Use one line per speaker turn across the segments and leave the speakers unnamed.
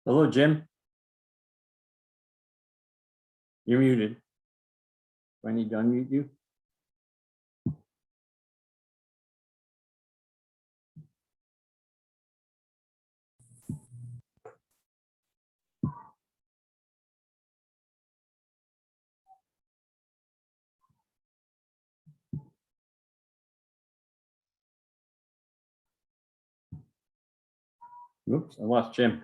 Hello, Jim. You're muted. Do I need to unmute you? Oops, I lost Jim.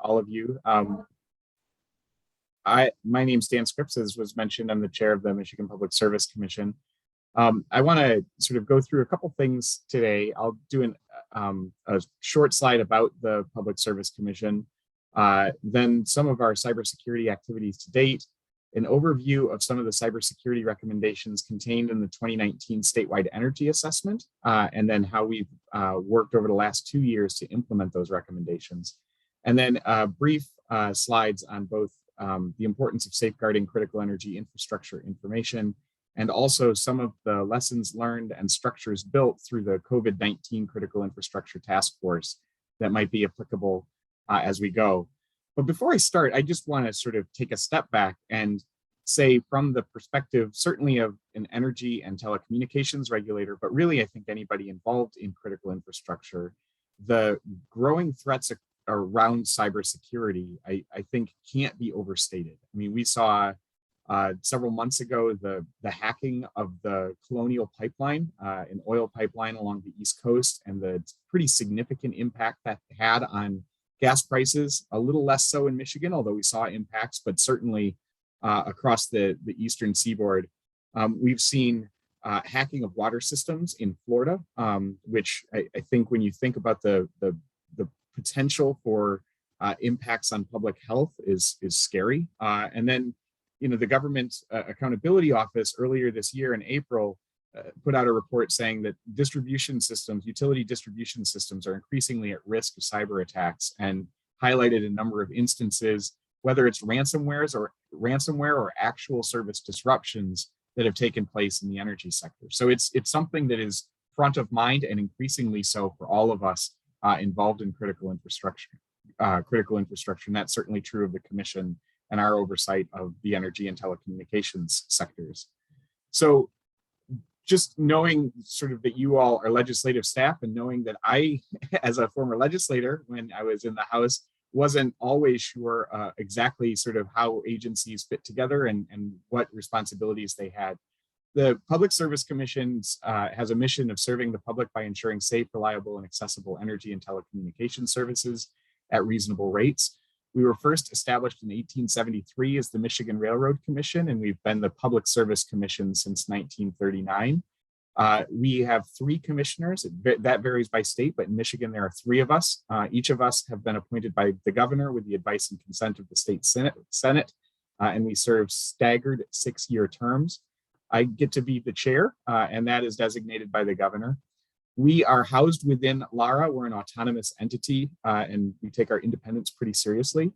All of you. My name's Dan Scripps, as was mentioned. I'm the chair of the Michigan Public Service Commission. I want to sort of go through a couple things today. I'll do a short slide about the Public Service Commission, then some of our cybersecurity activities to date, an overview of some of the cybersecurity recommendations contained in the 2019 statewide energy assessment, and then how we've worked over the last 2 years to implement those recommendations. And then brief slides on both the importance of safeguarding critical energy infrastructure information, and also some of the lessons learned and structures built through the COVID-19 Critical Infrastructure Task Force that might be applicable as we go. But before I start, I just want to sort of take a step back and say, from the perspective certainly of an energy and telecommunications regulator, but really I think anybody involved in critical infrastructure, the growing threats around cybersecurity, I think can't be overstated. I mean, we saw several months ago the hacking of the Colonial Pipeline, an oil pipeline along the East Coast, and the pretty significant impact that had on gas prices. A little less so in Michigan, although we saw impacts, but certainly across the eastern seaboard. We've seen hacking of water systems in Florida, which I think when you think about the potential for impacts on public health is scary. And then, you know, the Government Accountability Office earlier this year in April put out a report saying that distribution systems, utility distribution systems, are increasingly at risk of cyber attacks, and highlighted a number of instances, whether it's ransomware or actual service disruptions that have taken place in the energy sector. So it's something that is front of mind, and increasingly so for all of us involved in critical infrastructure. And that's certainly true of the Commission and our oversight of the energy and telecommunications sectors. So just knowing sort of that you all are legislative staff, and knowing that I, as a former legislator, when I was in the House, wasn't always sure exactly sort of how agencies fit together and what responsibilities they had. The Public Service Commission has a mission of serving the public by ensuring safe, reliable, and accessible energy and telecommunication services at reasonable rates. We were first established in 1873 as the Michigan Railroad Commission, and we've been the Public Service Commission since 1939. We have 3 commissioners. That varies by state, but in Michigan, there are 3 of us. Each of us have been appointed by the governor with the advice and consent of the state Senate, and we serve staggered 6-year terms. I get to be the chair, and that is designated by the governor. We are housed within LARA. We're an autonomous entity, and we take our independence pretty seriously.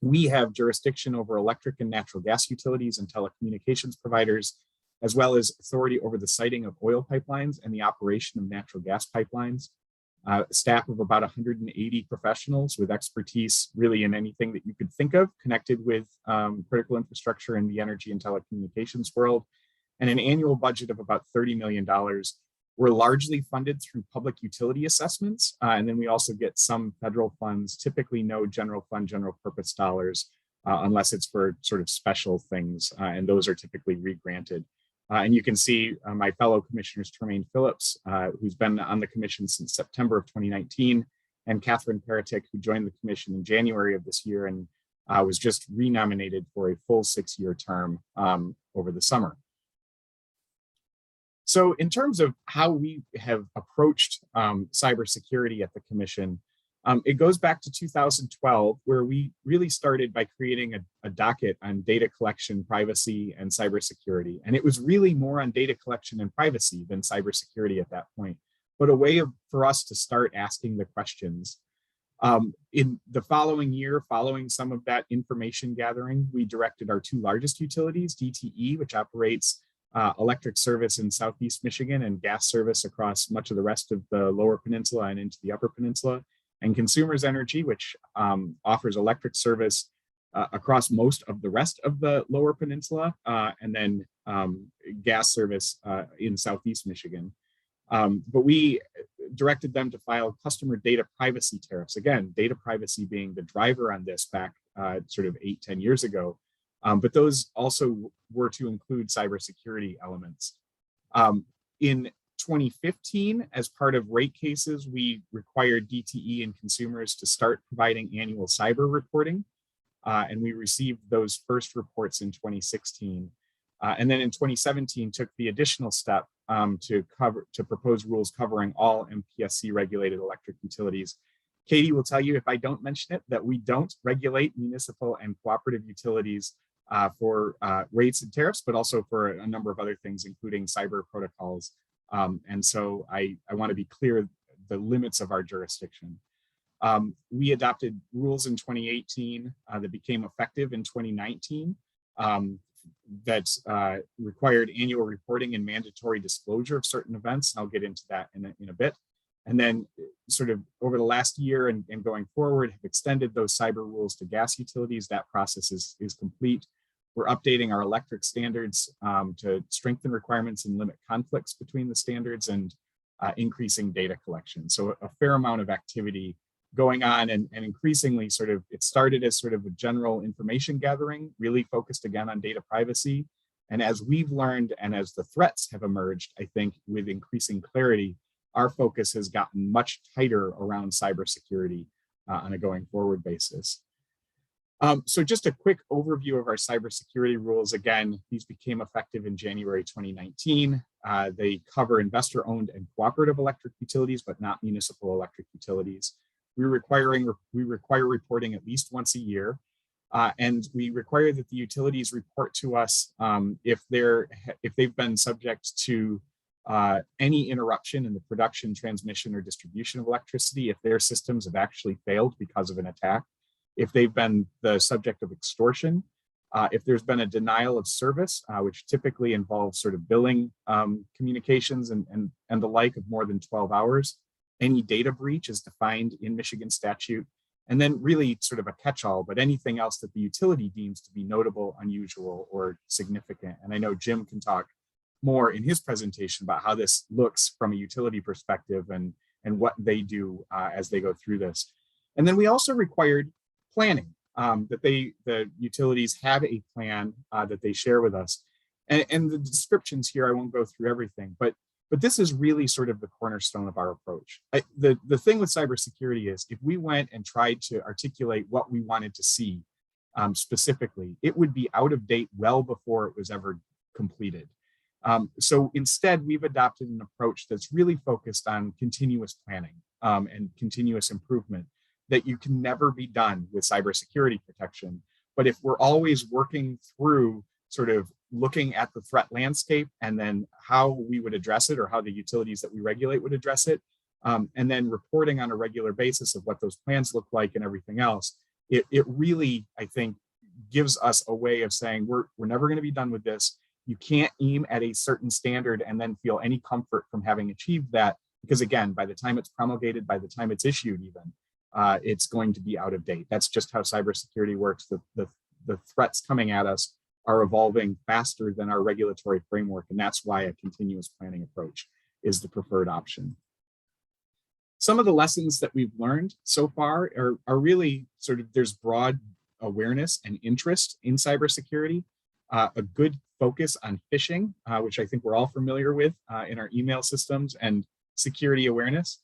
We have jurisdiction over electric and natural gas utilities and telecommunications providers, as well as authority over the siting of oil pipelines and the operation of natural gas pipelines. Staff of about 180 professionals with expertise really in anything that you could think of connected with critical infrastructure in the energy and telecommunications world, and an annual budget of about $30 million. We're largely funded through public utility assessments, and then we also get some federal funds, typically no general fund, general purpose dollars, unless it's for sort of special things, and those are typically re-granted. And you can see my fellow commissioners, Tremaine Phillips, who's been on the commission since September of 2019, and Catherine Paratic, who joined the commission in January of this year and was just renominated for a full 6-year term over the summer. So in terms of how we have approached cybersecurity at the Commission, it goes back to 2012, where we really started by creating a docket on data collection, privacy, and cybersecurity. And it was really more on data collection and privacy than cybersecurity at that point, but a way for us to start asking the questions. In the following year, following some of that information gathering, we directed our 2 largest utilities, DTE, which operates electric service in Southeast Michigan and gas service across much of the rest of the Lower Peninsula and into the Upper Peninsula, and Consumers Energy, which offers electric service across most of the rest of the Lower Peninsula, and then gas service in Southeast Michigan. But we directed them to file customer data privacy tariffs. Again, data privacy being the driver on this back sort of 8-10 years ago. But those also were to include cybersecurity elements. In 2015, as part of rate cases, we required DTE and consumers to start providing annual cyber reporting. And we received those first reports in 2016. And then in 2017, took the additional step to propose rules covering all MPSC regulated electric utilities. Katie will tell you, if I don't mention it, that we don't regulate municipal and cooperative utilities for rates and tariffs, but also for a number of other things, including cyber protocols. And so I want to be clear the limits of our jurisdiction. We adopted rules in 2018 that became effective in 2019 that required annual reporting and mandatory disclosure of certain events. I'll get into that in a bit. And then sort of over the last year and going forward, have extended those cyber rules to gas utilities. That process is complete. We're updating our electric standards to strengthen requirements and limit conflicts between the standards, and increasing data collection. So a fair amount of activity going on, and increasingly sort of, it started as sort of a general information gathering, really focused again on data privacy. And as we've learned, and as the threats have emerged, I think with increasing clarity, our focus has gotten much tighter around cybersecurity on a going forward basis. So just a quick overview of our cybersecurity rules. Again, these became effective in January 2019. They cover investor-owned and cooperative electric utilities, but not municipal electric utilities. We require reporting at least once a year, and we require that the utilities report to us if they've been subject to any interruption in the production, transmission, or distribution of electricity, if their systems have actually failed because of an attack, if they've been the subject of extortion, if there's been a denial of service, which typically involves sort of billing communications and the like of more than 12 hours. Any data breach is defined in Michigan statute, and then really sort of a catch-all, but anything else that the utility deems to be notable, unusual, or significant. And I know Jim can talk more in his presentation about how this looks from a utility perspective and what they do as they go through this. And then we also required planning, that the utilities have a plan that they share with us. And the descriptions here, I won't go through everything, but this is really sort of the cornerstone of our approach. The thing with cybersecurity is, if we went and tried to articulate what we wanted to see specifically, it would be out of date well before it was ever completed. So instead, we've adopted an approach that's really focused on continuous planning and continuous improvement, that you can never be done with cybersecurity protection. But if we're always working through sort of looking at the threat landscape and then how we would address it, or how the utilities that we regulate would address it, and then reporting on a regular basis of what those plans look like and everything else, it really, I think, gives us a way of saying we're never going to be done with this. You can't aim at a certain standard and then feel any comfort from having achieved that, because again, by the time it's promulgated, by the time it's issued even, it's going to be out of date. That's just how cybersecurity works. The threats coming at us are evolving faster than our regulatory framework, and that's why a continuous planning approach is the preferred option. Some of the lessons that we've learned so far are really sort of, there's broad awareness and interest in cybersecurity, a good focus on phishing, which I think we're all familiar with in our email systems, and security awareness.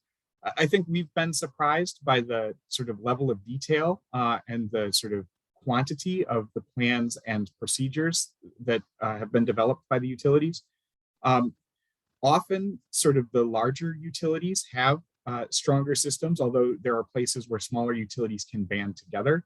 I think we've been surprised by the sort of level of detail and the sort of quantity of the plans and procedures that have been developed by the utilities. Often sort of the larger utilities have stronger systems, although there are places where smaller utilities can band together.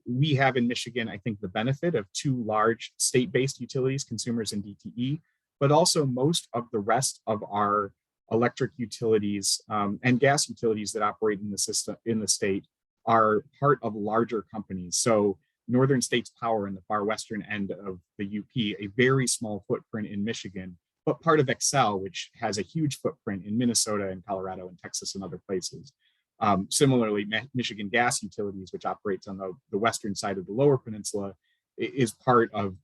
We have in Michigan, I think, the benefit of two large state-based utilities, Consumers and DTE, but also most of the rest of our electric utilities and gas utilities that operate in the system in the state are part of larger companies. So Northern States Power in the far western end of the UP, a very small footprint in Michigan, but part of Excel, which has a huge footprint in Minnesota and Colorado and Texas and other places. Similarly, Michigan Gas Utilities, which operates on the western side of the Lower Peninsula, is part of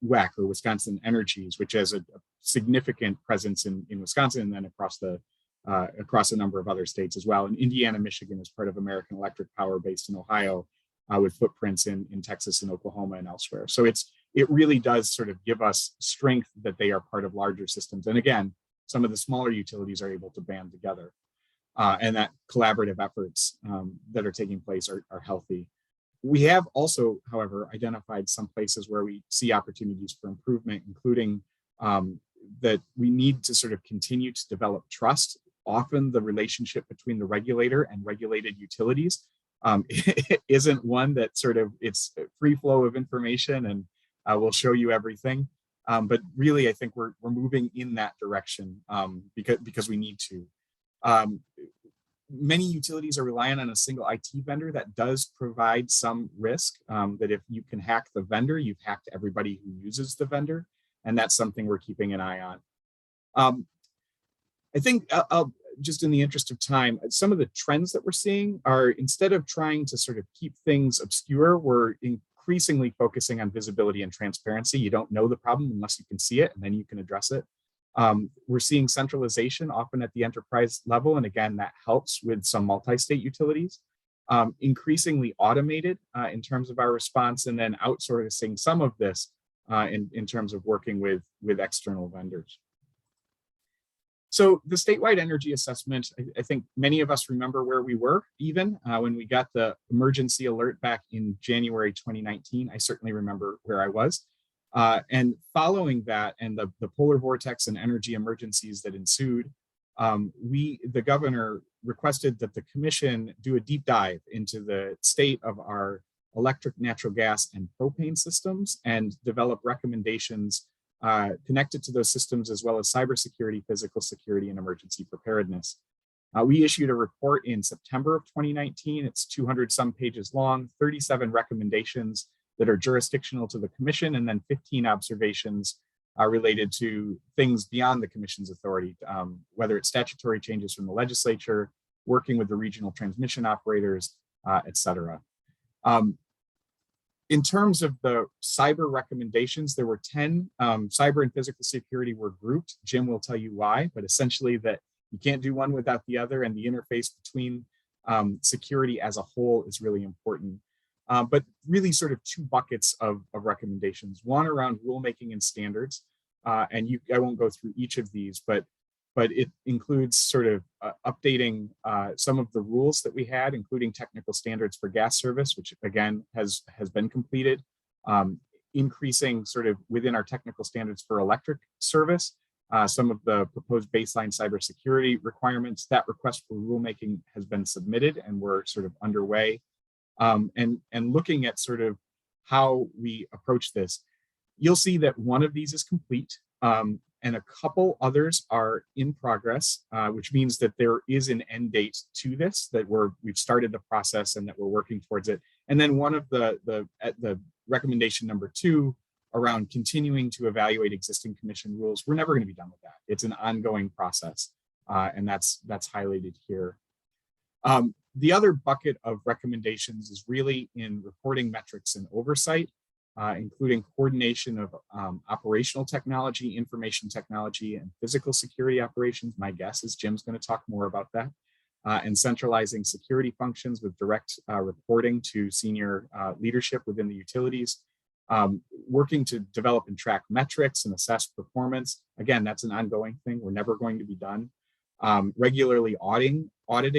WEC, or Wisconsin Energies, which has a significant presence in Wisconsin and then across a number of other states as well. And Indiana, Michigan is part of American Electric Power based in Ohio, with footprints in Texas and Oklahoma and elsewhere. So it really does sort of give us strength that they are part of larger systems. And again, some of the smaller utilities are able to band together. And that collaborative efforts that are taking place are healthy. We have also, however, identified some places where we see opportunities for improvement, including that we need to sort of continue to develop trust. Often the relationship between the regulator and regulated utilities isn't one that sort of, it's a free flow of information and we'll show you everything. But really, I think we're moving in that direction because we need to. Many utilities are relying on a single IT vendor that does provide some risk, that if you can hack the vendor, you've hacked everybody who uses the vendor. And that's something we're keeping an eye on. I think I'll just in the interest of time, some of the trends that we're seeing are, instead of trying to sort of keep things obscure, we're increasingly focusing on visibility and transparency. You don't know the problem unless you can see it, and then you can address it. We're seeing centralization often at the enterprise level. And again, that helps with some multi-state utilities. Increasingly automated in terms of our response, and then outsourcing some of this in terms of working with external vendors. So the statewide energy assessment, I think many of us remember where we were even when we got the emergency alert back in January 2019. I certainly remember where I was. And following that and the polar vortex and energy emergencies that ensued, the governor requested that the commission do a deep dive into the state of our electric, natural gas, and propane systems and develop recommendations connected to those systems, as well as cybersecurity, physical security, and emergency preparedness. We issued a report in September of 2019. It's 200 some pages long, 37 recommendations that are jurisdictional to the commission, and then 15 observations related to things beyond the commission's authority, whether it's statutory changes from the legislature, working with the regional transmission operators, et cetera. In terms of the cyber recommendations, there were 10. Cyber and physical security were grouped. Jim will tell you why, but essentially that you can't do one without the other, and the interface between security as a whole is really important. But really sort of two buckets of recommendations. One around rulemaking and standards, and I won't go through each of these, but it includes sort of updating some of the rules that we had, including technical standards for gas service, which again has been completed, increasing sort of within our technical standards for electric service, some of the proposed baseline cybersecurity requirements. That request for rulemaking has been submitted and we're sort of underway. And looking at sort of how we approach this, you'll see that one of these is complete. And a couple others are in progress, which means that there is an end date to this, that we've started the process and that we're working towards it. And then one of the recommendation number 2 around continuing to evaluate existing commission rules, we're never going to be done with that. It's an ongoing process, and that's highlighted here. The other bucket of recommendations is really in reporting metrics and oversight, including coordination of operational technology, information technology, and physical security operations. My guess is Jim's going to talk more about that. And centralizing security functions with direct reporting to senior leadership within the utilities. Working to develop and track metrics and assess performance. Again, that's an ongoing thing. We're never going to be done. Regularly auditing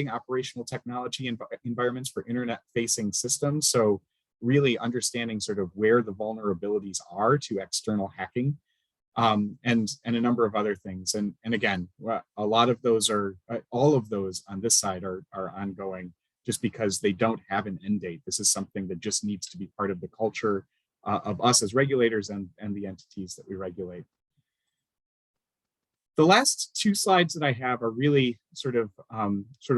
operational technology environments for internet-facing systems. So really understanding sort of where the vulnerabilities are to external hacking, and a number of other things. And again, a lot of those are, all of those on this side are ongoing just because they don't have an end date. This is something that just needs to be part of the culture of us as regulators and the entities that we regulate. The last 2 slides that I have are really sort of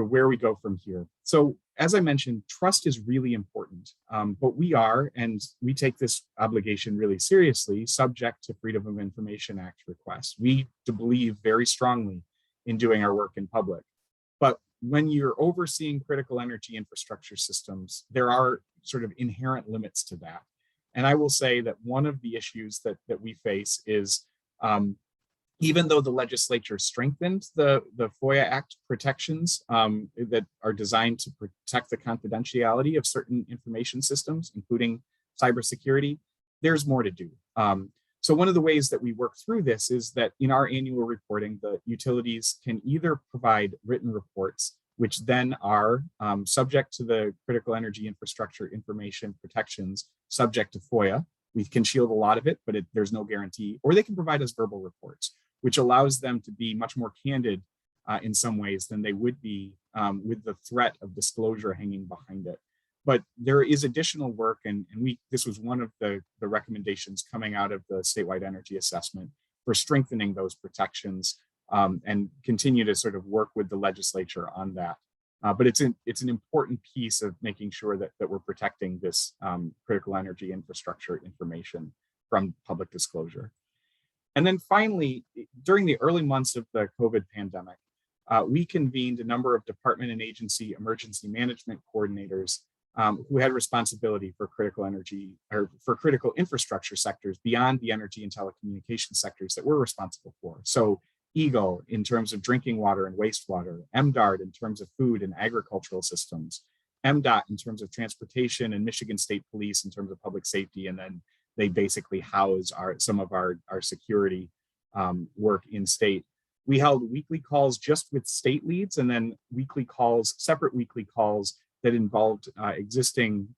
where we go from here. So as I mentioned, trust is really important, but we are, and we take this obligation really seriously, subject to Freedom of Information Act requests. We believe very strongly in doing our work in public. But when you're overseeing critical energy infrastructure systems, there are sort of inherent limits to that. And I will say that one of the issues that we face is, even though the legislature strengthened the FOIA Act protections that are designed to protect the confidentiality of certain information systems, including cybersecurity, there's more to do. So one of the ways that we work through this is that in our annual reporting, the utilities can either provide written reports, which then are subject to the critical energy infrastructure information protections subject to FOIA. We can shield a lot of it, but there's no guarantee, or they can provide us verbal reports, which allows them to be much more candid in some ways than they would be with the threat of disclosure hanging behind it. But there is additional work, and this was one of the recommendations coming out of the statewide energy assessment for strengthening those protections and continue to sort of work with the legislature on that. But it's an important piece of making sure that we're protecting this critical energy infrastructure information from public disclosure. And then finally, during the early months of the COVID pandemic, we convened a number of department and agency emergency management coordinators who had responsibility for critical energy or for critical infrastructure sectors beyond the energy and telecommunications sectors that we're responsible for. So EGLE in terms of drinking water and wastewater, MDARD in terms of food and agricultural systems, MDOT in terms of transportation, and Michigan State Police in terms of public safety. And then they basically house some of our security work in state. We held weekly calls just with state leads, and then separate weekly calls that involved existing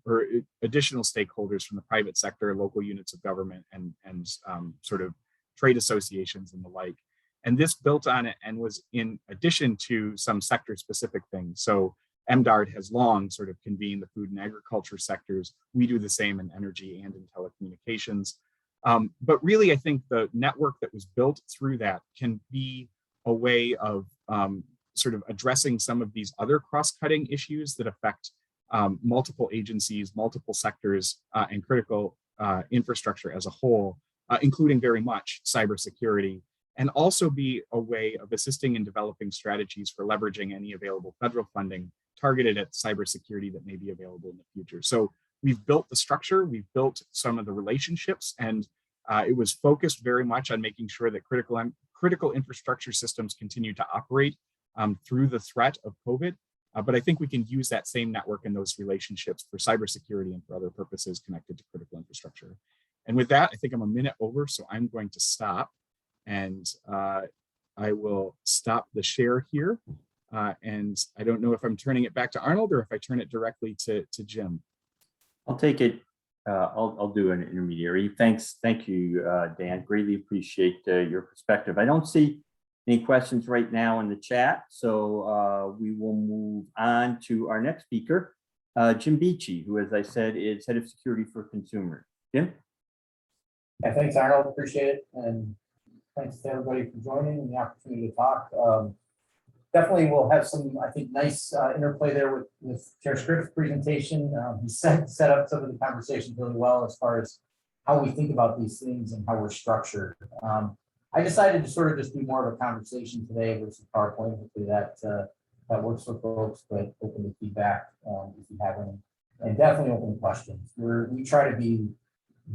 or additional stakeholders from the private sector, local units of government, and sort of trade associations and the like. And this built on it and was in addition to some sector specific things. So MDARD has long sort of convened the food and agriculture sectors. We do the same in energy and in telecommunications. But really, I think the network that was built through that can be a way of sort of addressing some of these other cross-cutting issues that affect multiple agencies, multiple sectors, and critical infrastructure as a whole, including very much cybersecurity, and also be a way of assisting in developing strategies for leveraging any available federal funding targeted at cybersecurity that may be available in the future. So we've built the structure, we've built some of the relationships, and it was focused very much on making sure that critical infrastructure systems continue to operate through the threat of COVID. But I think we can use that same network and those relationships for cybersecurity and for other purposes connected to critical infrastructure. And with that, I think I'm a minute over, so I'm going to stop. And I will stop the share here. And I don't know if I'm turning it back to Arnold or if I turn it directly to Jim.
I'll take it. I'll do an intermediary. Thank you, Dan. Greatly appreciate your perspective. I don't see any questions right now in the chat, so we will move on to our next speaker, Jim Beachy, who, as I said, is Head of Security for Consumers. Jim?
Yeah, thanks, Arnold. Appreciate it. And thanks to everybody for joining and the opportunity to talk. Definitely we'll have some, I think, nice interplay there with Chair Scripps' presentation. He set up some of the conversations really well as far as how we think about these things and how we're structured. I decided to sort of just do more of a conversation today versus PowerPoint. Hopefully that works for folks, but open to feedback if you have any, and definitely open to questions. We try to be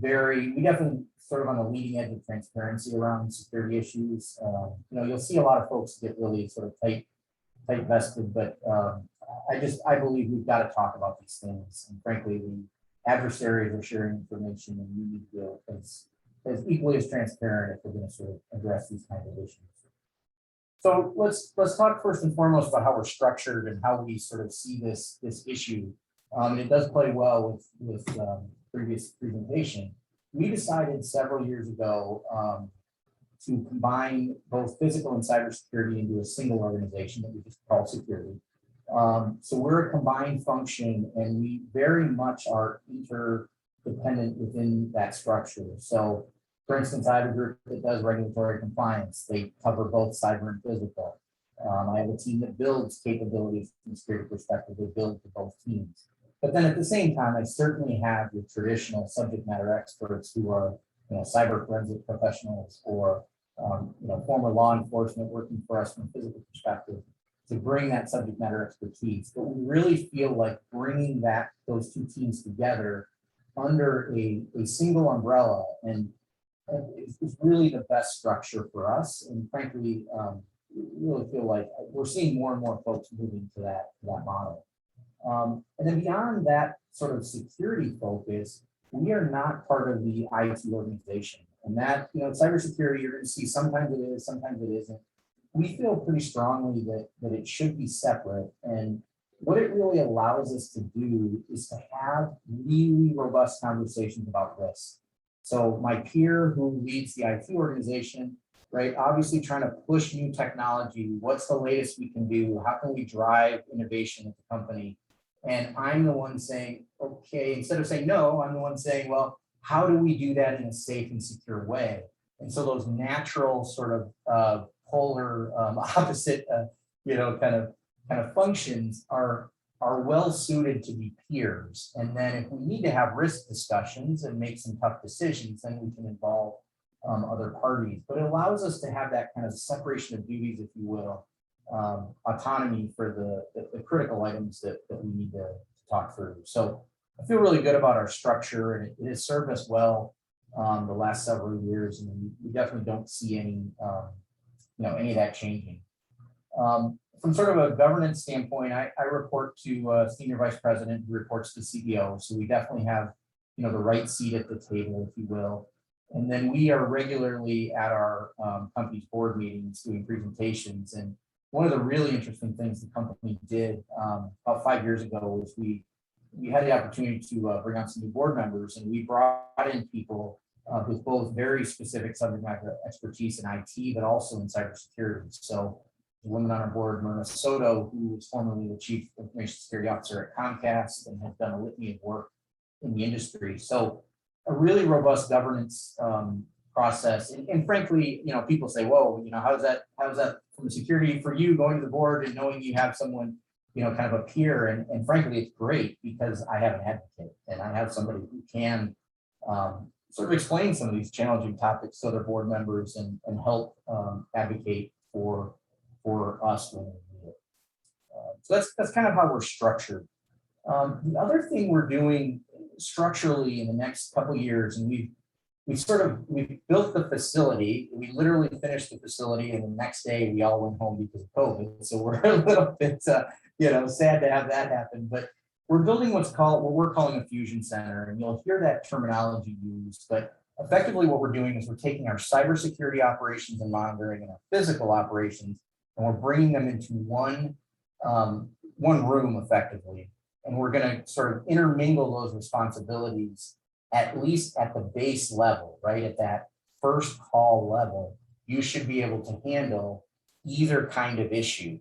we definitely sort of on the leading edge of transparency around security issues. You'll see a lot of folks get really sort of tight vested, but I believe we've got to talk about these things. And frankly, the adversaries are sharing information, and we need to be as equally as transparent if we're going to sort of address these kinds of issues. So let's talk first and foremost about how we're structured and how we sort of see this issue. And it does play well with previous presentation. We decided several years ago to combine both physical and cybersecurity into a single organization that we just call security. So we're a combined function, and we very much are interdependent within that structure. So, for instance, I have a group that does regulatory compliance. They cover both cyber and physical. I have a team that builds capabilities from a security perspective. They build for both teams. But then at the same time, I certainly have your traditional subject matter experts who are, cyber forensic professionals or, former law enforcement working for us from a physical perspective to bring that subject matter expertise. But we really feel like bringing those two teams together under a single umbrella and is really the best structure for us. And frankly, we really feel like we're seeing more and more folks moving to that model. And then beyond that sort of security focus, we are not part of the IT organization. And that, cybersecurity, you're going to see sometimes it is, sometimes it isn't. We feel pretty strongly that it should be separate. And what it really allows us to do is to have really robust conversations about risk. So my peer who leads the IT organization, right, obviously trying to push new technology. What's the latest we can do? How can we drive innovation at the company? And I'm the one saying, okay, instead of saying no, I'm the one saying, well, how do we do that in a safe and secure way? And so those natural sort of polar opposite, kind of functions are well suited to be peers. And then if we need to have risk discussions and make some tough decisions, then we can involve other parties. But it allows us to have that kind of separation of duties, if you will, autonomy for the critical items that we need to talk through. So I feel really good about our structure, and it has served us well the last several years, and we definitely don't see any any of that changing. From sort of a governance standpoint, I report to a senior vice president who reports to CEO. So we definitely have, the right seat at the table, if you will. And then we are regularly at our company's board meetings doing presentations. And one of the really interesting things the company did about 5 years ago was we had the opportunity to bring on some new board members, and we brought in people with both very specific subject matter expertise in IT, but also in cybersecurity. So the woman on our board, Myrna Soto, who was formerly the chief information security officer at Comcast and has done a litany of work in the industry. So a really robust governance process. And frankly, people say, whoa, how's that from a security for you going to the board and knowing you have someone, kind of a peer? And frankly, it's great because I have an advocate and I have somebody who can sort of explain some of these challenging topics to other board members and help advocate for us when we need it. So that's kind of how we're structured. The other thing we're doing structurally in the next couple of years, and we've built the facility. We literally finished the facility, and the next day we all went home because of COVID. So we're a little bit, sad to have that happen. But we're building what we're calling a fusion center, and you'll hear that terminology used. But effectively, what we're doing is we're taking our cybersecurity operations and monitoring and our physical operations, and we're bringing them into one room effectively. And we're going to sort of intermingle those responsibilities, at least at the base level, right? At that first call level, you should be able to handle either kind of issue.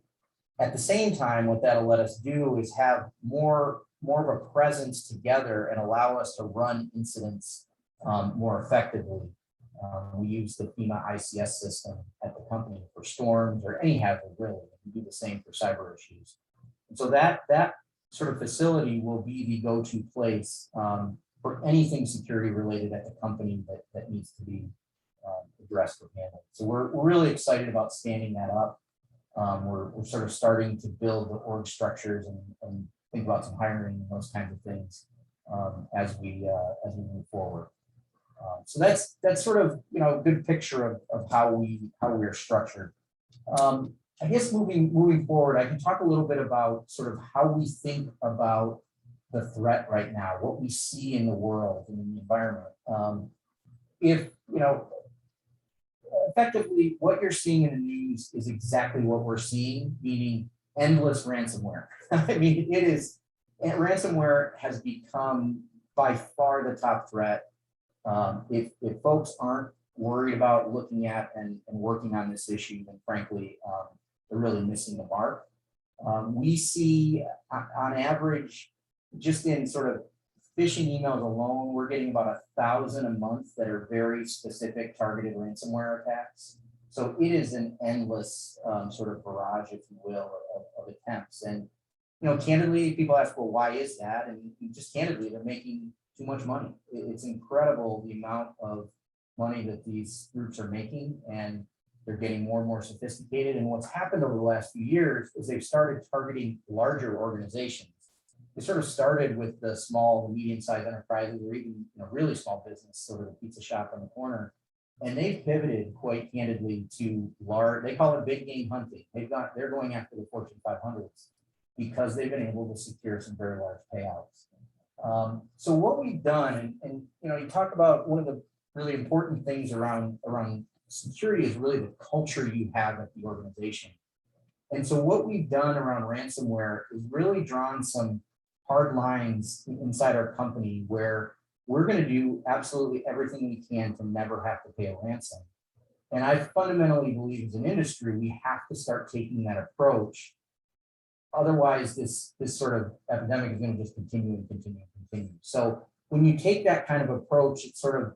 At the same time, what that'll let us do is have more of a presence together and allow us to run incidents more effectively. We use the FEMA ICS system at the company for storms or any hazard, really. We do the same for cyber issues. And so that sort of facility will be the go-to place for anything security related at the company that needs to be addressed or handled. So we're really excited about standing that up. We're sort of starting to build the org structures and think about some hiring and those kinds of things as we move forward. So that's sort of a good picture of how we are structured. I guess moving forward, I can talk a little bit about sort of how we think about the threat right now, what we see in the world and in the environment. Effectively, what you're seeing in the news is exactly what we're seeing, meaning endless ransomware. I mean, ransomware has become by far the top threat. If folks aren't worried about looking at and working on this issue, then frankly, they're really missing the mark. We see on average, just in sort of phishing emails alone, we're getting about 1,000 a month that are very specific targeted ransomware attacks. So it is an endless sort of barrage, if you will, of attempts. And, candidly, people ask, well, why is that? And just candidly, they're making too much money. It's incredible the amount of money that these groups are making, and they're getting more and more sophisticated. And what's happened over the last few years is they've started targeting larger organizations. They sort of started with the small, medium-sized enterprises, or even really small business, sort of a pizza shop on the corner. And they've pivoted quite candidly to large, they call it big game hunting. They're going after the Fortune 500s because they've been able to secure some very large payouts. So what we've done, and you talk about one of the really important things around security is really the culture you have at the organization. And so what we've done around ransomware is really drawn some hard lines inside our company where we're going to do absolutely everything we can to never have to pay a ransom. And I fundamentally believe as an industry, we have to start taking that approach. Otherwise, this sort of epidemic is going to just continue and continue and continue. So when you take that kind of approach, it sort of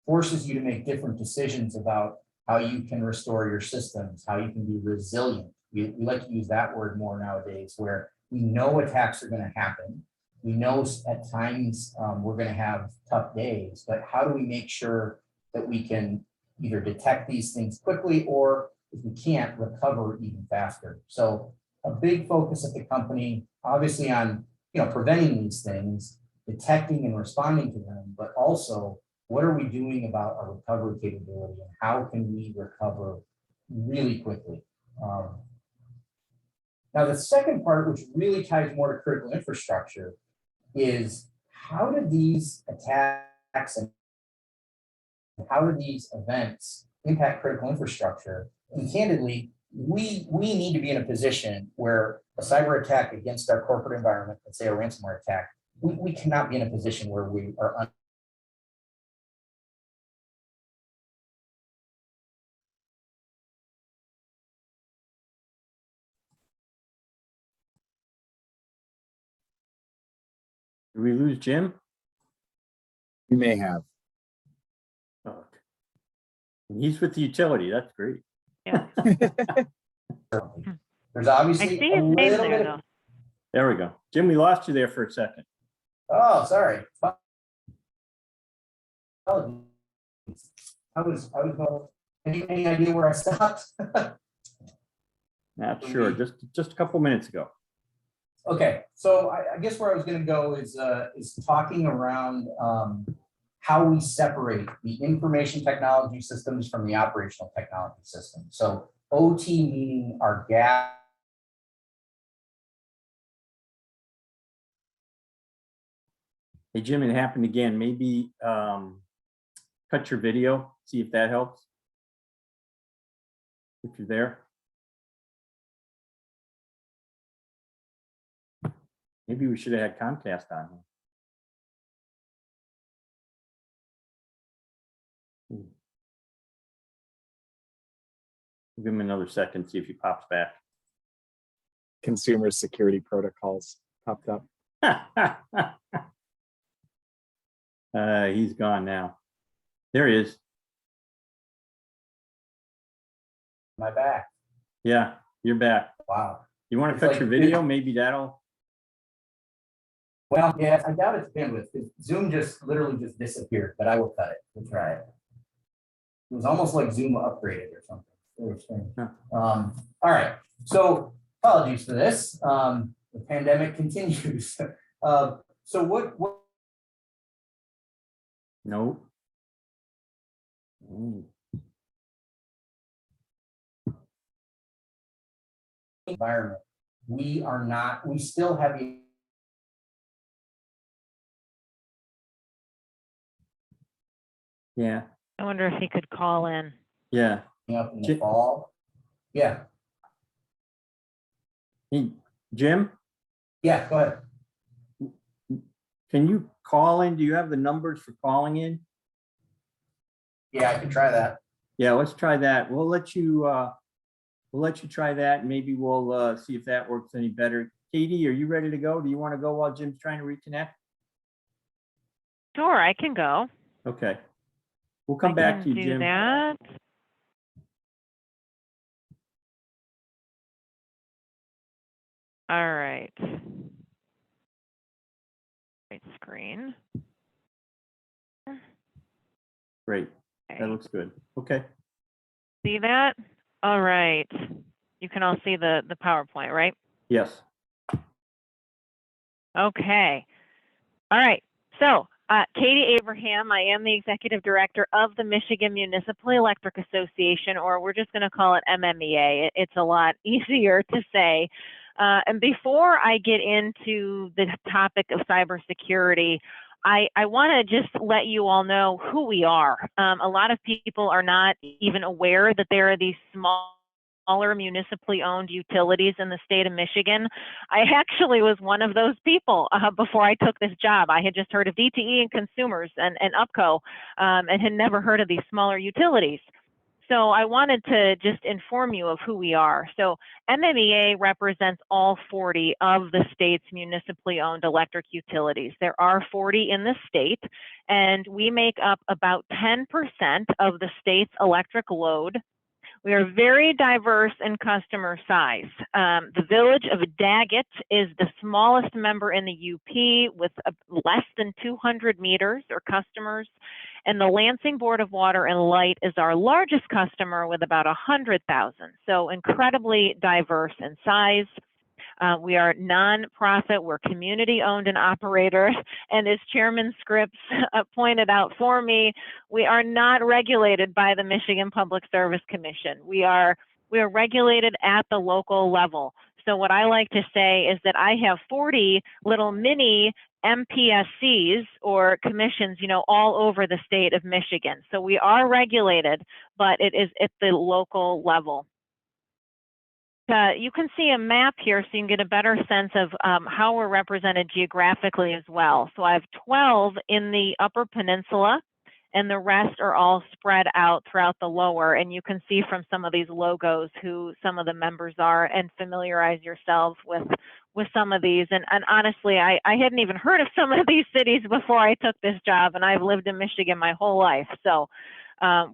forces you to make different decisions about how you can restore your systems, how you can be resilient. We like to use that word more nowadays, where we know attacks are going to happen. We know at times we're going to have tough days, but how do we make sure that we can either detect these things quickly, or if we can't, recover even faster? So a big focus at the company, obviously on preventing these things, detecting and responding to them, but also what are we doing about our recovery capability, and how can we recover really quickly? Now, the second part, which really ties more to critical infrastructure, is how do these attacks and how do these events impact critical infrastructure? And candidly, we need to be in a position where a cyber attack against our corporate environment, let's say a ransomware attack, we cannot be in a position where we are
Did we lose Jim?
You may have.
Oh, he's with the utility. That's great.
Yeah.
There's
I
obviously
see
a
his name
little
there,
bit
though.
There we go. Jim, we lost you there for a second.
Oh, sorry. I was going, any idea where I stopped?
Not sure. Just a couple minutes ago.
Okay, so I guess where I was going to go is talking around how we separate the information technology systems from the operational technology systems. So OT meaning our gap.
Hey, Jim, it happened again. Maybe cut your video, see if that helps. If you're there. Maybe we should have had Comcast on here. Give him another second, see if he pops back.
Consumer security protocols popped up.
He's gone now. There he is.
My back.
Yeah, you're back.
Wow.
You want to
It's
cut
like
your video? Maybe that'll.
Well, yeah, I doubt it's bandwidth. Zoom literally just disappeared, but I will cut it. We'll try it. It was almost like Zoom upgraded or something. Very strange.
Huh.
All right. So apologies for this. The pandemic continues. So what?
No.
Environment. We still have a.
Yeah.
I wonder if he could call in.
Yeah.
Up in the fall. Yeah.
Hey, Jim,
Yeah, go ahead.
can you call in? Do you have the numbers for calling in?
Yeah, I can try that.
Yeah, let's try that. We'll let you try that. And maybe we'll see if that works any better. Katie, are you ready to go? Do you want to go while Jim's trying to reconnect?
Sure, I can go.
Okay. We'll come
I
back
can
to you,
do
Jim.
that. All right. Right screen.
Great.
Okay.
That looks good. Okay.
See that? All right. You can all see the PowerPoint, right?
Yes.
Okay. All right. So, Katie Abraham, I am the Executive Director of the Michigan Municipal Electric Association, or we're just going to call it MMEA. It's a lot easier to say. And before I get into the topic of cybersecurity, I want to just let you all know who we are. A lot of people are not even aware that there are these smaller municipally owned utilities in the state of Michigan. I actually was one of those people before I took this job. I had just heard of DTE and Consumers and UPCO and had never heard of these smaller utilities. So I wanted to just inform you of who we are. So MMEA represents all 40 of the state's municipally owned electric utilities. There are 40 in the state, and we make up about 10% of the state's electric load. We are very diverse in customer size. The village of Daggett is the smallest member in the UP with less than 200 meters or customers. And the Lansing Board of Water and Light is our largest customer with about 100,000. So incredibly diverse in size. We are nonprofit, we're community owned and operated, and as Chairman Scripps pointed out for me, we are not regulated by the Michigan Public Service Commission. We are regulated at the local level. So what I like to say is that I have 40 little mini MPSCs or commissions, you know, all over the state of Michigan. So we are regulated, but it is at the local level. You can see a map here so you can get a better sense of how we're represented geographically as well. So I have 12 in the Upper Peninsula, and the rest are all spread out throughout the lower. And you can see from some of these logos who some of the members are and familiarize yourselves with some of these. And honestly, I hadn't even heard of some of these cities before I took this job, and I've lived in Michigan my whole life. So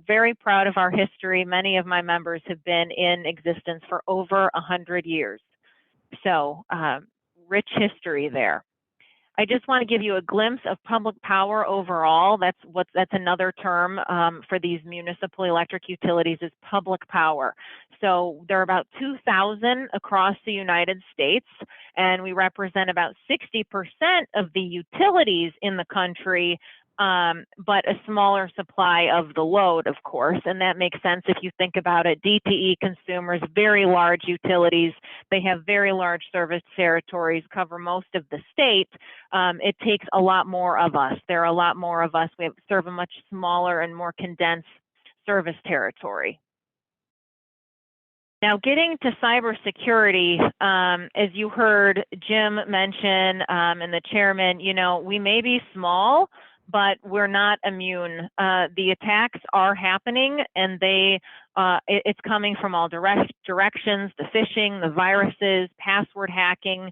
very proud of our history. Many of my members have been in existence for over 100 years. So rich history there. I just want to give you a glimpse of public power overall. That's another term for these municipal electric utilities is public power. So there are about 2,000 across the United States, and we represent about 60% of the utilities in the country, but a smaller supply of the load, of course, and that makes sense if you think about it. DTE Consumers, very large utilities. They have very large service territories, cover most of the state. It takes a lot more of us. There are a lot more of us. We serve a much smaller and more condensed service territory. Now, getting to cybersecurity, as you heard Jim mention and the chairman, you know, we may be small, but we're not immune. The attacks are happening, and it's coming from all directions, the phishing, the viruses, password hacking.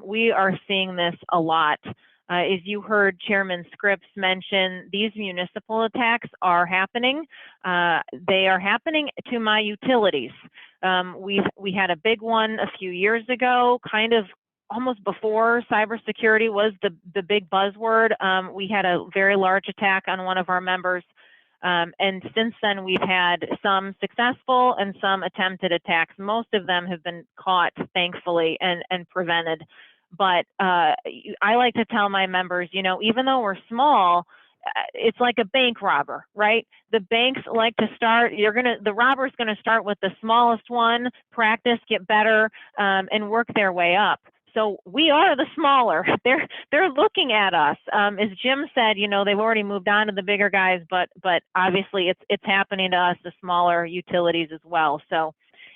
We are seeing this a lot. As you heard Chairman Scripps mention, these municipal attacks are happening. They are happening to my utilities. We had a big one a few years ago, kind of almost before cybersecurity was the big buzzword. We had a very large attack on one of our members. And since then, we've had some successful and some attempted attacks. Most of them have been caught, thankfully, and prevented. But I like to tell my members, you know, even though we're small, it's like a bank robber, right? The banks like to start, the robber's gonna start with the smallest one, practice, get better, and work their way up. So we are the smaller. They're looking at us. As Jim said, you know, they've already moved on to the bigger guys, but obviously it's happening to us, the smaller utilities as well. So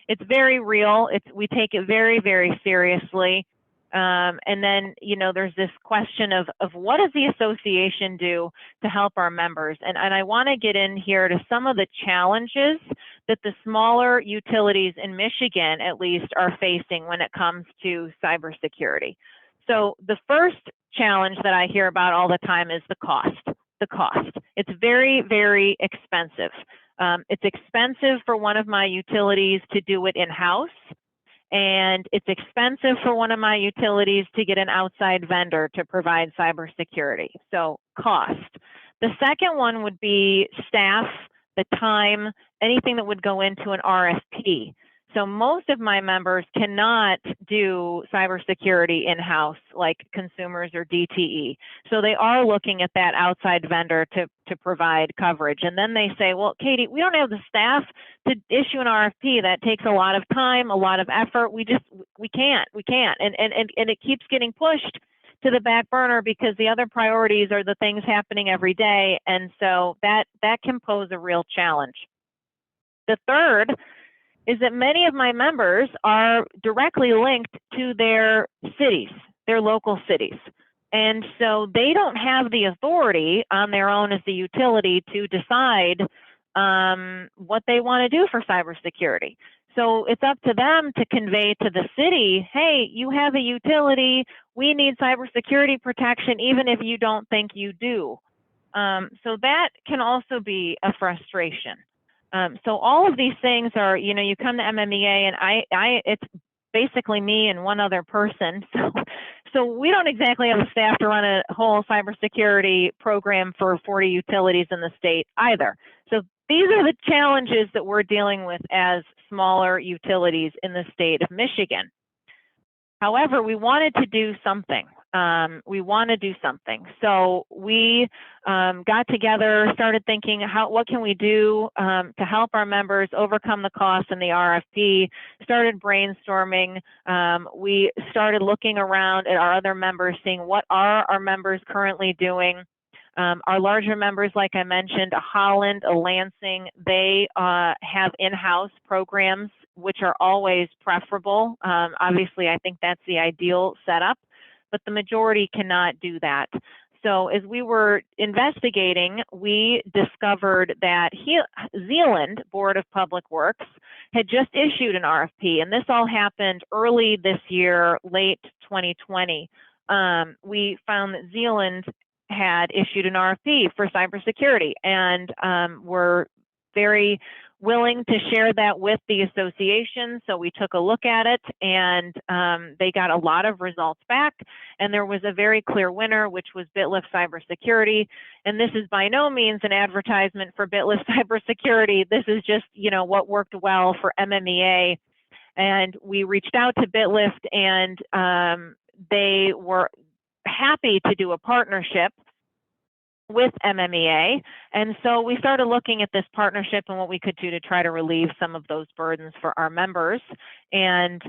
it's very real. We take it very, very seriously. And then, you know, there's this question of what does the association do to help our members? And I want to get in here to some of the challenges that the smaller utilities in Michigan, at least, are facing when it comes to cybersecurity. So the first challenge that I hear about all the time is the cost. The cost. It's very, very expensive. It's expensive for one of my utilities to do it in-house. and it's expensive for one of my utilities to get an outside vendor to provide cybersecurity. So cost. The second one would be staff, the time, anything that would go into an RFP. So most of my members cannot do cybersecurity in-house like consumers or DTE. So they are looking at that outside vendor to provide coverage. And then they say, well, Katie, we don't have the staff to issue an RFP. That takes a lot of time, a lot of effort. We can't. And it keeps getting pushed to the back burner because the other priorities are the things happening every day. And so that can pose a real challenge. The third is that many of my members are directly linked to their cities, their local cities. And so they don't have the authority on their own as the utility to decide what they want to do for cybersecurity. So it's up to them to convey to the city, hey, you have a utility, we need cybersecurity protection, even if you don't think you do. So that can also be a frustration. So all of these things are, you know, you come to MMEA and it's basically me and one other person. So we don't exactly have a staff to run a whole cybersecurity program for 40 utilities in the state either. So these are the challenges that we're dealing with as smaller utilities in the state of Michigan. However, we wanted to do something. So we got together, started thinking, what can we do to help our members overcome the costs in the RFP, started brainstorming. We started looking around at our other members, seeing what are our members currently doing. Our larger members, like I mentioned, a Holland, a Lansing, they have in-house programs, which are always preferable. Obviously, I think that's the ideal setup, but the majority cannot do that. So as we were investigating, we discovered that Zealand Board of Public Works had just issued an RFP, and this all happened early this year, late 2020. We found that Zealand had issued an RFP for cybersecurity, and were very willing to share that with the association. So we took a look at it, and they got a lot of results back, and there was a very clear winner, which was BitLift Cybersecurity. And this is by no means an advertisement for BitLift Cybersecurity. This is just, you know, what worked well for MMEA. And we reached out to BitLift, and they were happy to do a partnership with MMEA. And so we started looking at this partnership and what we could do to try to relieve some of those burdens for our members. And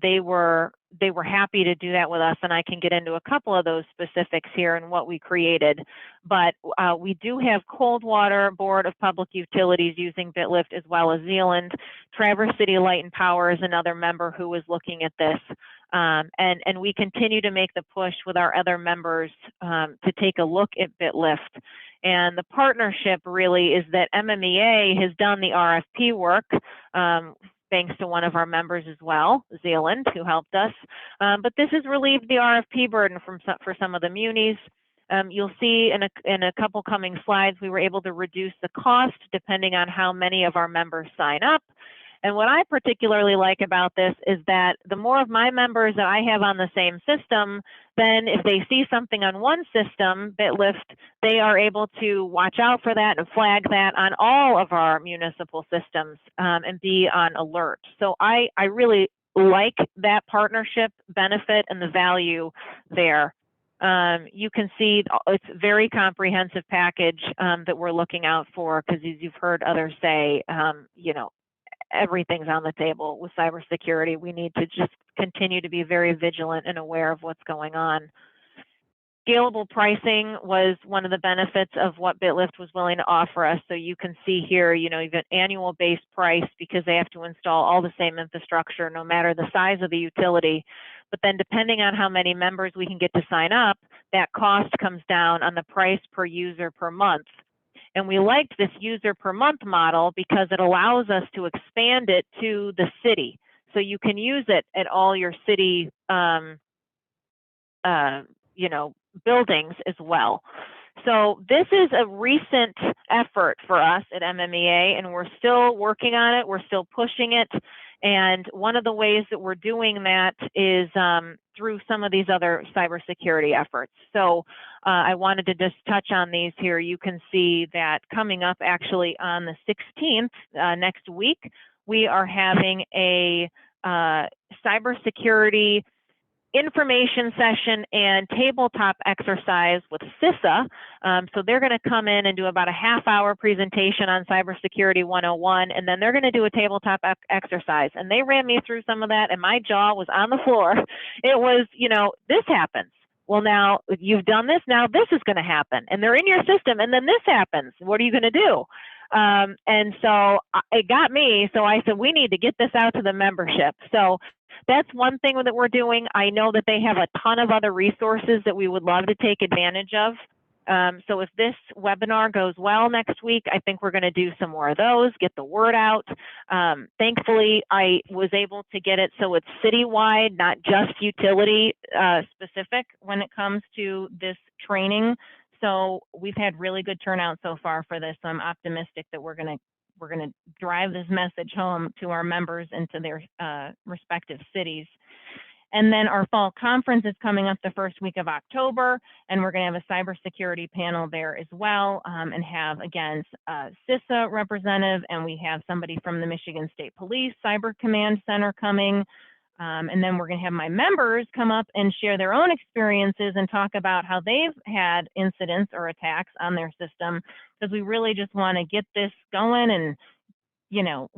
they were happy to do that with us. And I can get into a couple of those specifics here and what we created. But we do have Coldwater Board of Public Utilities using BitLift, as well as Zealand. Traverse City Light and Power is another member who is looking at this. And we continue to make the push with our other members to take a look at BitLift. And the partnership really is that MMEA has done the RFP work, thanks to one of our members as well, Zealand, who helped us. But this has relieved the RFP burden for some of the munis. You'll see in a couple coming slides, we were able to reduce the cost depending on how many of our members sign up. And what I particularly like about this is that the more of my members that I have on the same system, then if they see something on one system, BitLift, they are able to watch out for that and flag that on all of our municipal systems and be on alert. So I really like that partnership benefit and the value there. You can see it's a very comprehensive package that we're looking out for, because as you've heard others say, you know, everything's on the table with cybersecurity. We need to just continue to be very vigilant and aware of what's going on. Scalable pricing was one of the benefits of what BitLift was willing to offer us. So you can see here, you know, you've got annual base price because they have to install all the same infrastructure, no matter the size of the utility. But then depending on how many members we can get to sign up, that cost comes down on the price per user per month. And we liked this user per month model because it allows us to expand it to the city. So you can use it at all your city, you know, buildings as well. So this is a recent effort for us at MMEA, and we're still working on it. We're still pushing it. And one of the ways that we're doing that is through some of these other cybersecurity efforts. So I wanted to just touch on these here. You can see that coming up actually on the 16th, next week, we are having a cybersecurity information session and tabletop exercise with CISA. So they're going to come in and do about a half-hour presentation on Cybersecurity 101, and then they're going to do a tabletop exercise. And they ran me through some of that, and my jaw was on the floor. It was, you know, this happens. Well, now you've done this, now this is going to happen. And they're in your system, and then this happens. What are you going to do? And so it got me. So I said, we need to get this out to the membership. So that's one thing that we're doing. I know that they have a ton of other resources that we would love to take advantage of. So if this webinar goes well next week, I think we're going to do some more of those, get the word out. Thankfully, I was able to get it so it's citywide, not just utility specific when it comes to this training. So we've had really good turnout so far for this. So I'm optimistic that we're going to drive this message home to our members and to their respective cities. And then our fall conference is coming up the first week of October, and we're going to have a cybersecurity panel there as well, and have, again, CISA representative, and we have somebody from the Michigan State Police Cyber Command Center coming. And then we're going to have my members come up and share their own experiences and talk about how they've had incidents or attacks on their system, because we really just want to get this going and, you know,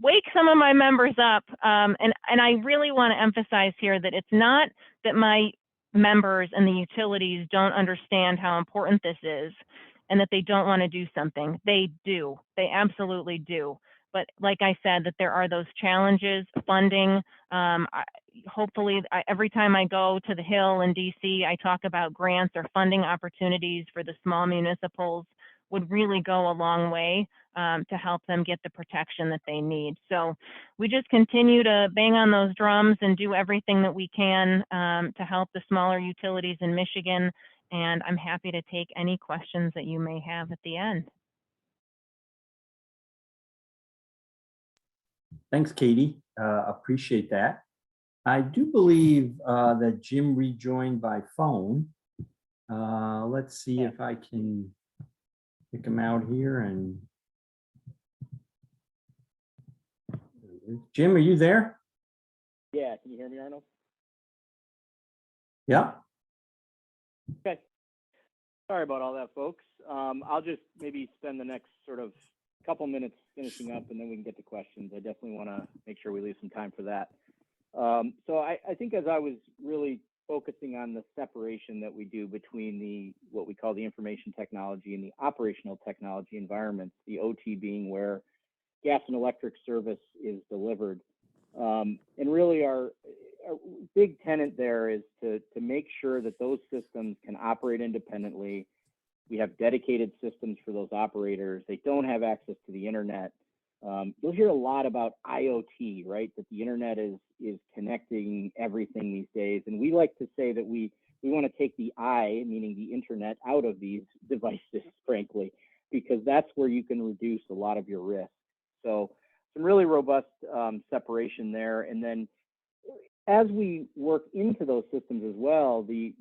wake some of my members up. And I really want to emphasize here that it's not that my members and the utilities don't understand how important this is and that they don't want to do something. They do. They absolutely do. But like I said, that there are those challenges, funding. Hopefully, every time I go to the Hill in DC, I talk about grants or funding opportunities for the small municipals would really go a long way to help them get the protection that they need. So we just continue to bang on those drums and do everything that we can to help the smaller utilities in Michigan. And I'm happy to take any questions that you may have at the end.
Thanks, Katie. Appreciate that. I do believe that Jim rejoined by phone. Let's see if I can pick him out here. And Jim, are you there?
Yeah, can you hear me, Arnold?
Yeah.
Okay. Sorry about all that, folks. I'll just maybe spend the next sort of couple minutes finishing up, and then we can get to questions. I definitely want to make sure we leave some time for that. So I think as I was really focusing on the separation that we do between what we call the information technology and the operational technology environments, the OT being where gas and electric service is delivered. And really our big tenet there is to make sure that those systems can operate independently. We have dedicated systems for those operators. They don't have access to the internet. You'll hear a lot about IoT, right? That the internet is connecting everything these days. And we like to say that we want to take the I, meaning the internet, out of these devices, frankly, because that's where you can reduce a lot of your risk. So some really robust separation there. And then as we work into those systems as well, the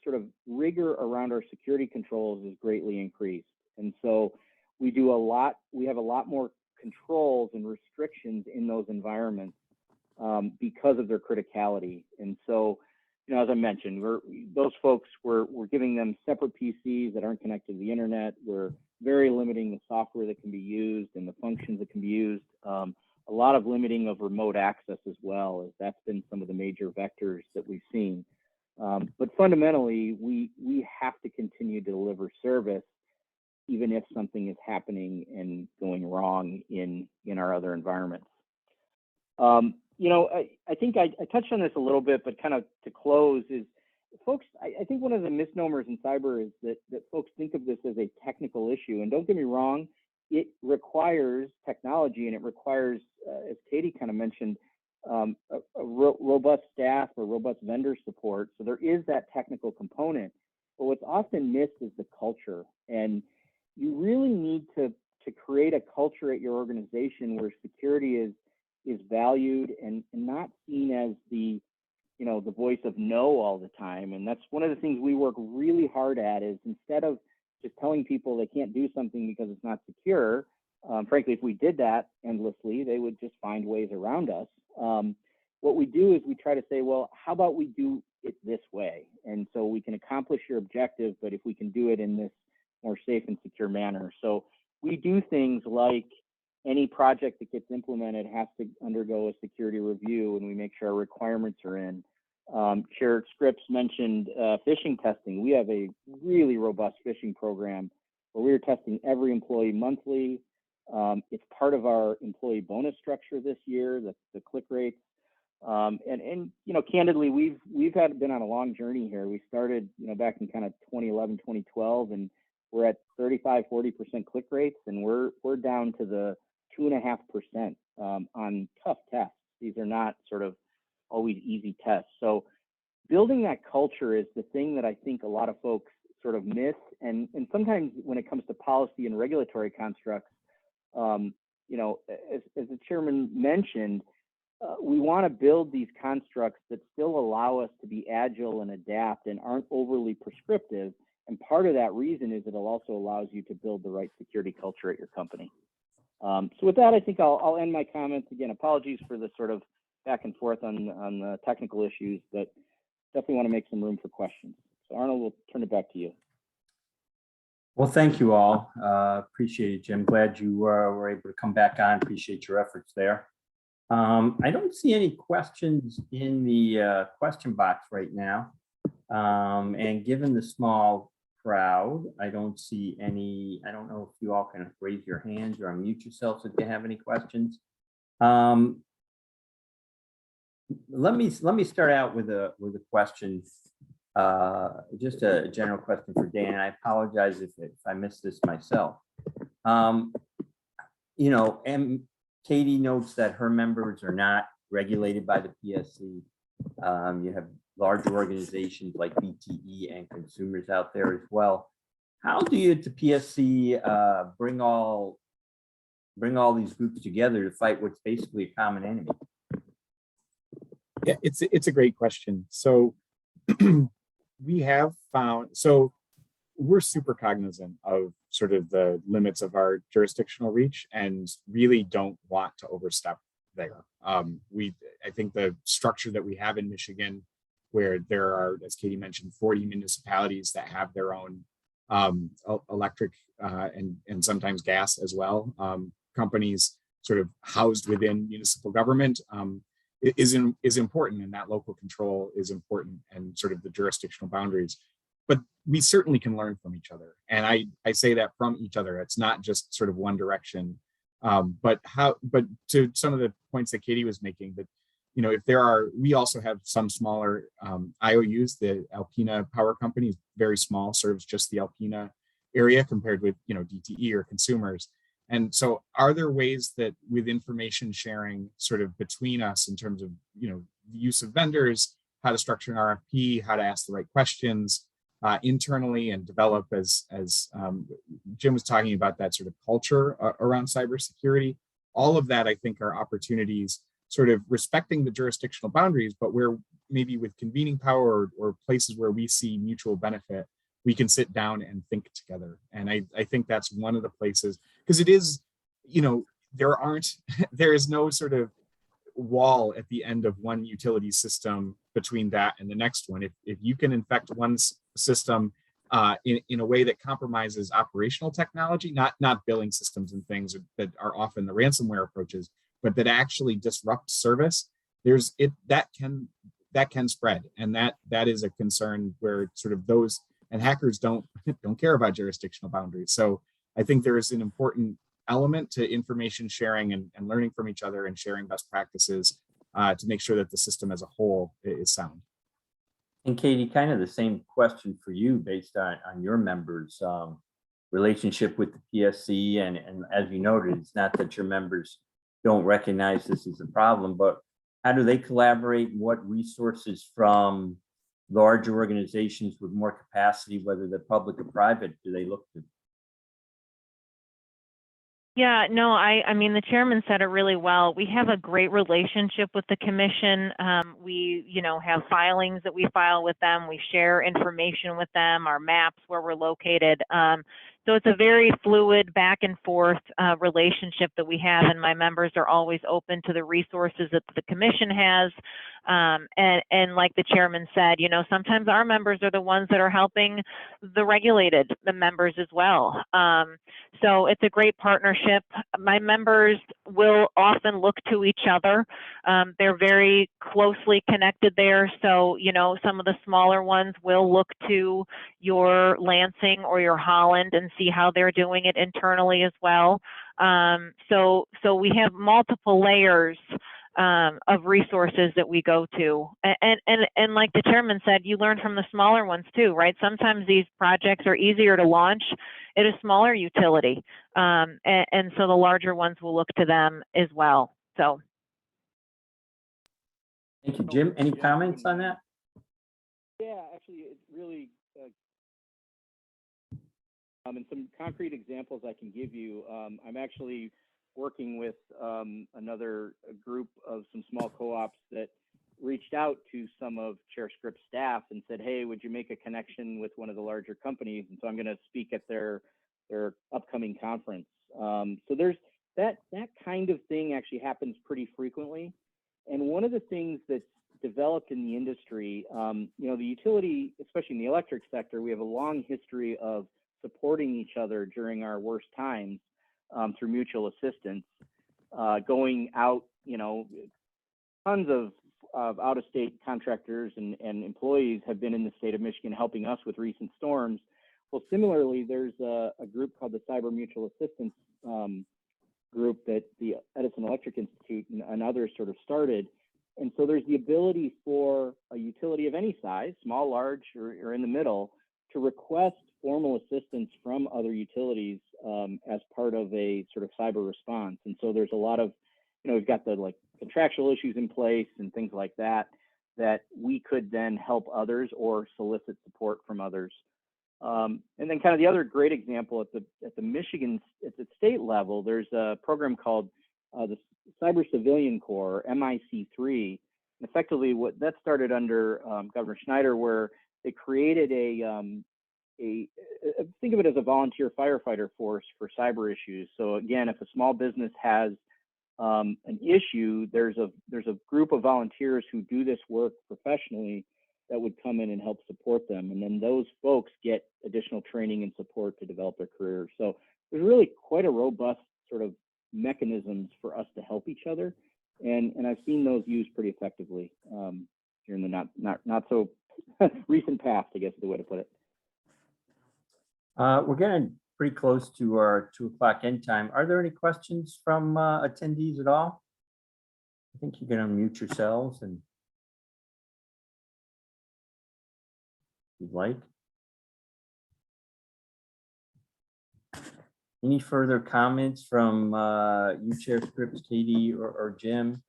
sort of rigor around our security controls is greatly increased. And so we have a lot more controls and restrictions in those environments because of their criticality. And so, you know, as I mentioned, those folks, we're giving them separate PCs that aren't connected to the internet. We're very limiting the software that can be used and the functions that can be used. A lot of limiting of remote access as well, as that's been some of the major vectors that we've seen. But fundamentally, we have to continue to deliver service even if something is happening and going wrong in our other environments. You know, I think I touched on this a little bit, but kind of to close is, folks, I think one of the misnomers in cyber is that folks think of this as a technical issue. And don't get me wrong, it requires technology and it requires, as Katie kind of mentioned, a robust staff or robust vendor support. So there is that technical component, but what's often missed is the culture. And you really need to create a culture at your organization where security is is valued and not seen as the, the voice of no all the time. And that's one of the things we work really hard at, is instead of just telling people they can't do something because it's not secure, frankly, if we did that endlessly, they would just find ways around us. What we do is we try to say, well, how about we do it this way? And so we can accomplish your objective, but if we can do it in this more safe and secure manner. So we do things like any project that gets implemented has to undergo a security review, and we make sure our requirements are in. Chair Scripps mentioned phishing testing. We have a really robust phishing program where we're testing every employee monthly. It's part of our employee bonus structure this year, the click rates. And candidly, we've been on a long journey here. We started, back in kind of 2011, 2012, and we're at 35-40% click rates, and we're down to the 2.5% on tough tests. These are not sort of always easy tests. So building that culture is the thing that I think a lot of folks sort of miss. And sometimes when it comes to policy and regulatory constructs, as the chairman mentioned, we want to build these constructs that still allow us to be agile and adapt and aren't overly prescriptive. And part of that reason is it also allows you to build the right security culture at your company. So with that, I think I'll end my comments. Again, apologies for the sort of back and forth on the technical issues, but definitely want to make some room for questions. So Arnold, we'll turn it back to you.
Well, thank you all. Appreciate it, Jim. Glad you were able to come back on. Appreciate your efforts there. I don't see any questions in the question box right now. And given the small crowd, I don't see any. I don't know if you all can raise your hands or unmute yourselves if you have any questions. Let me start out with a question, just a general question for Dan. I apologize if I missed this myself. And Katie notes that her members are not regulated by the PSC. You have larger organizations like BTE and consumers out there as well. How do you, to PSC, bring all these groups together to fight what's basically a common enemy?
Yeah, it's a great question. So we have found, so we're super cognizant of sort of the limits of our jurisdictional reach and really don't want to overstep there. I think the structure that we have in Michigan, where there are, as Katie mentioned, 40 municipalities that have their own electric and sometimes gas as well, companies sort of housed within municipal government, is important, and that local control is important, and sort of the jurisdictional boundaries. But we certainly can learn from each other, and I say that from each other. It's not just sort of one direction, but to some of the points that Katie was making, that if there are, we also have some smaller IOUs. The Alpena Power Company is very small, serves just the Alpena area compared with DTE or consumers. And so are there ways that with information sharing sort of between us in terms of, the use of vendors, how to structure an RFP, how to ask the right questions internally and develop, as Jim was talking about, that sort of culture around cybersecurity. All of that, I think, are opportunities sort of respecting the jurisdictional boundaries, but where maybe with convening power or places where we see mutual benefit, we can sit down and think together. And I think that's one of the places, because it is, there is no sort of wall at the end of one utility system between that and the next one. If you can infect one system in a way that compromises operational technology, not billing systems and things that are often the ransomware approaches, but that actually disrupt service, that can spread. And that is a concern where sort of those, and hackers don't care about jurisdictional boundaries. So I think there is an important element to information sharing and learning from each other and sharing best practices to make sure that the system as a whole is sound.
And Katie, kind of the same question for you based on your members' relationship with the PSC. And as you noted, it's not that your members don't recognize this as a problem, but how do they collaborate? What resources from larger organizations with more capacity, whether they're public or private, do they look to?
Yeah, no, I mean, the chairman said it really well. We have a great relationship with the commission. We, have filings that we file with them. We share information with them, our maps where we're located. So it's a very fluid back and forth relationship that we have, and my members are always open to the resources that the commission has. And like the chairman said, sometimes our members are the ones that are helping the members as well. So it's a great partnership. My members will often look to each other. They're very closely connected there. So, some of the smaller ones will look to your Lansing or your Holland and see how they're doing it internally as well. So we have multiple layers of resources that we go to. And like the chairman said, you learn from the smaller ones too, right? Sometimes these projects are easier to launch at a smaller utility. And so the larger ones will look to them as well. So.
Thank you, Jim. Any comments on that?
Yeah, actually, it's really, and some concrete examples I can give you. I'm actually working with another group of some small co-ops that reached out to some of Chair Scripps' staff and said, hey, would you make a connection with one of the larger companies? And so I'm going to speak at their upcoming conference. So there's that kind of thing actually happens pretty frequently. And one of the things that's developed in the industry, the utility, especially in the electric sector, we have a long history of supporting each other during our worst times through mutual assistance, going out, tons of out-of-state contractors and employees have been in the state of Michigan helping us with recent storms. Well, similarly, there's a group called the Cyber Mutual Assistance group that the Edison Electric Institute and others sort of started. And so there's the ability for a utility of any size, small, large, or in the middle, to request formal assistance from other utilities as part of a sort of cyber response. And so there's a lot of, we've got the contractual issues in place and things like that, that we could then help others or solicit support from others. And then kind of the other great example at the Michigan, at the state level, there's a program called the Cyber Civilian Corps, MIC3. And effectively, what that started under Governor Schneider, where they created think of it as a volunteer firefighter force for cyber issues. So again, if a small business has an issue, there's a group of volunteers who do this work professionally that would come in and help support them. And then those folks get additional training and support to develop their careers. So there's really quite a robust sort of mechanisms for us to help each other. And I've seen those used pretty effectively here in the not so recent past, I guess is the way to put it.
We're getting pretty close to our 2 o'clock end time. Are there any questions from attendees at all? I think you can unmute yourselves and if you'd like. Any further comments from you, Chair Scripps, Katie, or Jim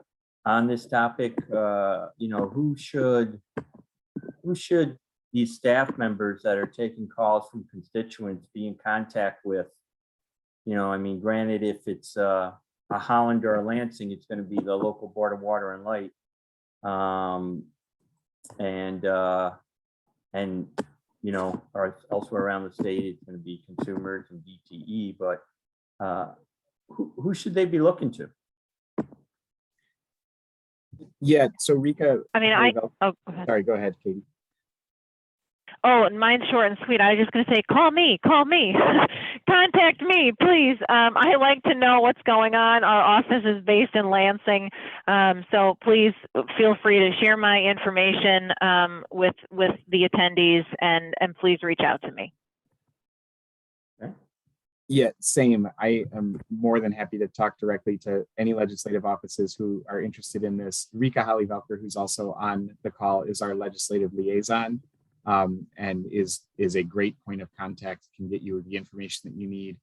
on this topic? Who should these staff members that are taking calls from constituents be in contact with? Granted, if it's a Holland or a Lansing, it's going to be the local Board of Water and Light, or elsewhere around the state, it's going to be consumers and DTE. But who should they be looking to?
Yeah. So Rika.
I mean,
go ahead. Sorry, go ahead, Katie.
Oh, and mine's short and sweet. I was just going to say, call me, contact me, please. I like to know what's going on. Our office is based in Lansing. So please feel free to share my information with the attendees and please reach out to me.
Yeah, same. I am more than happy to talk directly to any legislative offices who are interested in this. Rika Holly-Velker, who's also on the call, is our legislative liaison. And is a great point of contact, can get you the information that you need.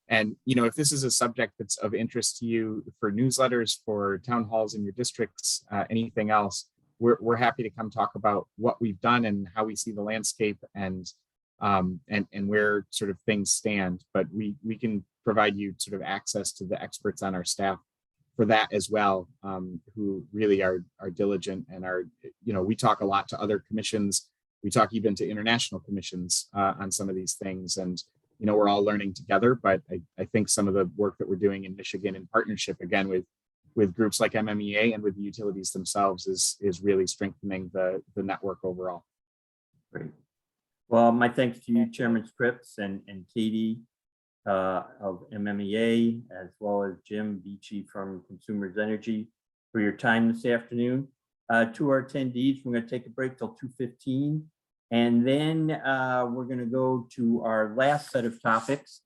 And, if this is a subject that's of interest to you for newsletters, for town halls in your districts, anything else, we're happy to come talk about what we've done and how we see the landscape and and where sort of things stand. But we can provide you sort of access to the experts on our staff for that as well, who really are diligent and are, we talk a lot to other commissions. We talk even to international commissions on some of these things, and we're all learning together. But I think some of the work that we're doing in Michigan in partnership, again, with groups like MMEA and with the utilities themselves, is really strengthening the network overall.
Great. Well, my thanks to you, Chairman Scripps and Katie of MMEA, as well as Jim Beachy from Consumers Energy, for your time this afternoon. To our attendees, we're going to take a break till 2:15, and then we're going to go to our last set of topics.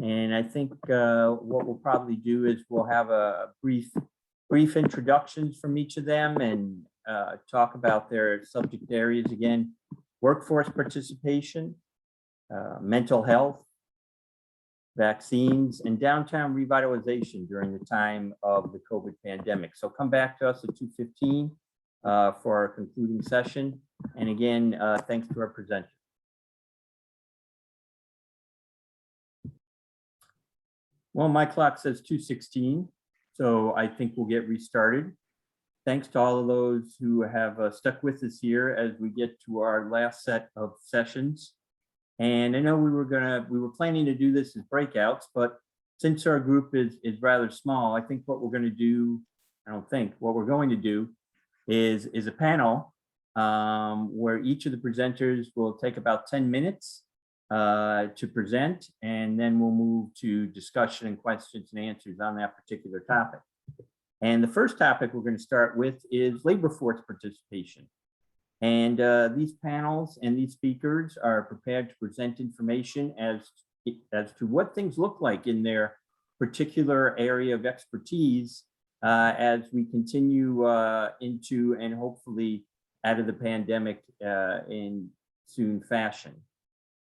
And I think what we'll probably do is we'll have a brief introductions from each of them and talk about their subject areas again: workforce participation, mental health, vaccines, and downtown revitalization during the time of the COVID pandemic. So come back to us at 2:15 for our concluding session. And again, thanks to our presenters. Well, my clock says 2:16, so I think we'll get restarted. Thanks to all of those who have stuck with us here as we get to our last set of sessions. And I know we were planning to do this as breakouts, but since our group is rather small, I think what we're going to do, what we're going to do is a panel where each of the presenters will take about 10 minutes to present, and then we'll move to discussion and questions and answers on that particular topic. And the first topic we're going to start with is labor force participation. And these panels and these speakers are prepared to present information as to what things look like in their particular area of expertise as we continue into and hopefully out of the pandemic in soon fashion.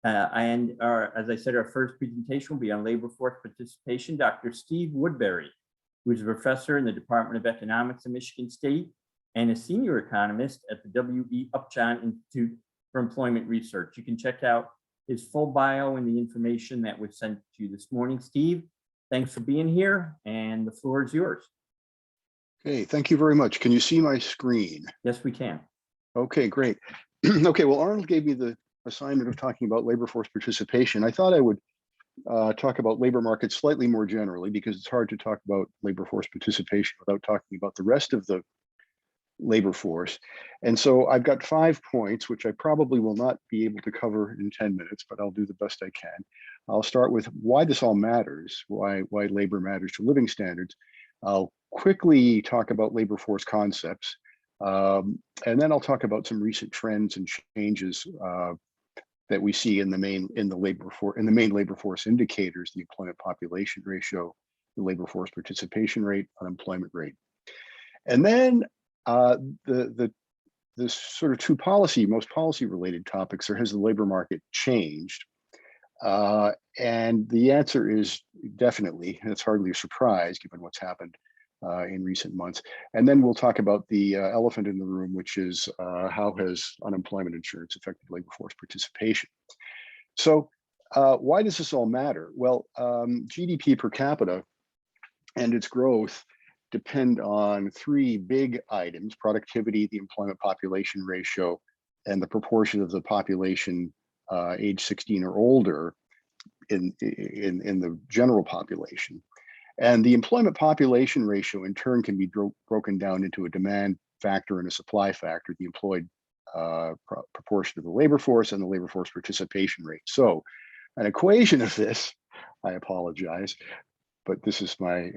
As I said, our first presentation will be on labor force participation. Dr. Steve Woodbury, who is a professor in the Department of Economics at Michigan State and a senior economist at the W.E. Upjohn Institute for Employment Research. You can check out his full bio and the information that was sent to you this morning. Steve, thanks for being here, and the floor is yours.
Okay, thank you very much. Can you see my screen?
Yes, we can.
Okay, great. Okay, well, Arnold gave me the assignment of talking about labor force participation. I thought I would talk about labor markets slightly more generally, because it's hard to talk about labor force participation without talking about the rest of the labor force. And so I've got 5 points, which I probably will not be able to cover in 10 minutes, but I'll do the best I can. I'll start with why this all matters, why labor matters to living standards. I'll quickly talk about labor force concepts, and then I'll talk about some recent trends and changes that we see in the main labor force indicators: the employment population ratio, the labor force participation rate, unemployment rate. And then the sort of most policy related topics are: has the labor market changed? And the answer is definitely, and it's hardly a surprise given what's happened in recent months. And then we'll talk about the elephant in the room, which is how has unemployment insurance affected labor force participation? So why does this all matter? Well, GDP per capita and its growth depend on 3 big items: productivity, the employment population ratio, and the proportion of the population age 16 or older in the general population. And the employment population ratio in turn can be broken down into a demand factor and a supply factor: the employed proportion of the labor force and the labor force participation rate. So an equation of this, I apologize, but this is my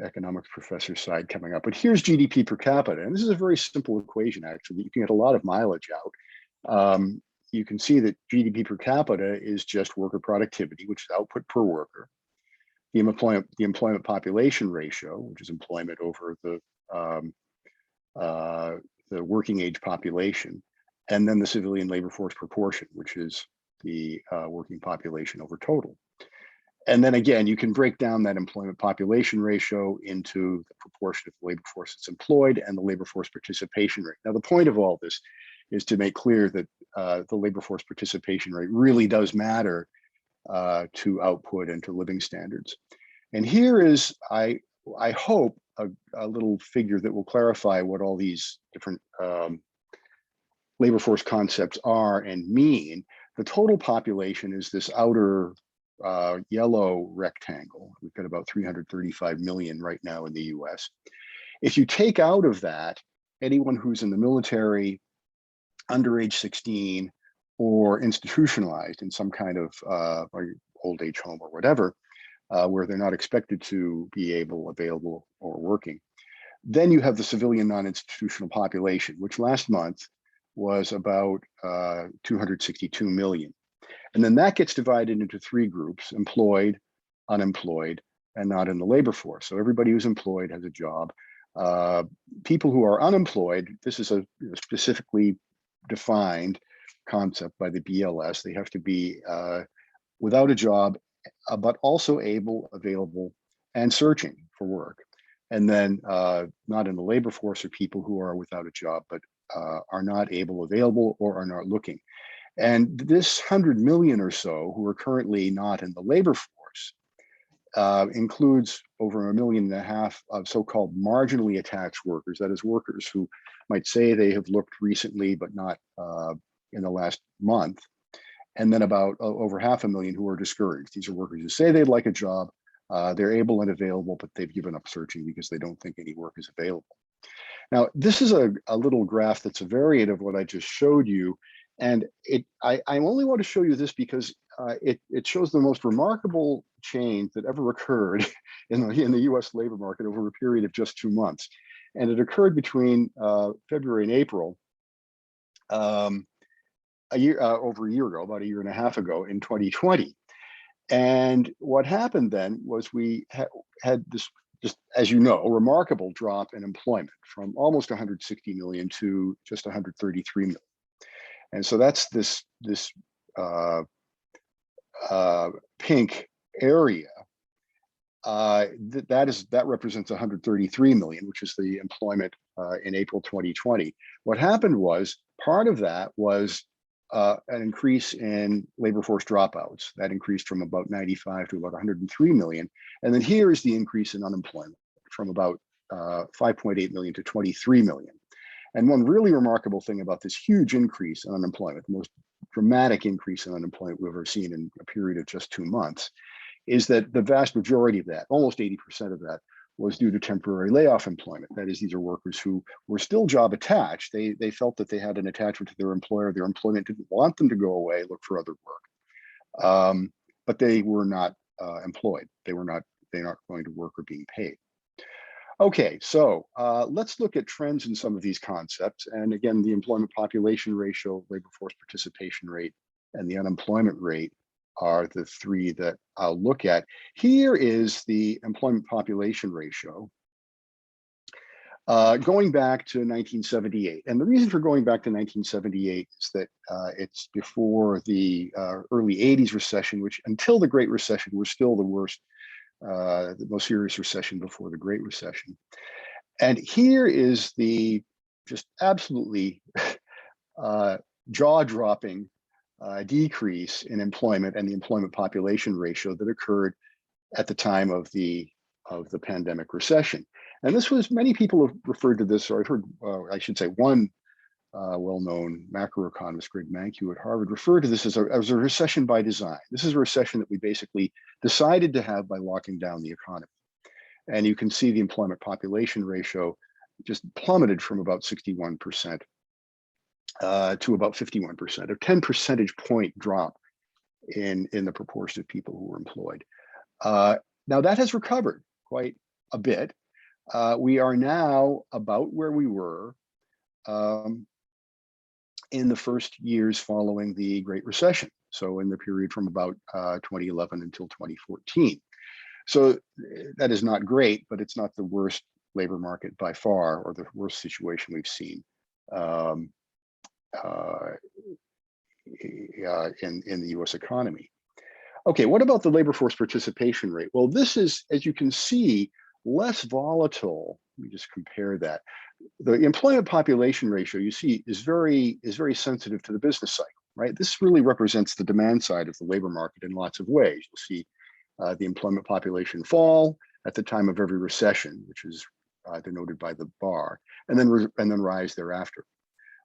economics professor side coming up. But here's GDP per capita, and this is a very simple equation, actually. You can get a lot of mileage out. You can see that GDP per capita is just worker productivity, which is output per worker, the employment population ratio, which is employment over the working age population, and then the civilian labor force proportion, which is the working population over total. And then again, you can break down that employment population ratio into the proportion of the labor force that's employed and the labor force participation rate. Now, the point of all this is to make clear that the labor force participation rate really does matter to output and to living standards. And here is, I hope, a little figure that will clarify what all these different labor force concepts are and mean. The total population is this outer yellow rectangle. We've got about 335 million right now in the US. If you take out of that anyone who's in the military, under age 16, or institutionalized in some kind of old age home or whatever, where they're not expected to be available, or working, then you have the civilian non-institutional population, which last month was about 262 million. And then that gets divided into three groups: employed, unemployed, and not in the labor force. So everybody who's employed has a job. People who are unemployed, this is a specifically defined concept by the BLS. They have to be without a job, but also able, available, and searching for work. And then not in the labor force are people who are without a job, but are not able, available, or are not looking. And this 100 million or so who are currently not in the labor force includes over 1.5 million of so-called marginally attached workers. That is, workers who might say they have looked recently, but not in the last month. And then about over 500,000 who are discouraged. These are workers who say they'd like a job, they're able and available, but they've given up searching because they don't think any work is available. Now, this is a little graph that's a variant of what I just showed you. And I only want to show you this because it shows the most remarkable change that ever occurred in the US labor market over a period of just 2 months. And it occurred between February and April, over a year ago, about 1.5 years ago, in 2020. And what happened then was we had this, just as you know, a remarkable drop in employment from almost 160 million to just 133 million. And so that's this pink area. That represents 133 million, which is the employment in April 2020. What happened was, part of that was an increase in labor force dropouts. That increased from about 95 to about 103 million. And then here is the increase in unemployment from about 5.8 million to 23 million. And one really remarkable thing about this huge increase in unemployment, the most dramatic increase in unemployment we've ever seen in a period of just 2 months, is that the vast majority of that, almost 80% of that, was due to temporary layoff employment. That is, these are workers who were still job attached. They felt that they had an attachment to their employer. Their employment didn't want them to go away, look for other work. But they were not employed. They're not going to work or being paid. Okay, so let's look at trends in some of these concepts. And again, the employment population ratio, labor force participation rate, and the unemployment rate are the three that I'll look at. Here is the employment population ratio going back to 1978. And the reason for going back to 1978 is that it's before the early 80s recession, which until the Great Recession was still the worst, the most serious recession before the Great Recession. And here is the just absolutely jaw-dropping decrease in employment and the employment population ratio that occurred at the time of the pandemic recession. And this was, many people have referred to this, or I've heard, I should say, one well-known macroeconomist, Greg Mankiw at Harvard, referred to this as a recession by design. This is a recession that we basically decided to have by locking down the economy. And you can see the employment population ratio just plummeted from about 61% to about 51%, a 10 percentage point drop in the proportion of people who were employed. Now that has recovered quite a bit. We are now about where we were in the first years following the Great Recession. So in the period from about 2011 until 2014. So that is not great, but it's not the worst labor market by far, or the worst situation we've seen in the US economy. Okay, what about the labor force participation rate? Well, this is, as you can see, less volatile. Let me just compare that. The employment population ratio you see is very sensitive to the business cycle, right? This really represents the demand side of the labor market in lots of ways. You'll see the employment population fall at the time of every recession, which is denoted by the bar, and then rise thereafter.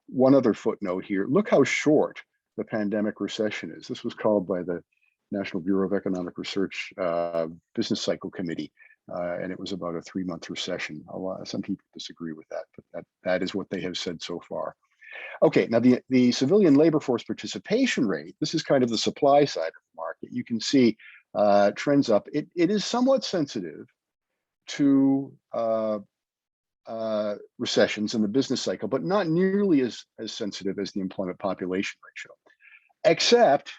One other footnote here: look how short the pandemic recession is. This was called by the National Bureau of Economic Research Business Cycle Committee, and it was about a 3-month recession. Some people disagree with that, but that is what they have said so far. Okay, now the civilian labor force participation rate, this is kind of the supply side of the market. You can see trends up. It is somewhat sensitive to recessions in the business cycle, but not nearly as sensitive as the employment population ratio, except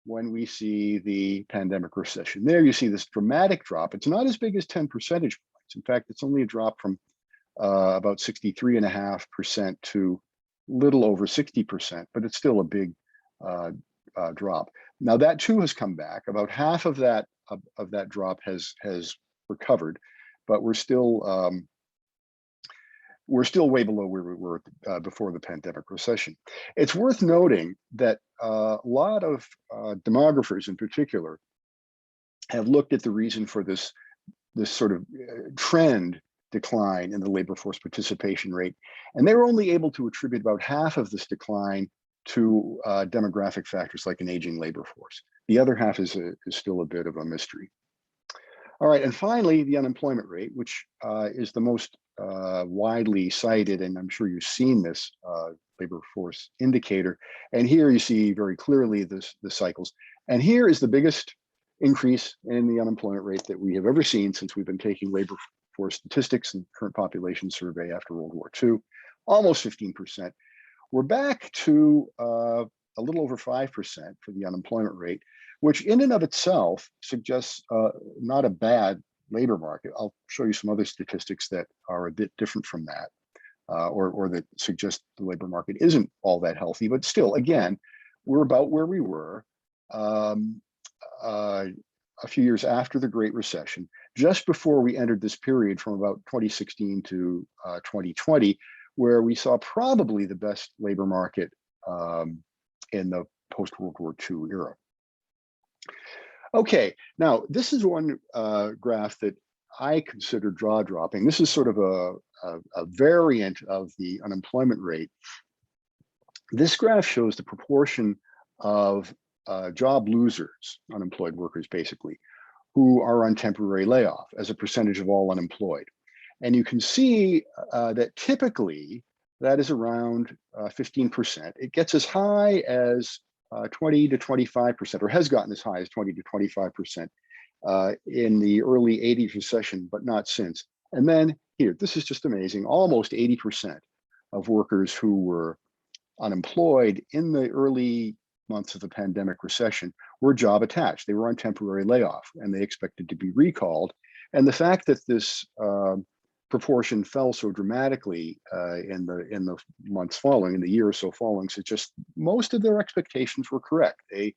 when we see the pandemic recession. There you see this dramatic drop. It's not as big as 10 percentage points. In fact, it's only a drop from about 63.5% to little over 60%, but it's still a big drop. Now that too has come back. About half of that drop has recovered, but we're still way below where we were before the pandemic recession. It's worth noting that a lot of demographers in particular have looked at the reason for this sort of trend decline in the labor force participation rate, and they were only able to attribute about half of this decline to demographic factors like an aging labor force. The other half is still a bit of a mystery. All right, and finally, the unemployment rate, which is the most widely cited, and I'm sure you've seen this labor force indicator. And here you see very clearly the cycles. And here is the biggest increase in the unemployment rate that we have ever seen since we've been taking labor force statistics and current population survey after World War II, almost 15%. We're back to a little over 5% for the unemployment rate, which in and of itself suggests not a bad labor market. I'll show you some other statistics that are a bit different from that, or that suggest the labor market isn't all that healthy, but still, again, we're about where we were a few years after the Great Recession, just before we entered this period from about 2016 to 2020, where we saw probably the best labor market in the post-World War II era. Okay, now this is one graph that I consider jaw-dropping. This is sort of a variant of the unemployment rate. This graph shows the proportion of job losers, unemployed workers basically, who are on temporary layoff as a percentage of all unemployed. And you can see that typically that is around 15%. It gets as high as 20 to 25%, or has gotten as high as 20 to 25% in the early 80s recession, but not since. And then here, this is just amazing, almost 80% of workers who were unemployed in the early months of the pandemic recession were job attached. They were on temporary layoff and they expected to be recalled. And the fact that this proportion fell so dramatically in the months following, in the year or so following, suggests most of their expectations were correct. They,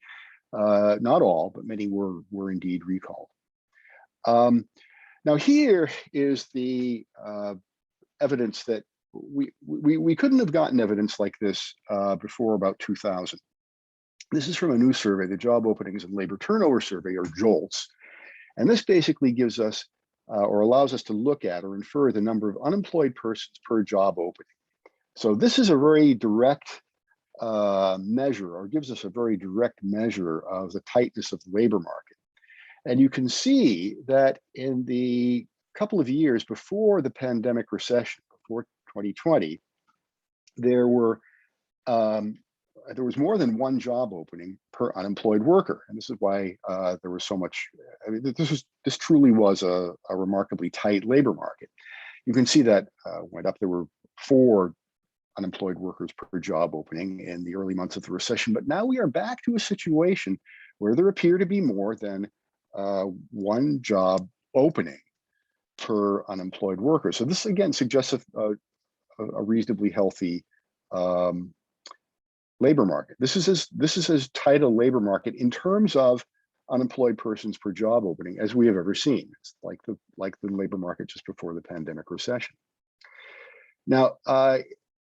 not all, but many were indeed recalled. Now here is the evidence that we couldn't have gotten evidence like this before about 2000. This is from a new survey, the Job Openings and Labor Turnover Survey, or JOLTS. And this basically gives us or allows us to look at or infer the number of unemployed persons per job opening. So this is a very direct measure, or gives us a very direct measure of the tightness of the labor market. And you can see that in the couple of years before the pandemic recession, before 2020, there was more than one job opening per unemployed worker. And this is why there was so much, I mean, this truly was a remarkably tight labor market. You can see that went up, there were 4 unemployed workers per job opening in the early months of the recession, but now we are back to a situation where there appear to be more than one job opening per unemployed worker. So this again suggests a reasonably healthy labor market. This is as tight a labor market in terms of unemployed persons per job opening as we have ever seen. It's like the labor market just before the pandemic recession. Now,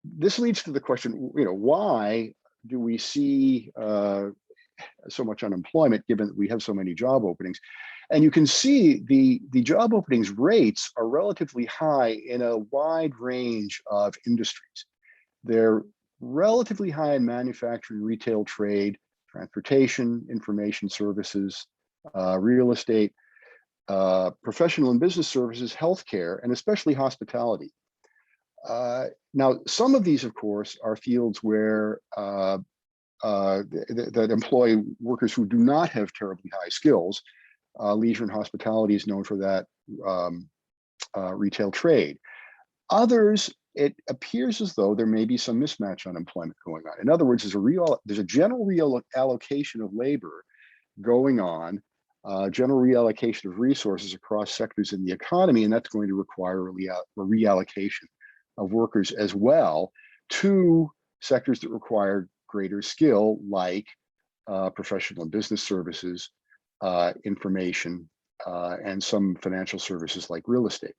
this leads to the question, why do we see so much unemployment given that we have so many job openings? And you can see the job openings rates are relatively high in a wide range of industries. They're relatively high in manufacturing, retail, trade, transportation, information services, real estate, professional and business services, healthcare, and especially hospitality. Now, some of these, of course, are fields where that employ workers who do not have terribly high skills. Leisure and hospitality is known for that, retail trade. Others, it appears as though there may be some mismatch unemployment going on. In other words, there's a general reallocation of labor going on, general reallocation of resources across sectors in the economy, and that's going to require a reallocation of workers as well to sectors that require greater skill, like professional and business services, information, and some financial services like real estate.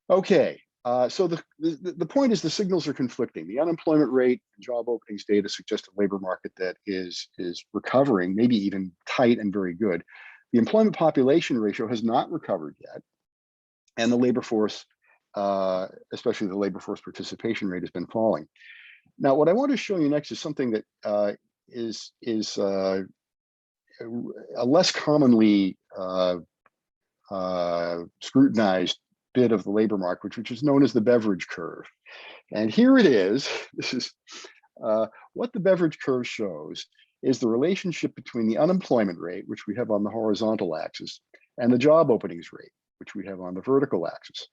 Okay, so the point is the signals are conflicting. The unemployment rate and job openings data suggest a labor market that is recovering, maybe even tight and very good. The employment population ratio has not recovered yet, and the labor force, especially the labor force participation rate, has been falling. Now, what I want to show you next is something that is a less commonly scrutinized bit of the labor market, which is known as the beverage curve. And here it is. This is what the beverage curve shows is the relationship between the unemployment rate, which we have on the horizontal axis, and the job openings rate, which we have on the vertical axis.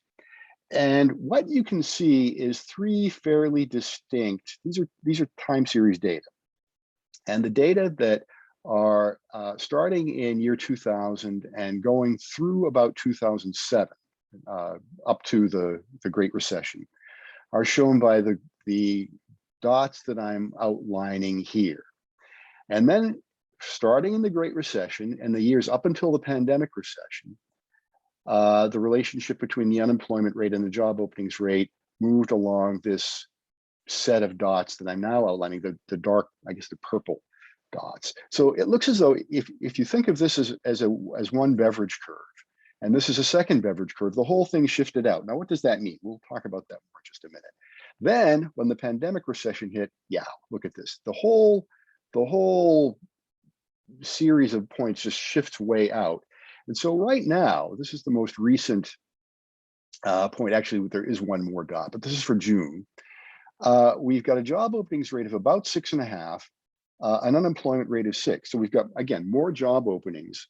And what you can see is three fairly distinct, these are time series data. And the data that are starting in year 2000 and going through about 2007, up to the Great Recession, are shown by the dots that I'm outlining here. And then starting in the Great Recession and the years up until the pandemic recession, the relationship between the unemployment rate and the job openings rate moved along this set of dots that I'm now outlining, the dark, I guess the purple dots. So it looks as though if you think of this as one beverage curve, and this is a second beverage curve, the whole thing shifted out. Now, what does that mean? We'll talk about that more in just a minute. Then when the pandemic recession hit, yeah, look at this. The whole series of points just shifts way out. And so right now, this is the most recent point. Actually, there is one more dot, but this is for June. We've got a job openings rate of about 6.5, an unemployment rate of 6. So we've got, again, more job openings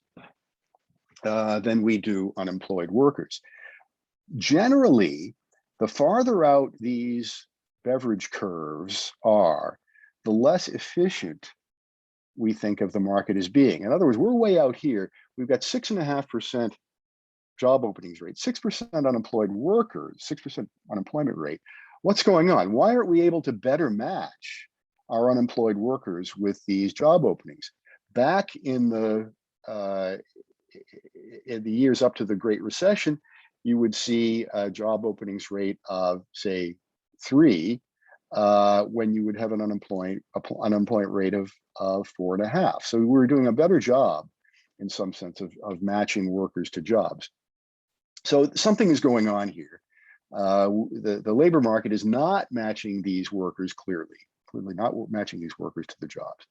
than we do unemployed workers. Generally, the farther out these beverage curves are, the less efficient we think of the market as being. In other words, we're way out here. We've got 6.5% job openings rate, 6% unemployed workers, 6% unemployment rate. What's going on? Why aren't we able to better match our unemployed workers with these job openings? Back in the years up to the Great Recession, you would see a job openings rate of, say, 3, when you would have an unemployment rate of 4.5. So we were doing a better job in some sense of matching workers to jobs. So something is going on here. The labor market is not matching these workers clearly not matching these workers to the jobs.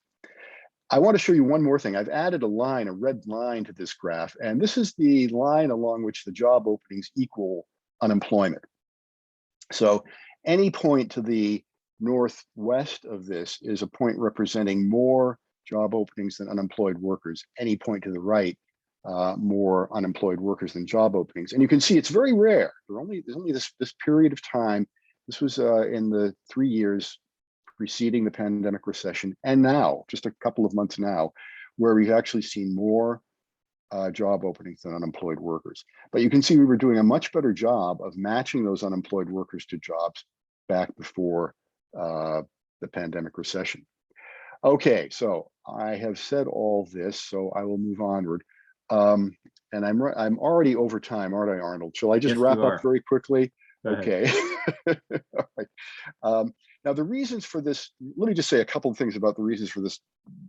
I want to show you one more thing. I've added a red line to this graph, and this is the line along which the job openings equal unemployment. So any point to the northwest of this is a point representing more job openings than unemployed workers. Any point to the right, more unemployed workers than job openings. And you can see it's very rare. There's only this period of time. This was in the 3 years preceding the pandemic recession, and now, just a couple of months now, where we've actually seen more job openings than unemployed workers. But you can see we were doing a much better job of matching those unemployed workers to jobs back before the pandemic recession. Okay, so I have said all this, so I will move onward. And I'm already over time, aren't I, Arnold? Shall I just
Yes,
wrap
you are.
up very quickly?
Go ahead.
Okay. All right. Now the reasons for this, let me just say a couple of things about the reasons for this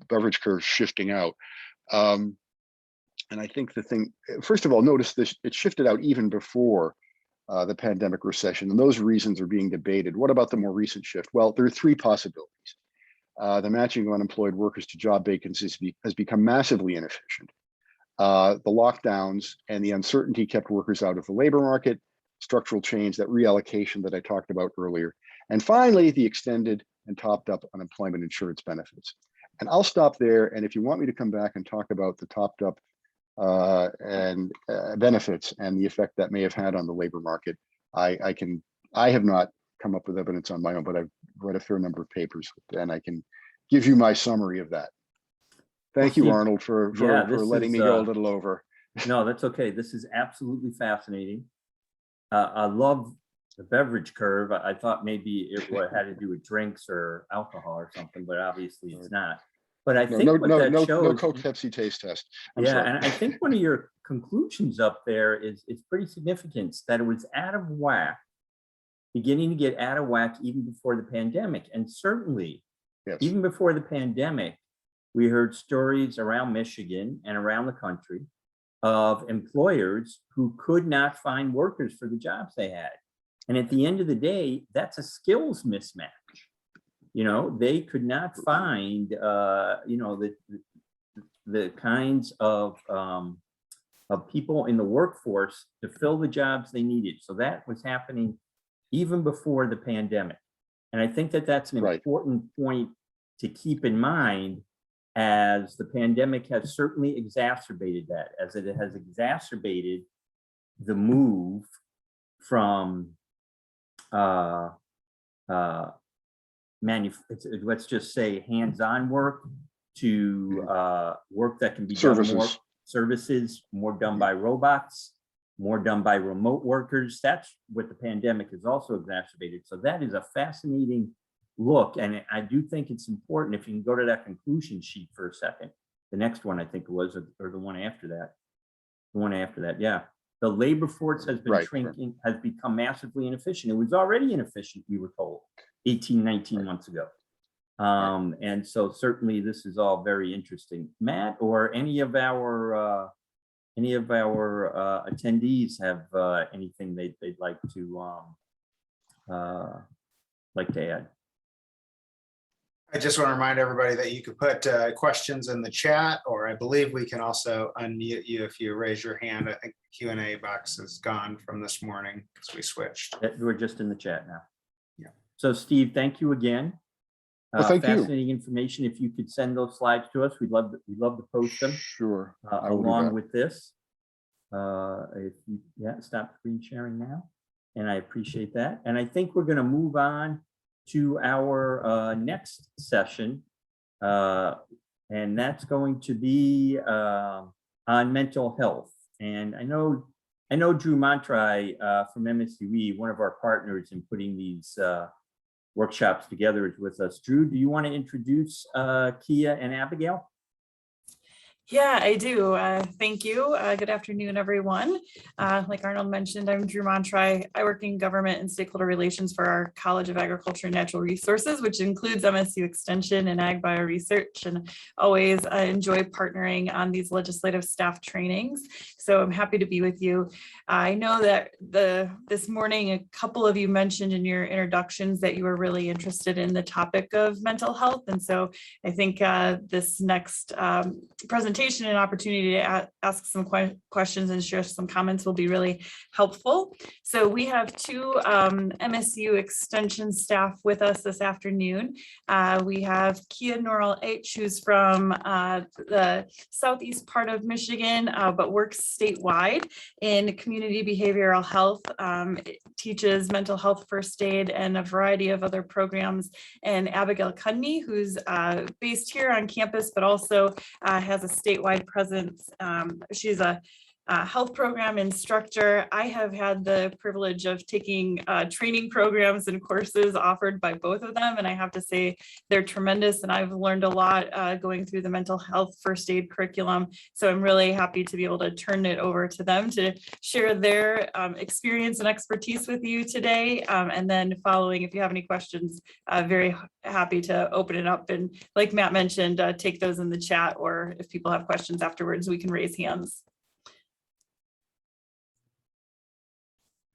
beverage curve shifting out. And I think the thing, first of all, notice this, it shifted out even before the pandemic recession, and those reasons are being debated. What about the more recent shift? Well, there are three possibilities. The matching of unemployed workers to job vacancies has become massively inefficient. The lockdowns and the uncertainty kept workers out of the labor market, structural change, that reallocation that I talked about earlier. And finally, the extended and topped up unemployment insurance benefits. And I'll stop there. And if you want me to come back and talk about the topped up benefits and the effect that may have had on the labor market, I have not come up with evidence on my own, but I've read a fair number of papers and I can give you my summary of that. Thank you,
Steve,
Arnold, for letting me go a little over.
No, that's okay. This is absolutely fascinating. I love the beverage curve. I thought maybe it had to do with drinks or alcohol or something, but obviously it's not. But I think what that shows,
no Coke Pepsi taste test. I'm sorry.
and I think one of your conclusions up there is pretty significant, that it was out of whack, beginning to get out of whack even before the pandemic. And certainly,
Yes.
even before the pandemic, we heard stories around Michigan and around the country of employers who could not find workers for the jobs they had. And at the end of the day, that's a skills mismatch. You know, they could not find, the kinds of people in the workforce to fill the jobs they needed. So that was happening even before the pandemic. And I think that that's an important point to keep in mind, as the pandemic has certainly exacerbated that, as it has exacerbated the move from let's just say hands-on work to work that can be done more, services, more done by robots, more done by remote workers. That's what the pandemic has also exacerbated. So that is a fascinating look. And I do think it's important, if you can go to that conclusion sheet for a second, the next one I think it was, or the one after that, yeah. The labor force has been shrinking, has become massively inefficient. It was already inefficient, we were told 18, 19 months ago. And so certainly this is all very interesting. Matt, or any of our attendees have anything they'd like to add?
I just want to remind everybody that you could put questions in the chat, or I believe we can also unmute you if you raise your hand. I think the Q&A box is gone from this morning because we switched.
We're just in the chat now.
Yeah.
So Steve, thank you again.
Well, thank you.
Fascinating information. If you could send those slides to us, we'd love to post them.
Sure.
Along with this. If you, stop screen sharing now. And I appreciate that. And I think we're going to move on to our next session, and that's going to be on mental health. And I know Drew Montry from MSUE, one of our partners in putting these workshops together, is with us. Drew, do you want to introduce Kia and Abigail?
Yeah, I do. Thank you. Good afternoon, everyone. Like Arnold mentioned, I'm Drew Montry. I work in government and stakeholder relations for our College of Agriculture and Natural Resources, which includes MSU Extension and Ag Bio Research, and always enjoy partnering on these legislative staff trainings. So I'm happy to be with you. I know that this morning, a couple of you mentioned in your introductions that you were really interested in the topic of mental health. And so I think this next presentation and opportunity to ask some questions and share some comments will be really helpful. So we have two MSU Extension staff with us this afternoon. We have Kia Norrell H, who's from the southeast part of Michigan, but works statewide in community behavioral health, teaches mental health first aid and a variety of other programs. And Abigail Cudney, who's based here on campus, but also has a statewide presence. She's a health program instructor. I have had the privilege of taking training programs and courses offered by both of them. And I have to say they're tremendous. And I've learned a lot going through the mental health first aid curriculum. So I'm really happy to be able to turn it over to them to share their experience and expertise with you today. And then following, if you have any questions, very happy to open it up. And like Matt mentioned, take those in the chat, or if people have questions afterwards, we can raise hands.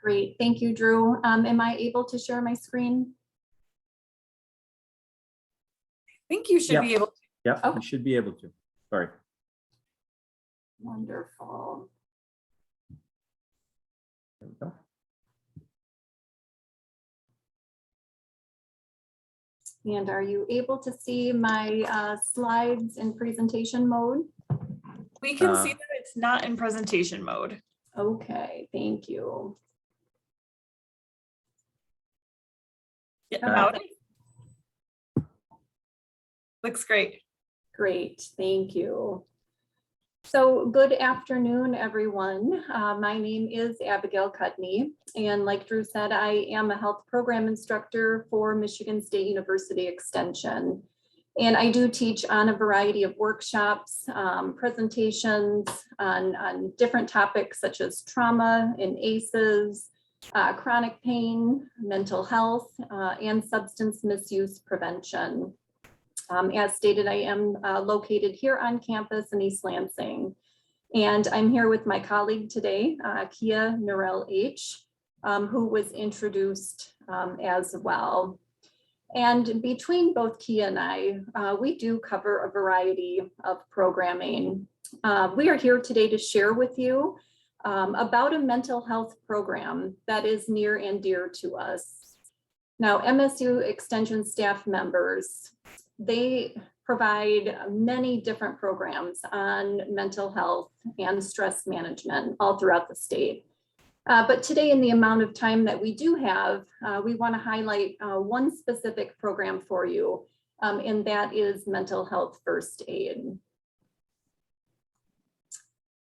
Great, thank you, Drew. Am I able to share my screen?
I think you should be able to.
Yep,
Okay.
you should be able to. Sorry.
Wonderful.
There we go.
And are you able to see my slides in presentation mode?
We can see that it's not in presentation mode.
Okay, thank you.
Yeah, about it. Looks great.
Great, thank you. So good afternoon, everyone. My name is Abigail Cudney, and like Drew said, I am a health program instructor for Michigan State University Extension. And I do teach on a variety of workshops, presentations on different topics such as trauma and ACEs, chronic pain, mental health, and substance misuse prevention. As stated, I am located here on campus in East Lansing. And I'm here with my colleague today, Kia Norell H., who was introduced as well. And between both Kia and I, we do cover a variety of programming. We are here today to share with you about a mental health program that is near and dear to us. Now, MSU Extension staff members, they provide many different programs on mental health and stress management all throughout the state. But today, in the amount of time that we do have, we want to highlight one specific program for you, and that is mental health first aid.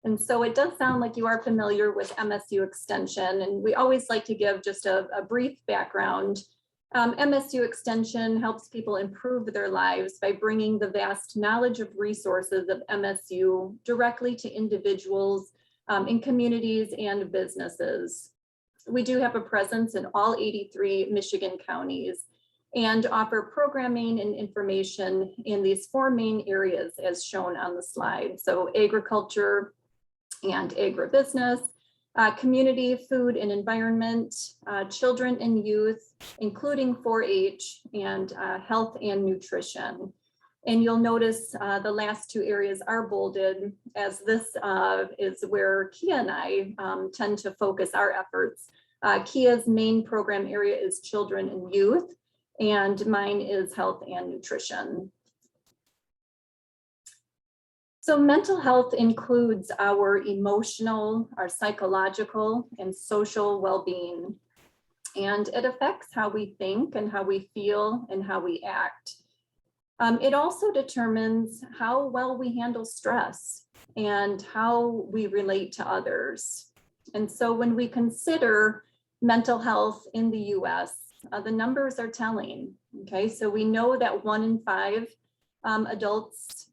And so it does sound like you are familiar with MSU Extension, and we always like to give just a brief background. MSU Extension helps people improve their lives by bringing the vast knowledge of resources of MSU directly to individuals in communities and businesses. We do have a presence in all 83 Michigan counties and offer programming and information in these 4 main areas as shown on the slide. So agriculture and agribusiness, community, food and environment, children and youth, including 4-H, and health and nutrition. And you'll notice the last 2 areas are bolded, as this is where Kia and I tend to focus our efforts. Kia's main program area is children and youth, and mine is health and nutrition. So mental health includes our emotional, our psychological, and social well-being. And it affects how we think and how we feel and how we act. It also determines how well we handle stress and how we relate to others. And so when we consider mental health in the US, the numbers are telling. Okay, so we know that 1 in 5 adults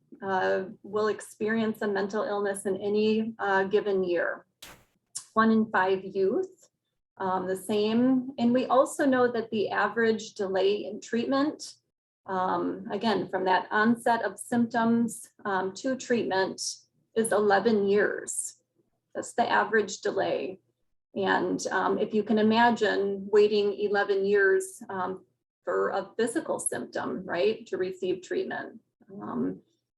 will experience a mental illness in any given year. 1 in 5 youth, the same. And we also know that the average delay in treatment, again, from that onset of symptoms to treatment, is 11 years. That's the average delay. And if you can imagine waiting 11 years for a physical symptom, right, to receive treatment.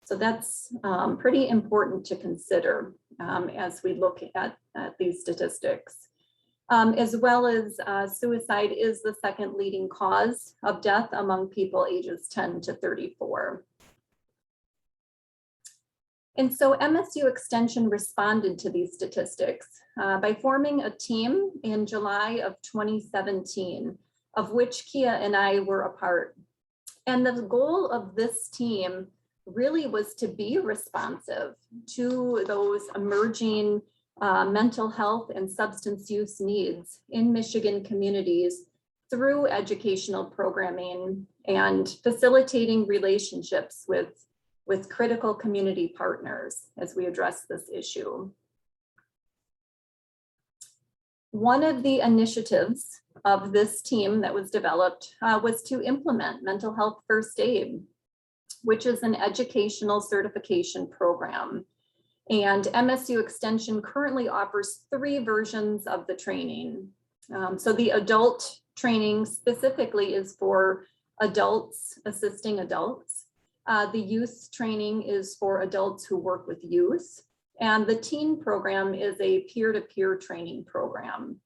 So that's pretty important to consider as we look at these statistics. As well as suicide is the 2nd leading cause of death among people ages 10 to 34. And so MSU Extension responded to these statistics by forming a team in July of 2017, of which Kia and I were a part. And the goal of this team really was to be responsive to those emerging mental health and substance use needs in Michigan communities through educational programming and facilitating relationships with critical community partners as we address this issue. One of the initiatives of this team that was developed was to implement mental health first aid, which is an educational certification program. And MSU Extension currently offers 3 versions of the training. So the adult training specifically is for adults assisting adults. The youth training is for adults who work with youth. And the teen program is a peer-to-peer training program.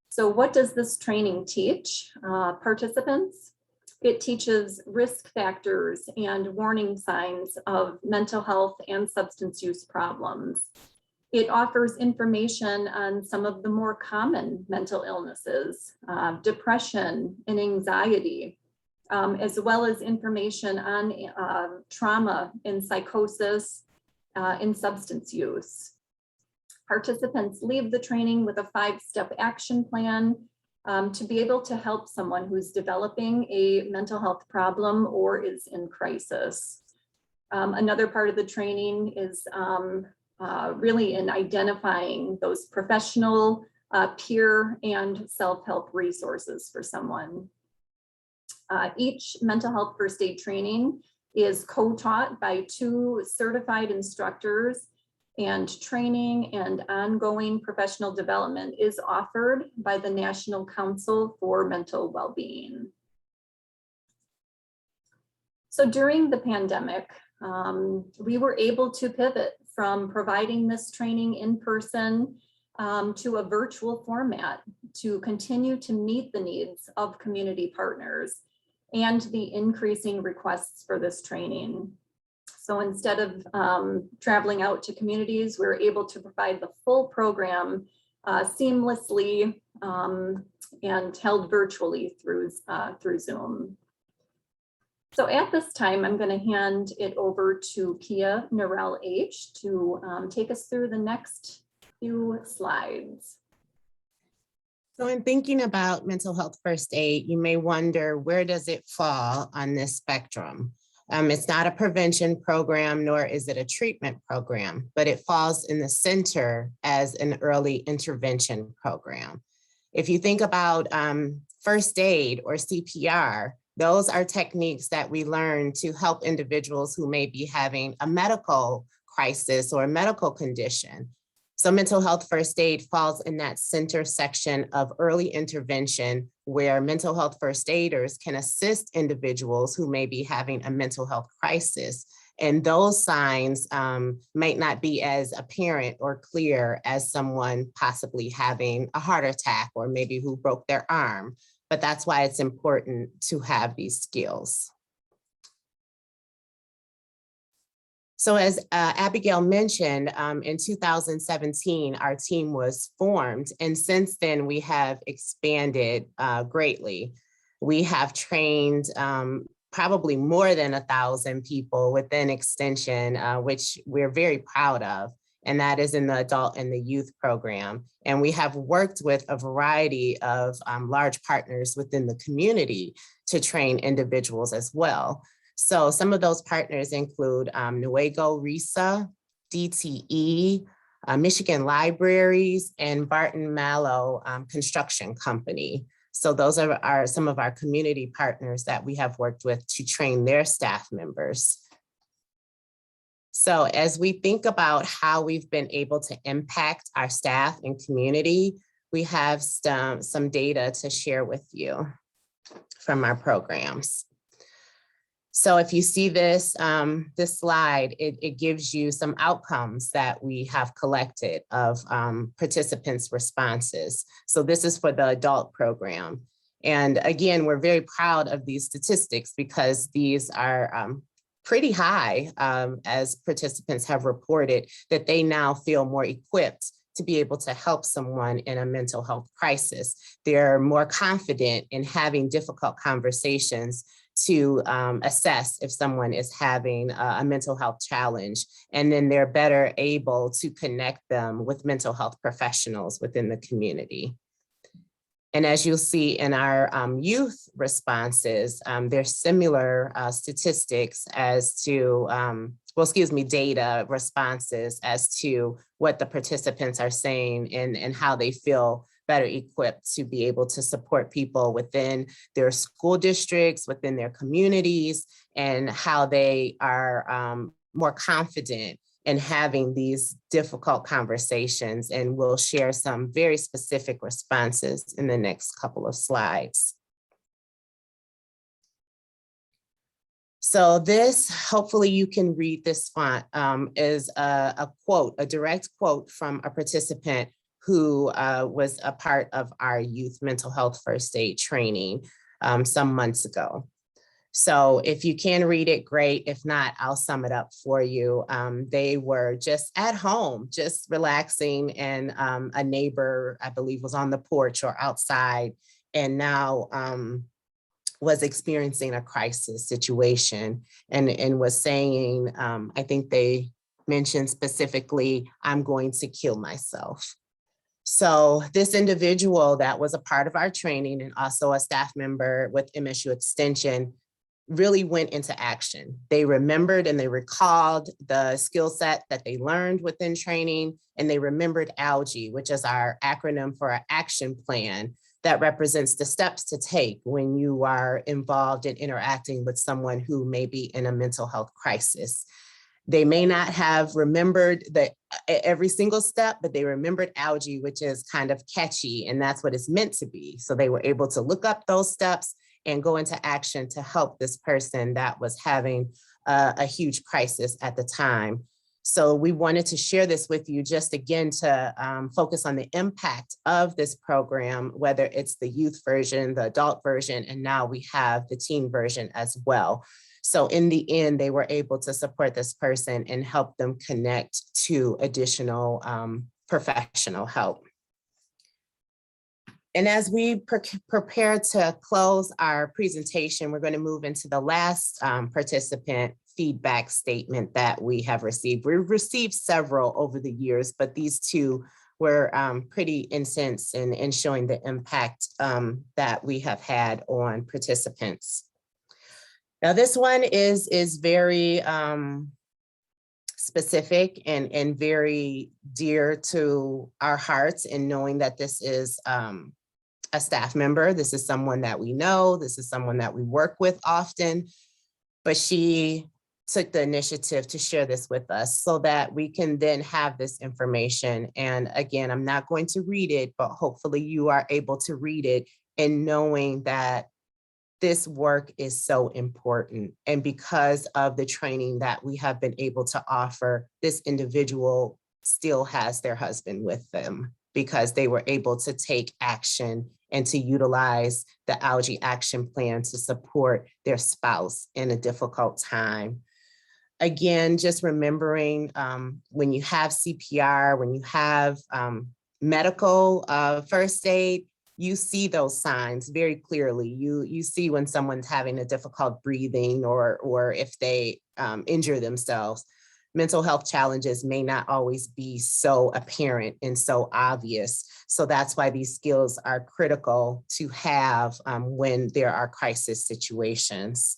So what does this training teach participants? It teaches risk factors and warning signs of mental health and substance use problems. It offers information on some of the more common mental illnesses, depression and anxiety, as well as information on trauma and psychosis in substance use. Participants leave the training with a 5-step action plan to be able to help someone who's developing a mental health problem or is in crisis. Another part of the training is really in identifying those professional, peer, and self-help resources for someone. Each mental health first aid training is co-taught by 2 certified instructors, and training and ongoing professional development is offered by the National Council for Mental Wellbeing. So during the pandemic, we were able to pivot from providing this training in person to a virtual format to continue to meet the needs of community partners and the increasing requests for this training. So instead of traveling out to communities, we're able to provide the full program seamlessly and held virtually through Zoom. So at this time, I'm going to hand it over to Pia Norell H to take us through the next few slides.
So in thinking about mental health first aid, you may wonder, where does it fall on this spectrum? It's not a prevention program, nor is it a treatment program, but it falls in the center as an early intervention program. If you think about first aid or CPR, those are techniques that we learn to help individuals who may be having a medical crisis or a medical condition. So mental health first aid falls in that center section of early intervention, where mental health first aiders can assist individuals who may be having a mental health crisis. And those signs might not be as apparent or clear as someone possibly having a heart attack or maybe who broke their arm. But that's why it's important to have these skills. So as Abigail mentioned, in 2017, our team was formed, and since then we have expanded greatly. We have trained probably more than 1,000 people within Extension, which we're very proud of, and that is in the adult and the youth program. And we have worked with a variety of large partners within the community to train individuals as well. So some of those partners include Nuevo RISA, DTE, Michigan Libraries, and Barton Mallow Construction Company. So those are some of our community partners that we have worked with to train their staff members. So as we think about how we've been able to impact our staff and community, we have some data to share with you from our programs. So if you see this, this slide, it gives you some outcomes that we have collected of participants' responses. So this is for the adult program. And again, we're very proud of these statistics because these are pretty high, as participants have reported, that they now feel more equipped to be able to help someone in a mental health crisis. They're more confident in having difficult conversations to assess if someone is having a mental health challenge, and then they're better able to connect them with mental health professionals within the community. And as you'll see in our youth responses, there's similar statistics as to, data responses as to what the participants are saying and how they feel better equipped to be able to support people within their school districts, within their communities, and how they are more confident in having these difficult conversations. And we'll share some very specific responses in the next couple of slides. So this, hopefully you can read this font, is a quote, a direct quote from a participant who was a part of our youth mental health first aid training some months ago. So if you can read it, great. If not, I'll sum it up for you. They were just at home, just relaxing, and a neighbor, I believe, was on the porch or outside, and now was experiencing a crisis situation and was saying, I think they mentioned specifically, I'm going to kill myself. So this individual that was a part of our training and also a staff member with MSU Extension really went into action. They remembered and they recalled the skill set that they learned within training, and they remembered ALGE, which is our acronym for our action plan that represents the steps to take when you are involved in interacting with someone who may be in a mental health crisis. They may not have remembered every single step, but they remembered ALGE, which is kind of catchy, and that's what it's meant to be. So they were able to look up those steps and go into action to help this person that was having a huge crisis at the time. So we wanted to share this with you just again to focus on the impact of this program, whether it's the youth version, the adult version, and now we have the teen version as well. So in the end, they were able to support this person and help them connect to additional professional help. And as we prepare to close our presentation, we're going to move into the last participant feedback statement that we have received. We've received several over the years, but these two were pretty intense in showing the impact that we have had on participants. Now, this one is very specific and very dear to our hearts in knowing that this is a staff member. This is someone that we know. This is someone that we work with often, but she took the initiative to share this with us so that we can then have this information. And again, I'm not going to read it, but hopefully you are able to read it and knowing that this work is so important. And because of the training that we have been able to offer, this individual still has their husband with them because they were able to take action and to utilize the ALGE action plan to support their spouse in a difficult time. Again, just remembering when you have CPR, when you have medical first aid, you see those signs very clearly. You see when someone's having a difficult breathing or if they injure themselves. Mental health challenges may not always be so apparent and so obvious. So that's why these skills are critical to have when there are crisis situations.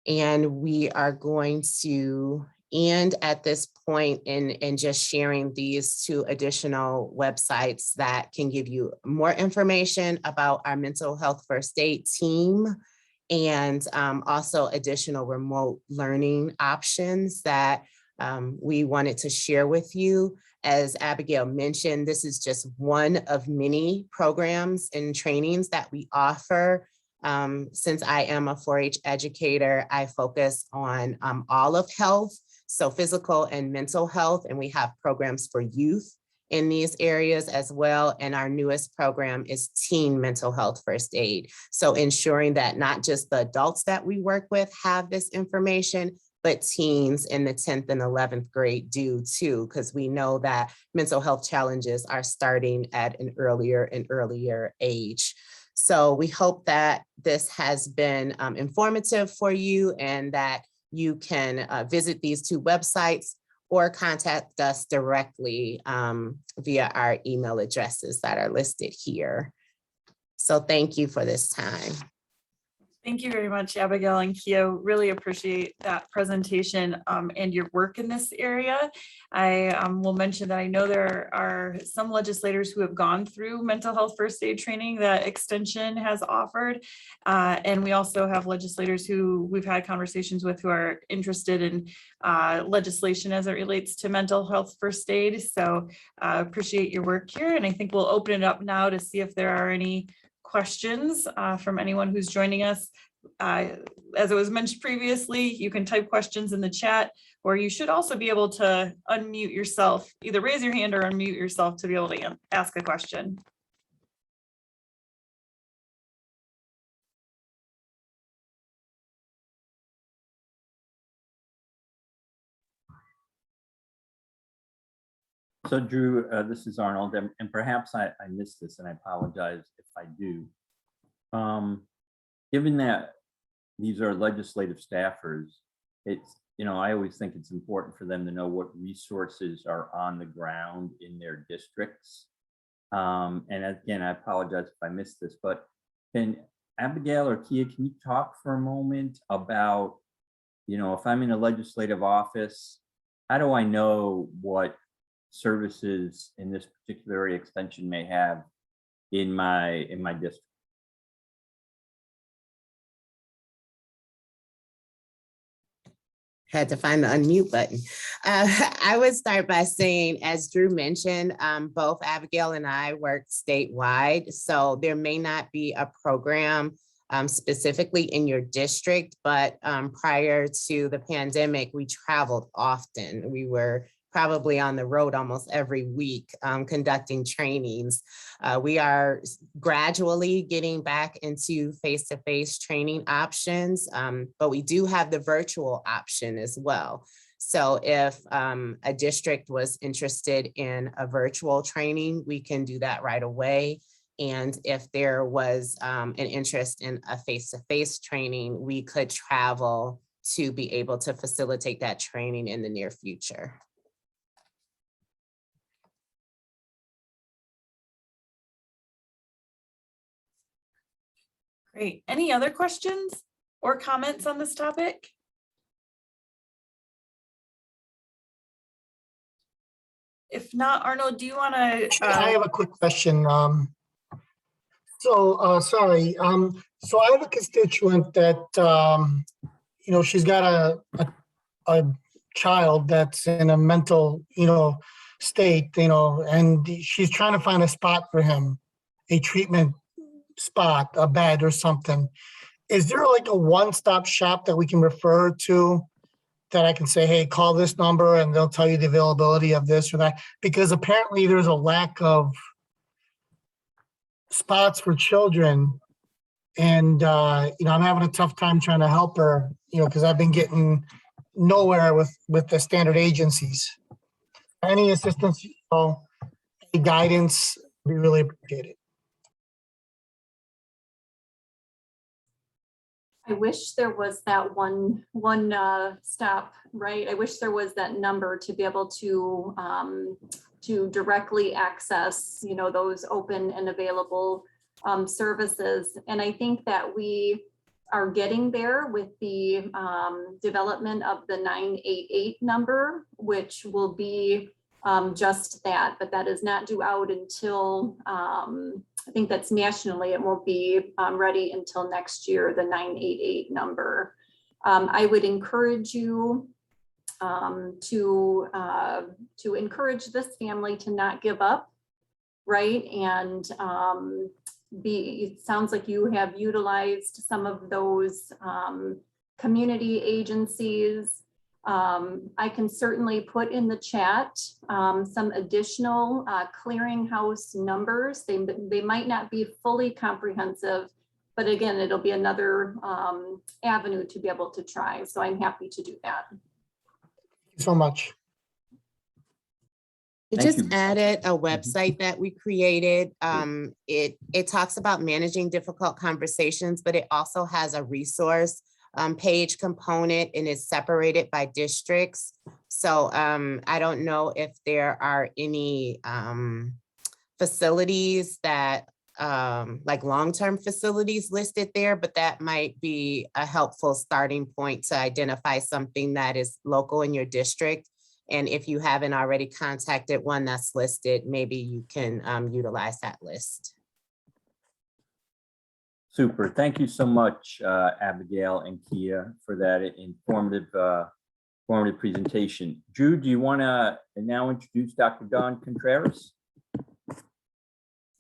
And we are going to end at this point in just sharing these two additional websites that can give you more information about our mental health first aid team and also additional remote learning options that we wanted to share with you. As Abigail mentioned, this is just one of many programs and trainings that we offer. Since I am a 4-H educator, I focus on all of health, so physical and mental health, and we have programs for youth in these areas as well. And our newest program is teen mental health first aid. So ensuring that not just the adults that we work with have this information, but teens in the 10th and 11th grade do too, because we know that mental health challenges are starting at an earlier and earlier age. So we hope that this has been informative for you and that you can visit these two websites or contact us directly via our email addresses that are listed here. So thank you for this time.
Thank you very much, Abigail and Keo. Really appreciate that presentation and your work in this area. I will mention that I know there are some legislators who have gone through mental health first aid training that Extension has offered. And we also have legislators who we've had conversations with who are interested in legislation as it relates to mental health first aid. So appreciate your work here. And I think we'll open it up now to see if there are any questions from anyone who's joining us. As it was mentioned previously, you can type questions in the chat, or you should also be able to unmute yourself, either raise your hand or unmute yourself to be able to ask a question.
So Drew, this is Arnold, and perhaps I missed this, and I apologize if I do. Given that these are legislative staffers, it's, I always think it's important for them to know what resources are on the ground in their districts. And again, I apologize if I missed this, but can Abigail or Kia, can you talk for a moment about, if I'm in a legislative office, how do I know what services in this particular area Extension may have in my district?
Had to find the unmute button. I would start by saying, as Drew mentioned, both Abigail and I work statewide, so there may not be a program specifically in your district, but prior to the pandemic, we traveled often. We were probably on the road almost every week conducting trainings. We are gradually getting back into face-to-face training options, but we do have the virtual option as well. So if a district was interested in a virtual training, we can do that right away. And if there was an interest in a face-to-face training, we could travel to be able to facilitate that training in the near future.
Great. Any other questions or comments on this topic? If not, Arnold, do you want to?
I have a quick question. Sorry. So I have a constituent that, she's got a child that's in a mental, state, and she's trying to find a spot for him, a treatment spot, a bed or something. Is there like a one-stop shop that we can refer to that I can say, hey, call this number and they'll tell you the availability of this or that? Because apparently there's a lack of spots for children. And, I'm having a tough time trying to help her, because I've been getting nowhere with the standard agencies. Any assistance, any guidance would be really appreciated.
I wish there was that one stop, right? I wish there was that number to be able to directly access, those open and available services. And I think that we are getting there with the development of the 988 number, which will be just that, but that is not due out until I think that's nationally. It won't be ready until next year, the 988 number. I would encourage you to encourage this family to not give up, right? And it sounds like you have utilized some of those community agencies. I can certainly put in the chat some additional clearinghouse numbers. They might not be fully comprehensive, but again, it'll be another avenue to be able to try. So I'm happy to do that.
Thank you so much.
It
Thank
just
you.
added a website that we created. It talks about managing difficult conversations, but it also has a resource page component and is separated by districts. So I don't know if there are any facilities that like long-term facilities listed there, but that might be a helpful starting point to identify something that is local in your district. And if you haven't already contacted one that's listed, maybe you can utilize that list.
Super. Thank you so much, Abigail and Kia, for that informative presentation. Drew, do you want to now introduce Dr. Dawn Contreras?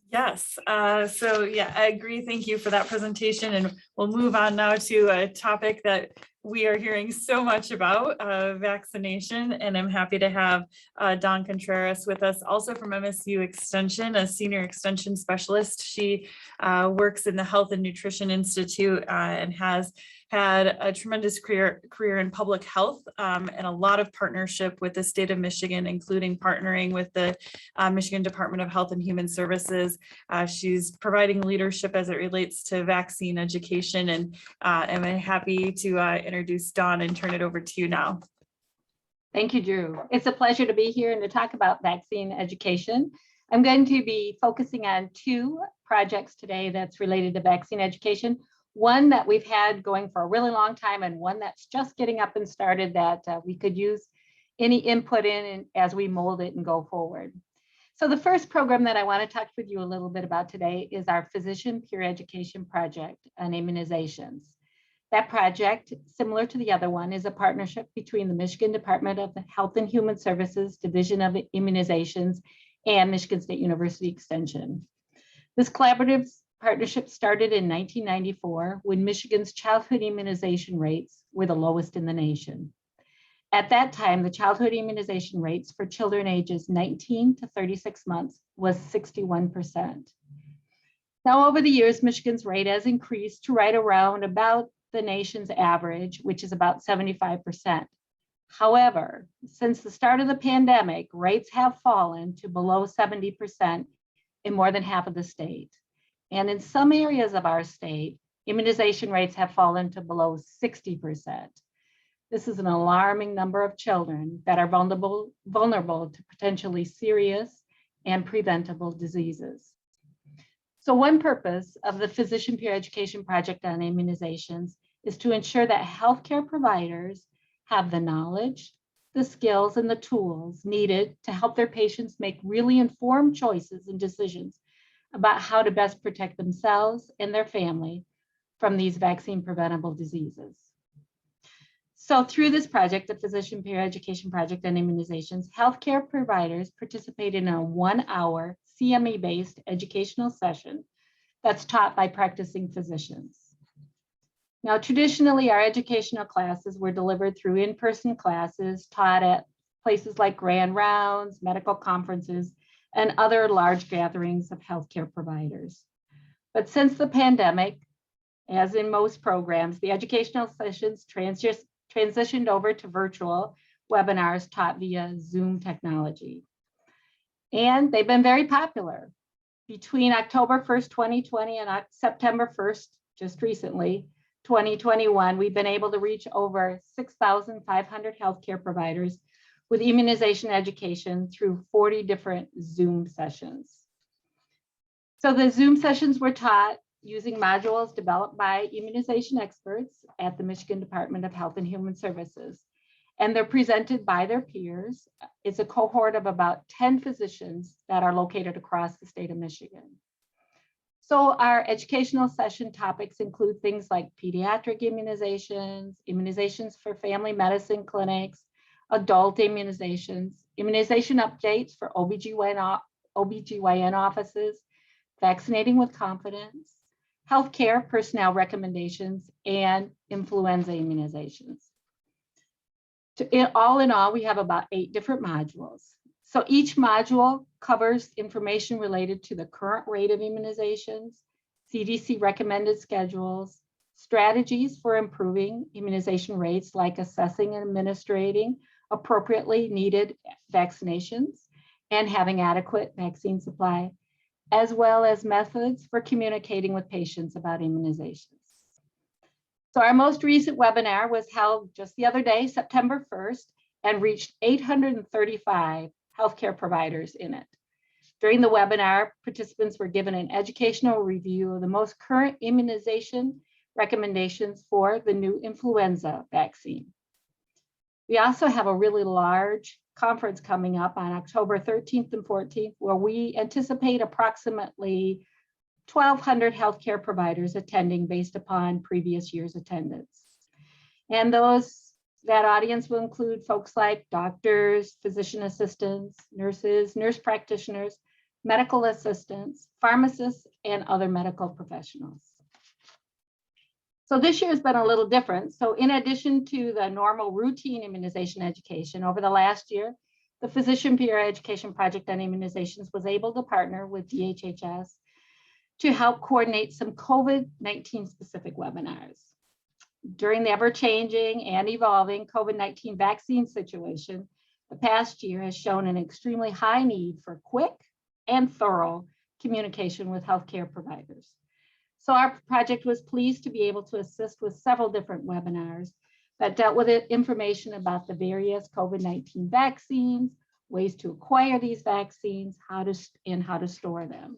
Yes, so yeah, I agree. Thank you for that presentation. And we'll move on now to a topic that we are hearing so much about, vaccination. And I'm happy to have Dawn Contreras with us, also from MSU Extension, a senior extension specialist. She works in the Health and Nutrition Institute and has had a tremendous career in public health and a lot of partnership with the state of Michigan, including partnering with the Michigan Department of Health and Human Services. She's providing leadership as it relates to vaccine education, and I'm happy to introduce Dawn and turn it over to you now.
Thank you, Drew. It's a pleasure to be here and to talk about vaccine education. I'm going to be focusing on two projects today that's related to vaccine education. One that we've had going for a really long time, and one that's just getting up and started that we could use any input in as we mold it and go forward. So the first program that I want to talk with you a little bit about today is our Physician Peer Education Project on immunizations. That project, similar to the other one, is a partnership between the Michigan Department of Health and Human Services Division of Immunizations and Michigan State University Extension. This collaborative partnership started in 1994 when Michigan's childhood immunization rates were the lowest in the nation. At that time, the childhood immunization rates for children ages 19 to 36 months was 61%. Now, over the years, Michigan's rate has increased to right around about the nation's average, which is about 75%. However, since the start of the pandemic, rates have fallen to below 70% in more than half of the state. And in some areas of our state, immunization rates have fallen to below 60%. This is an alarming number of children that are vulnerable to potentially serious and preventable diseases. So one purpose of the Physician Peer Education Project on immunizations is to ensure that healthcare providers have the knowledge, the skills, and the tools needed to help their patients make really informed choices and decisions about how to best protect themselves and their family from these vaccine preventable diseases. So through this project, the Physician Peer Education Project on immunizations, healthcare providers participate in a 1-hour CME-based educational session that's taught by practicing physicians. Now, traditionally, our educational classes were delivered through in-person classes taught at places like grand rounds, medical conferences, and other large gatherings of healthcare providers. But since the pandemic, as in most programs, the educational sessions transitioned over to virtual webinars taught via Zoom technology. And they've been very popular. Between October 1st, 2020 and September 1st, just recently, 2021, we've been able to reach over 6,500 healthcare providers with immunization education through 40 different Zoom sessions. So the Zoom sessions were taught using modules developed by immunization experts at the Michigan Department of Health and Human Services. And they're presented by their peers. It's a cohort of about 10 physicians that are located across the state of Michigan. So our educational session topics include things like pediatric immunizations, immunizations for family medicine clinics, adult immunizations, immunization updates for OBGYN offices, vaccinating with confidence, healthcare personnel recommendations, and influenza immunizations. All in all, we have about 8 different modules. So each module covers information related to the current rate of immunizations, CDC recommended schedules, strategies for improving immunization rates like assessing and administrating appropriately needed vaccinations, and having adequate vaccine supply, as well as methods for communicating with patients about immunizations. So our most recent webinar was held just the other day, September 1st, and reached 835 healthcare providers in it. During the webinar, participants were given an educational review of the most current immunization recommendations for the new influenza vaccine. We also have a really large conference coming up on October 13th and 14th, where we anticipate approximately 1,200 healthcare providers attending based upon previous year's attendance. And that audience will include folks like doctors, physician assistants, nurses, nurse practitioners, medical assistants, pharmacists, and other medical professionals. So this year has been a little different. So in addition to the normal routine immunization education, over the last year, the Physician Peer Education Project on Immunizations was able to partner with DHHS to help coordinate some COVID-19 specific webinars. During the ever-changing and evolving COVID-19 vaccine situation, the past year has shown an extremely high need for quick and thorough communication with healthcare providers. So our project was pleased to be able to assist with several different webinars that dealt with information about the various COVID-19 vaccines, ways to acquire these vaccines, how to store them.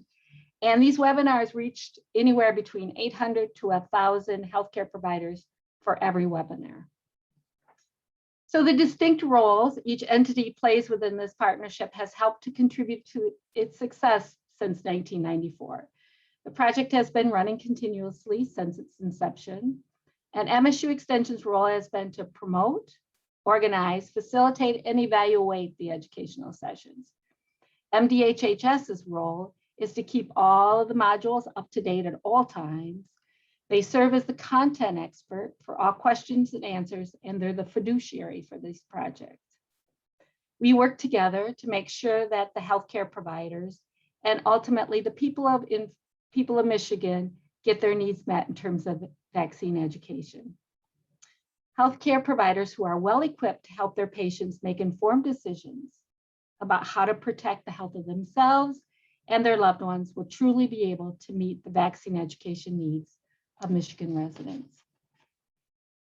And these webinars reached anywhere between 800 to 1,000 healthcare providers for every webinar. So the distinct roles each entity plays within this partnership has helped to contribute to its success since 1994. The project has been running continuously since its inception, and MSU Extension's role has been to promote, organize, facilitate, and evaluate the educational sessions. MDHHS's role is to keep all of the modules up to date at all times. They serve as the content expert for all questions and answers, and they're the fiduciary for these projects. We work together to make sure that the healthcare providers and ultimately the people of Michigan get their needs met in terms of vaccine education. Healthcare providers who are well equipped to help their patients make informed decisions about how to protect the health of themselves and their loved ones will truly be able to meet the vaccine education needs of Michigan residents.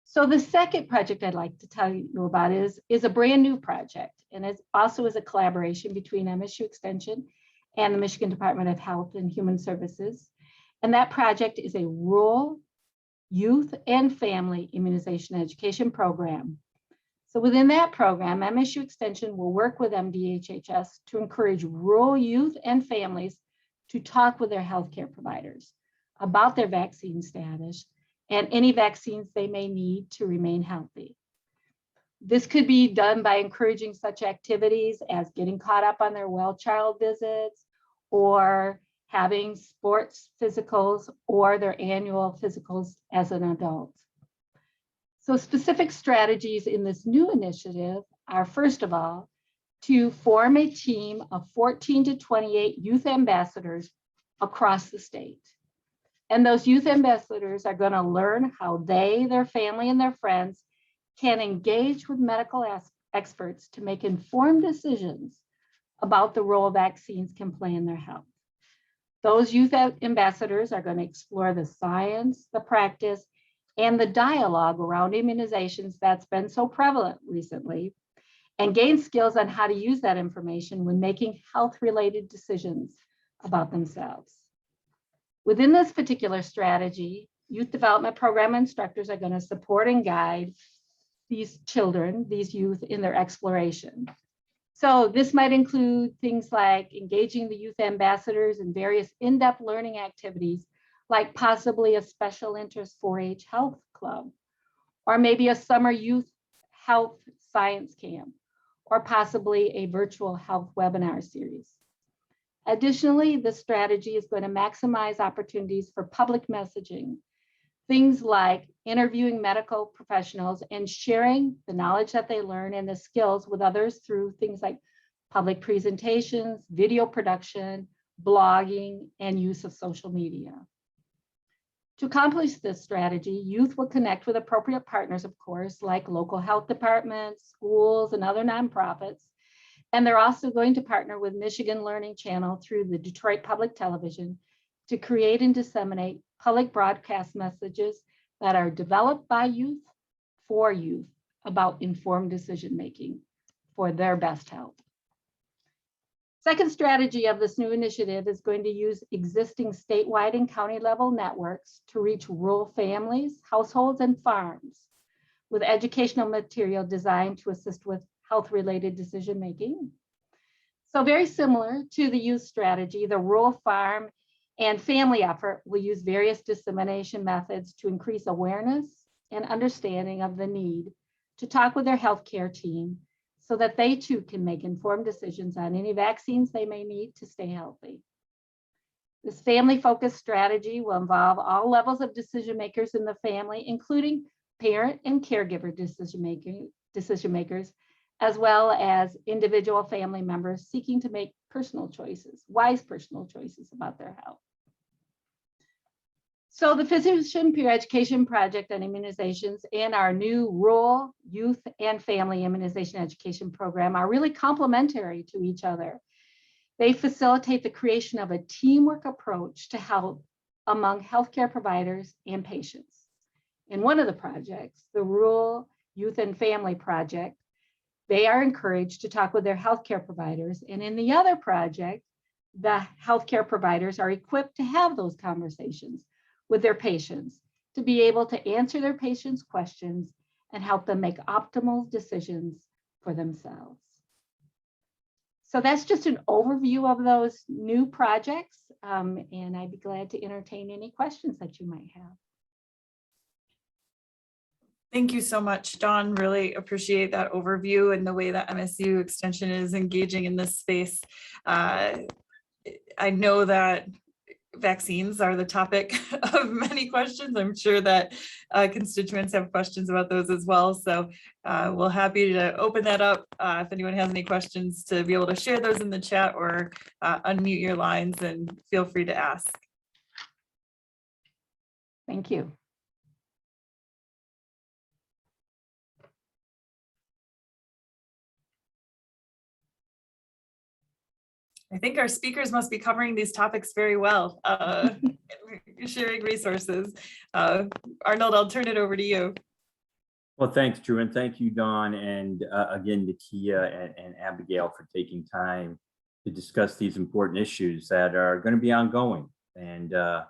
So the second project I'd like to tell you about is a brand new project, and it also is a collaboration between MSU Extension and the Michigan Department of Health and Human Services. And that project is a rural youth and family immunization education program. So within that program, MSU Extension will work with MDHHS to encourage rural youth and families to talk with their healthcare providers about their vaccine status and any vaccines they may need to remain healthy. This could be done by encouraging such activities as getting caught up on their well child visits or having sports physicals or their annual physicals as an adult. So specific strategies in this new initiative are, first of all, to form a team of 14 to 28 youth ambassadors across the state. And those youth ambassadors are going to learn how they, their family, and their friends can engage with medical experts to make informed decisions about the role vaccines can play in their health. Those youth ambassadors are going to explore the science, the practice, and the dialogue around immunizations that's been so prevalent recently, and gain skills on how to use that information when making health-related decisions about themselves. Within this particular strategy, youth development program instructors are going to support and guide these children, these youth, in their exploration. So this might include things like engaging the youth ambassadors in various in-depth learning activities, like possibly a special interest 4-H health club, or maybe a summer youth health science camp, or possibly a virtual health webinar series. Additionally, the strategy is going to maximize opportunities for public messaging, things like interviewing medical professionals and sharing the knowledge that they learn and the skills with others through things like public presentations, video production, blogging, and use of social media. To accomplish this strategy, youth will connect with appropriate partners, of course, like local health departments, schools, and other nonprofits And they're also going to partner with Michigan Learning Channel through the Detroit Public Television to create and disseminate public broadcast messages that are developed by youth for youth about informed decision-making for their best health. Second strategy of this new initiative is going to use existing statewide and county level networks to reach rural families, households, and farms with educational material designed to assist with health-related decision-making. So very similar to the youth strategy, the rural farm and family effort will use various dissemination methods to increase awareness and understanding of the need to talk with their healthcare team so that they too can make informed decisions on any vaccines they may need to stay healthy. This family-focused strategy will involve all levels of decision makers in the family, including parent and caregiver decision makers, as well as individual family members seeking to make personal choices, wise personal choices about their health. So the Physician Peer Education Project on Immunizations and our new rural youth and family immunization education program are really complementary to each other. They facilitate the creation of a teamwork approach to health among healthcare providers and patients. In one of the projects, the Rural Youth and Family Project, they are encouraged to talk with their healthcare providers. And in the other project, the healthcare providers are equipped to have those conversations with their patients to be able to answer their patients' questions and help them make optimal decisions for themselves. So that's just an overview of those new projects, and I'd be glad to entertain any questions that you might have.
Thank you so much, Dawn. Really appreciate that overview and the way that MSU Extension is engaging in this space. I know that vaccines are the topic of many questions. I'm sure that constituents have questions about those as well. So we're happy to open that up if anyone has any questions to be able to share those in the chat or unmute your lines and feel free to ask.
Thank you.
I think our speakers must be covering these topics very well, sharing resources. Arnold, I'll turn it over to you.
Well, thanks, Drew, and thank you, Dawn, and again, Nakia and Abigail for taking time to discuss these important issues that are going to be ongoing. And I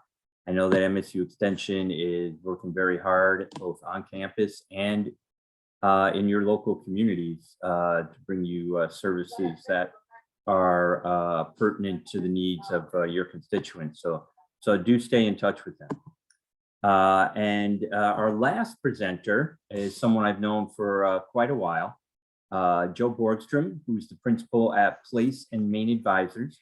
know that MSU Extension is working very hard, both on campus and in your local communities to bring you services that are pertinent to the needs of your constituents. So do stay in touch with them. And our last presenter is someone I've known for quite a while, Joe Borgstrom, who's the principal at Place and Main Advisors.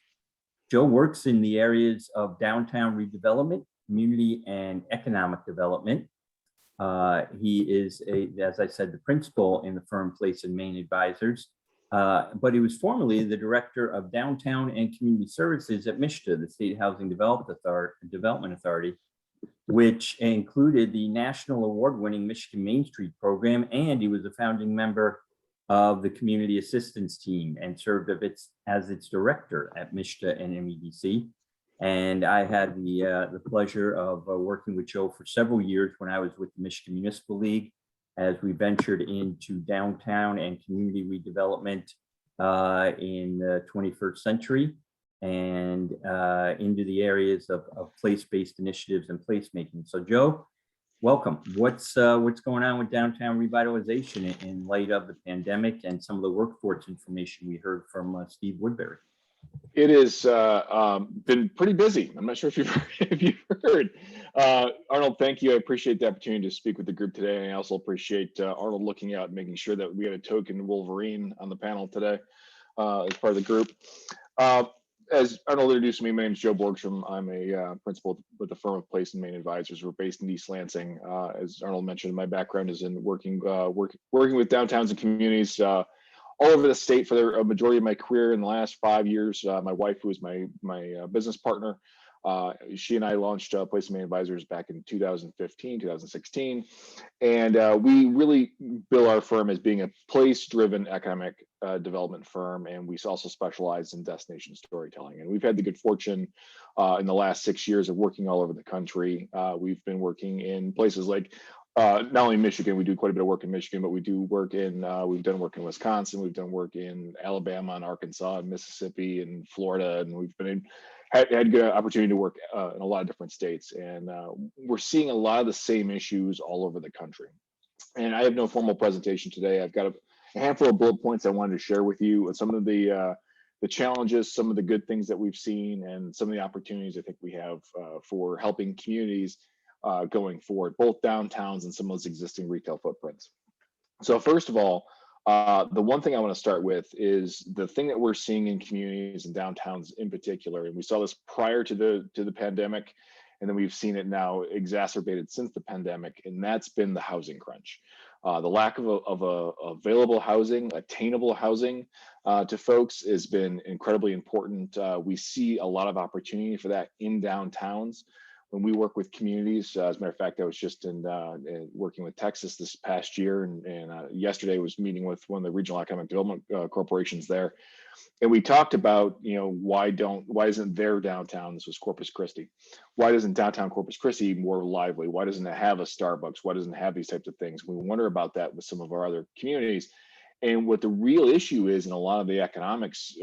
Joe works in the areas of downtown redevelopment, community and economic development. He is, as I said, the principal in the firm Place and Main Advisors. But he was formerly the director of downtown and community services at MISTA, the State Housing Development Authority, which included the national award-winning Michigan Main Street program, and he was a founding member of the community assistance team and served as its director at MISTA and MEDC. And I had the pleasure of working with Joe for several years when I was with the Michigan Municipal League, as we ventured into downtown and community redevelopment in the 21st century and into the areas of place-based initiatives and placemaking. So Joe, welcome. What's going on with downtown revitalization in light of the pandemic and some of the workforce information we heard from Steve Woodbury?
It has been pretty busy. I'm not sure if you've heard. Arnold, thank you. I appreciate the opportunity to speak with the group today. And I also appreciate Arnold looking out and making sure that we had a token Wolverine on the panel today as part of the group. As Arnold introduced me, my name is Joe Borgstrom. I'm a principal with the firm of Place and Main Advisors. We're based in East Lansing. As Arnold mentioned, my background is in working with downtowns and communities all over the state for a majority of my career. In the last 5 years, my wife, who is my business partner, She and I launched Place Domain Advisors back in 2015, 2016. And we really bill our firm as being a place-driven economic development firm. And we also specialize in destination storytelling. And we've had the good fortune in the last 6 years of working all over the country. We've been working in places like not only Michigan, we do quite a bit of work in Michigan, but we do work in, we've done work in Wisconsin, we've done work in Alabama and Arkansas and Mississippi and Florida, and we've been had good opportunity to work in a lot of different states. And we're seeing a lot of the same issues all over the country. And I have no formal presentation today. I've got a handful of bullet points I wanted to share with you, and some of the challenges, some of the good things that we've seen, and some of the opportunities I think we have for helping communities going forward, both downtowns and some of those existing retail footprints. So first of all, the one thing I want to start with is the thing that we're seeing in communities and downtowns in particular, and we saw this prior to the pandemic, and then we've seen it now exacerbated since the pandemic, and that's been the housing crunch. The lack of available housing, attainable housing to folks has been incredibly important. We see a lot of opportunity for that in downtowns. When we work with communities, as a matter of fact, I was just in working with Texas this past year, and yesterday was meeting with one of the regional economic development corporations there, and we talked about, why isn't their downtown? This was Corpus Christi. Why doesn't downtown Corpus Christi more lively? Why doesn't it have a Starbucks? Why doesn't it have these types of things? We wonder about that with some of our other communities. And what the real issue is in a lot of the economics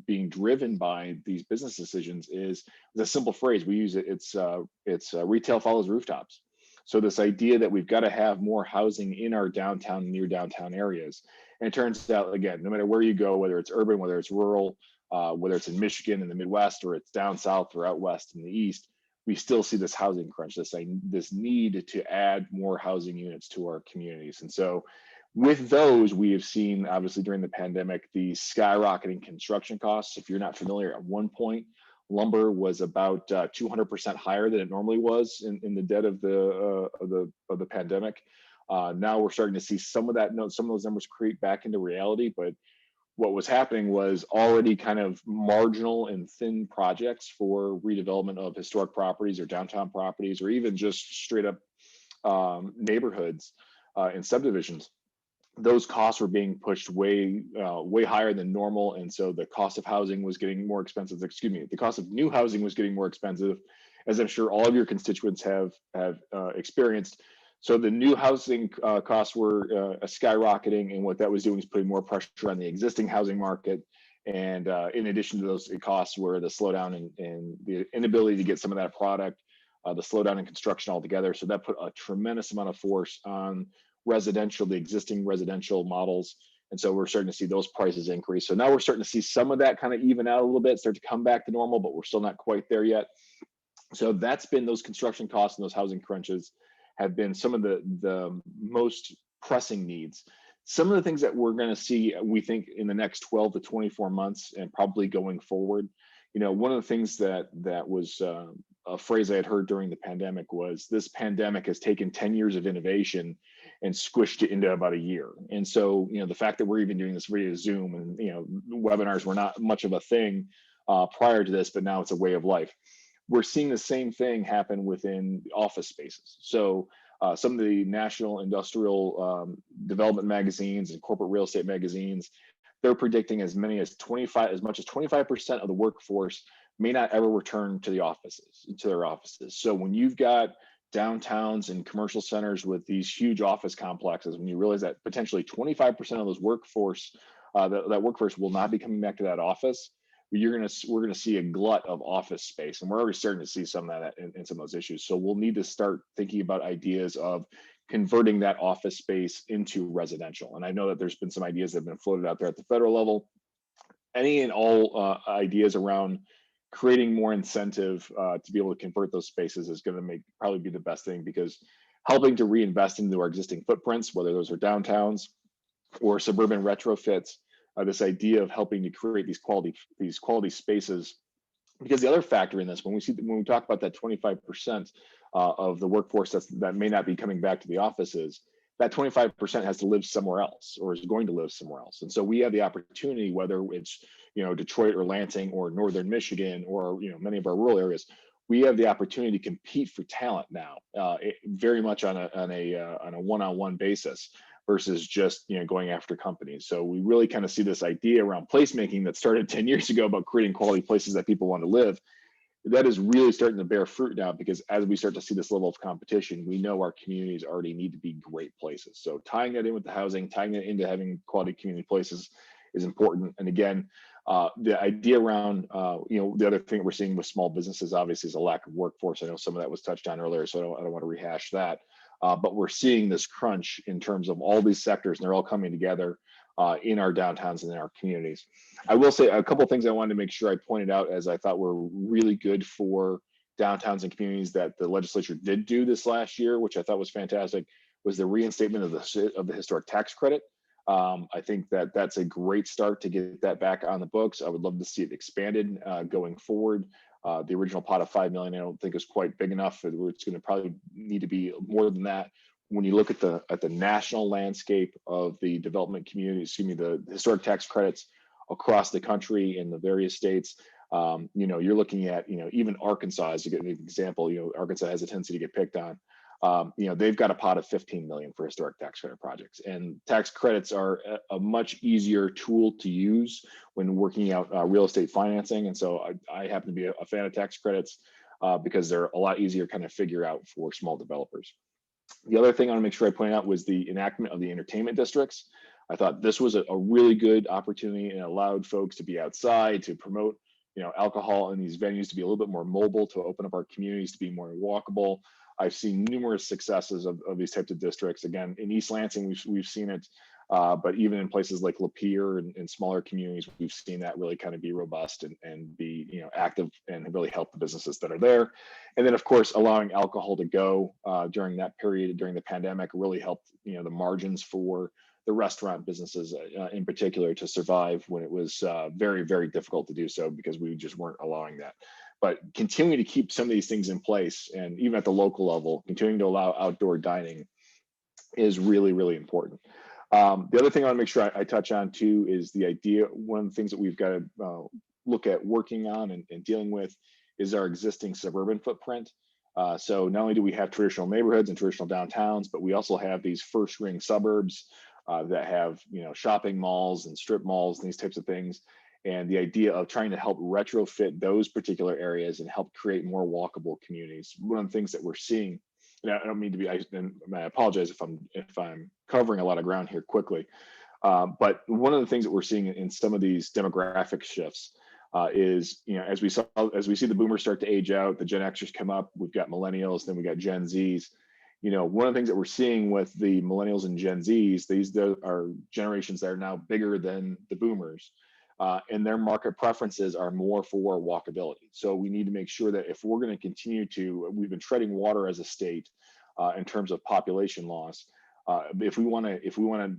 being driven by these business decisions is the simple phrase we use. It's retail follows rooftops. So this idea that we've got to have more housing in our downtown, near downtown areas. And it turns out, again, no matter where you go, whether it's urban, whether it's rural, whether it's in Michigan in the Midwest, or it's down south or out west in the East, we still see this housing crunch, this need to add more housing units to our communities. And so with those, we have seen, obviously, during the pandemic, the skyrocketing construction costs. If you're not familiar, at one point, lumber was about 200% higher than it normally was in the dead of the pandemic. Now we're starting to see some of those numbers creep back into reality. But what was happening was already kind of marginal and thin projects for redevelopment of historic properties or downtown properties, or even just straight up neighborhoods and subdivisions. Those costs were being pushed way higher than normal, and so the cost of housing was getting more expensive. The cost of new housing was getting more expensive, as I'm sure all of your constituents have experienced. So the new housing costs were skyrocketing, and what that was doing is putting more pressure on the existing housing market. And in addition to those costs, were the slowdown in the inability to get some of that product, the slowdown in construction altogether. So that put a tremendous amount of force on the existing residential models. And so we're starting to see those prices increase. So now we're starting to see some of that kind of even out a little bit, start to come back to normal, but we're still not quite there yet. So that's been those construction costs, and those housing crunches have been some of the most pressing needs. Some of the things that we're going to see, we think, in the next 12 to 24 months and probably going forward. One of the things that was a phrase I had heard during the pandemic was, this pandemic has taken 10 years of innovation and squished it into about a year. And so, the fact that we're even doing this via Zoom, and, webinars were not much of a thing prior to this, but now it's a way of life. We're seeing the same thing happen within office spaces. So some of the national industrial development magazines and corporate real estate magazines, they're predicting as much as 25% of the workforce may not ever return to their offices. So when you've got downtowns and commercial centers with these huge office complexes, when you realize that potentially 25% of those workforce, that workforce will not be coming back to that office, we're going to see a glut of office space, and we're already starting to see some of that in some of those issues. So we'll need to start thinking about ideas of converting that office space into residential. And I know that there's been some ideas that have been floated out there at the federal level. Any and all ideas around creating more incentive to be able to convert those spaces is going to probably be the best thing, because helping to reinvest into our existing footprints, whether those are downtowns or suburban retrofits, this idea of helping to create these quality spaces. Because the other factor in this, when we talk about that 25% of the workforce that may not be coming back to the offices, that 25% has to live somewhere else, or is going to live somewhere else. And so we have the opportunity, whether it's Detroit or Lansing or northern Michigan or many of our rural areas, we have the opportunity to compete for talent now, very much on a one-on-one basis versus just going after companies. So we really kind of see this idea around placemaking that started 10 years ago about creating quality places that people want to live. That is really starting to bear fruit now, because as we start to see this level of competition, we know our communities already need to be great places. So tying that in with the housing, tying that into having quality community places is important. And again, the idea around, the other thing that we're seeing with small businesses, obviously, is a lack of workforce. I know some of that was touched on earlier, so I don't want to rehash that. But we're seeing this crunch in terms of all these sectors, and they're all coming together in our downtowns and in our communities. I will say a couple of things I wanted to make sure I pointed out as I thought were really good for downtowns and communities that the legislature did do this last year, which I thought was fantastic, was the reinstatement of the historic tax credit. I think that that's a great start to get that back on the books. I would love to see it expanded going forward. The original pot of 5 million, I don't think is quite big enough. It's going to probably need to be more than that. When you look at the national landscape of the development community, the historic tax credits across the country in the various states, you're looking at, even Arkansas, as you get an example, Arkansas has a tendency to get picked on. They've got a pot of 15 million for historic tax credit projects, and tax credits are a much easier tool to use when working out real estate financing. And so I happen to be a fan of tax credits because they're a lot easier to kind of figure out for small developers. The other thing I want to make sure I point out was the enactment of the entertainment districts. I thought this was a really good opportunity, and allowed folks to be outside, to promote, alcohol in these venues, to be a little bit more mobile, to open up our communities to be more walkable. I've seen numerous successes of these types of districts. Again, in East Lansing, we've seen it, but even in places like Lapeer and smaller communities, we've seen that really kind of be robust and be active and really help the businesses that are there. And then, of course, allowing alcohol to go during that period, during the pandemic, really helped the margins for the restaurant businesses in particular to survive when it was very, very difficult to do so, because we just weren't allowing that. But continuing to keep some of these things in place, and even at the local level, continuing to allow outdoor dining is really, really important. The other thing I want to make sure I touch on too is the idea, one of the things that we've got to look at working on and dealing with is our existing suburban footprint. So not only do we have traditional neighborhoods and traditional downtowns, but we also have these first ring suburbs that have shopping malls and strip malls and these types of things. And the idea of trying to help retrofit those particular areas and help create more walkable communities. One of the things that we're seeing, and I don't mean to be, I apologize if I'm covering a lot of ground here quickly, but one of the things that we're seeing in some of these demographic shifts is, as we see the boomers start to age out, the Gen Xers come up, we've got millennials, then we got Gen Zs. One of the things that we're seeing with the millennials and Gen Zs, these are generations that are now bigger than the boomers. And their market preferences are more for walkability. So we need to make sure that if we're going to continue we've been treading water as a state in terms of population loss. If we want to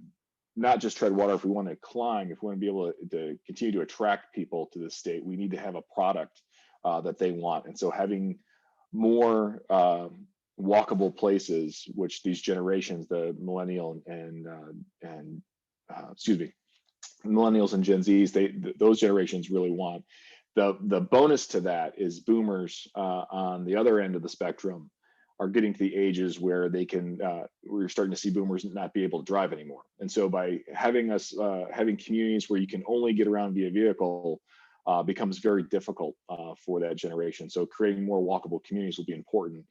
not just tread water, if we want to climb, if we want to be able to continue to attract people to the state, we need to have a product that they want. And so having more walkable places, which these generations, the millennial millennials and Gen Zs, those generations really want. The bonus to that is boomers on the other end of the spectrum are getting to the ages where we're starting to see boomers not be able to drive anymore. And so by having communities where you can only get around via vehicle becomes very difficult for that generation. So creating more walkable communities will be important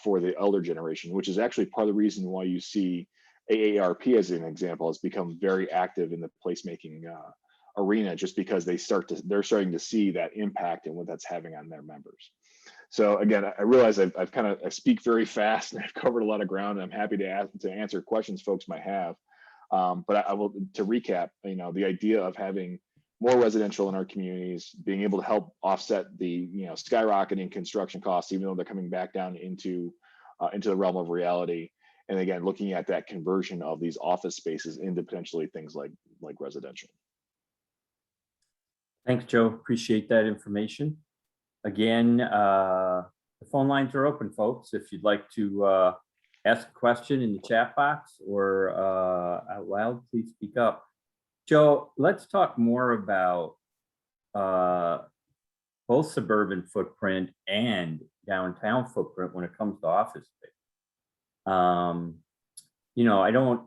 for the elder generation, which is actually part of the reason why you see AARP, as an example, has become very active in the placemaking arena, just because they're starting to see that impact and what that's having on their members. So again, I realize I speak very fast and I've covered a lot of ground, and I'm happy to answer questions folks might have. But to recap, the idea of having more residential in our communities, being able to help offset the skyrocketing construction costs, even though they're coming back down into the realm of reality. And again, looking at that conversion of these office spaces into potentially things like residential.
Thanks, Joe. Appreciate that information. Again, the phone lines are open, folks. If you'd like to ask a question in the chat box or out loud, please speak up. Joe, let's talk more about both suburban footprint and downtown footprint when it comes to office space. You know, I don't,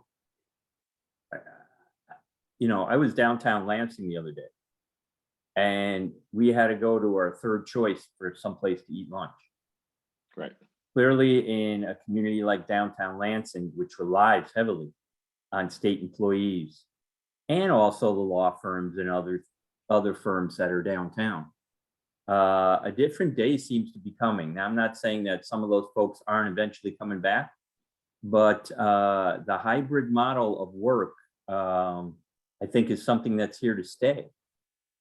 you know, I was downtown Lansing the other day, and we had to go to our third choice for someplace to eat lunch.
Right.
Clearly, in a community like downtown Lansing, which relies heavily on state employees and also the law firms and other firms that are downtown, a different day seems to be coming. Now, I'm not saying that some of those folks aren't eventually coming back, but the hybrid model of work, I think, is something that's here to stay.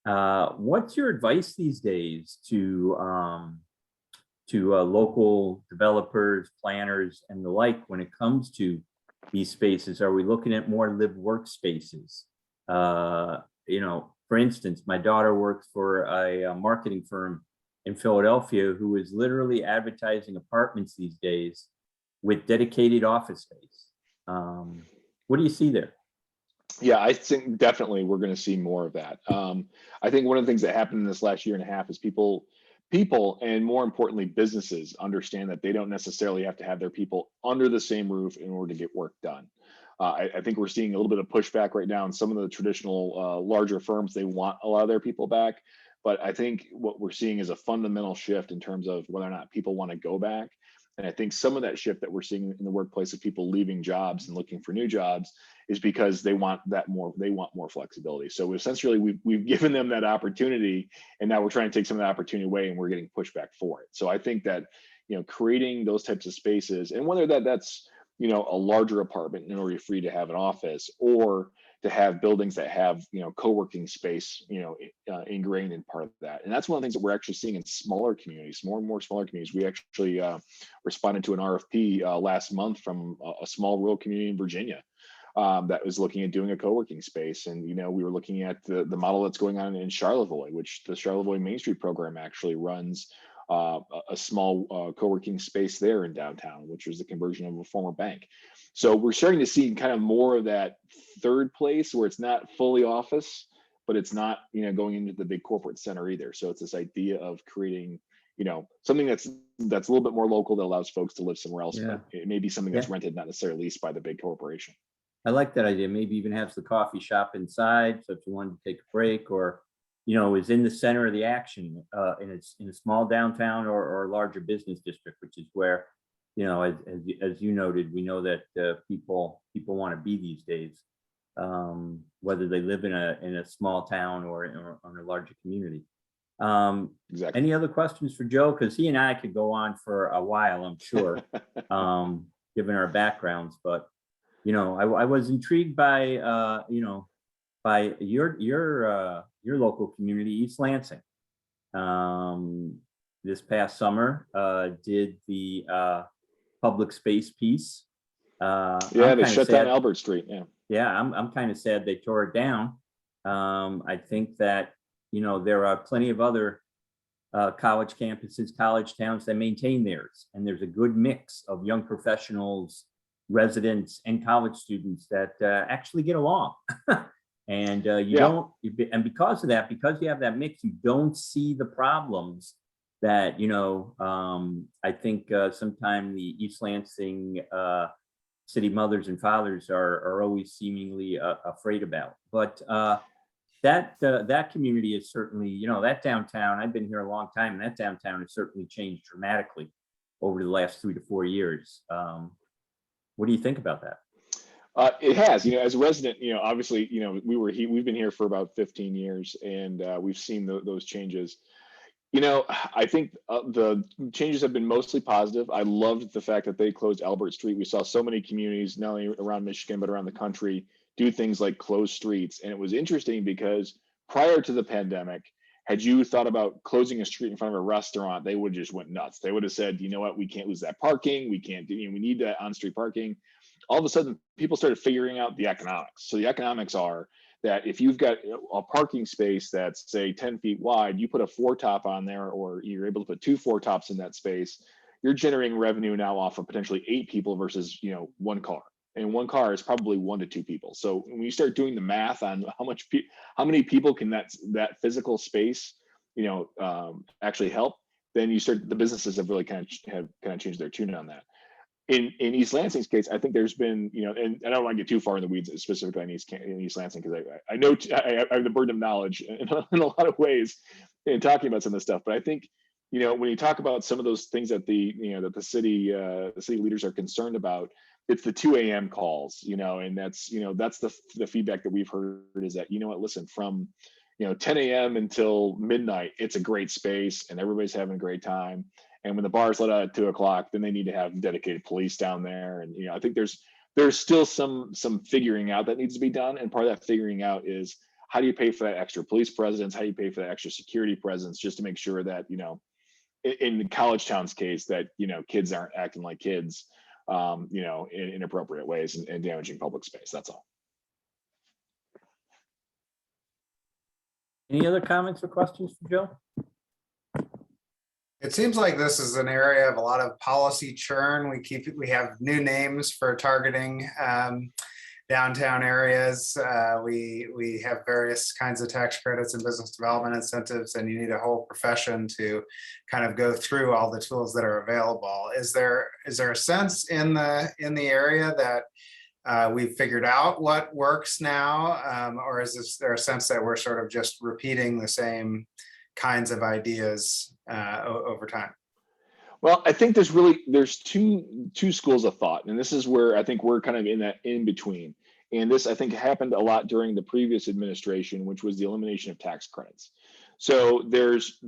What's your advice these days to local developers, planners, and the like when it comes to these spaces? Are we looking at more live workspaces? You know, for instance, my daughter works for a marketing firm in Philadelphia who is literally advertising apartments these days with dedicated office space. What do you see there?
Yeah, I think definitely we're going to see more of that. I think one of the things that happened in this last year and a half is people, and more importantly, businesses understand that they don't necessarily have to have their people under the same roof in order to get work done. I think we're seeing a little bit of pushback right now in some of the traditional larger firms. They want a lot of their people back, but I think what we're seeing is a fundamental shift in terms of whether or not people want to go back. And I think some of that shift that we're seeing in the workplace of people leaving jobs and looking for new jobs is because they want more flexibility. So essentially we've given them that opportunity, and now we're trying to take some of that opportunity away, and we're getting pushback for it. So I think that, you know, creating those types of spaces, and whether that's, you know, a larger apartment in order for you to have an office, or to have buildings that have, you know, co-working space, you know, ingrained in part of that. And that's one of the things that we're actually seeing in smaller communities, more and more smaller communities. We actually responded to an RFP last month from a small rural community in Virginia that was looking at doing a co-working space. And, you know, we were looking at the model that's going on in Charlevoix, which the Charlevoix Main Street program actually runs a small co-working space there in downtown, which was the conversion of a former bank. So we're starting to see kind of more of that third place where it's not fully office, but it's not, you know, going into the big corporate center either. So it's this idea of creating, you know, something that's a little bit more local that allows folks to live somewhere else.
Yeah.
But it may be something that's rented, not necessarily leased by the big corporation.
I like that idea. Maybe even have the coffee shop inside. So if you wanted to take a break, or, you know, is in the center of the action in a small downtown or larger business district, which is where, you know, as you noted, we know that people want to be these days, whether they live in a small town or in a larger community.
Exactly.
Any other questions for Joe? Because he and I could go on for a while, I'm sure, given our backgrounds. But, you know, I was intrigued by you know, by your local community, East Lansing. This past summer, did the public space piece.
Yeah, they shut down Albert Street.
Yeah, I'm kind of sad they tore it down. I think that, you know, there are plenty of other college campuses, college towns that maintain theirs, and there's a good mix of young professionals, residents, and college students that actually get along. And and because of that, because you have that mix, you don't see the problems that, you know, I think sometimes the East Lansing city mothers and fathers are always seemingly afraid about. But that community is certainly, you know, that downtown, I've been here a long time, and that downtown has certainly changed dramatically over the last 3 to 4 years. What do you think about that?
It has, you know, as a resident, you know, obviously, you know, we've been here for about 15 years, and we've seen those changes. You know, I think the changes have been mostly positive. I loved the fact that they closed Albert Street. We saw so many communities, not only around Michigan, but around the country, do things like close streets. And it was interesting because prior to the pandemic, had you thought about closing a street in front of a restaurant, they would just went nuts. They would have said, you know what, we can't lose that parking. We can't do, you know, we need that on-street parking. All of a sudden, people started figuring out the economics. So the economics are that if you've got a parking space that's, say, 10 feet wide, you put a 4-top on there, or you're able to put 2 4-tops in that space, you're generating revenue now off of potentially 8 people versus, you know, 1 car. And 1 car is probably 1 to 2 people. So when you start doing the math on how many people can that physical space, you know, actually help, then you start, the businesses have really kind of changed their tune on that. In East Lansing's case, I think there's been, and I don't want to get too far in the weeds specifically in East Lansing, because I know I have the burden of knowledge in a lot of ways in talking about some of this stuff. But I think, when you talk about some of those things that the city leaders are concerned about, it's the 2 a.m. calls, and that's the feedback that we've heard is that, listen, from 10 a.m. until midnight, it's a great space and everybody's having a great time. And when the bars let out at 2 o'clock, then they need to have dedicated police down there. And I think there's still some figuring out that needs to be done. And part of that figuring out is, how do you pay for that extra police presence? How do you pay for that extra security presence, just to make sure that in the college town's case, that kids aren't acting like kids, in inappropriate ways and damaging public space. That's all.
Any other comments or questions for Joe?
It seems like this is an area of a lot of policy churn. We have new names for targeting downtown areas. We have various kinds of tax credits and business development incentives, and you need a whole profession to kind of go through all the tools that are available. Is there a sense in the area that we've figured out what works now, or is there a sense that we're sort of just repeating the same kinds of ideas over time?
Well, I think there's two schools of thought, and this is where I think we're kind of in that in between. And this, I think, happened a lot during the previous administration, which was the elimination of tax credits. So there's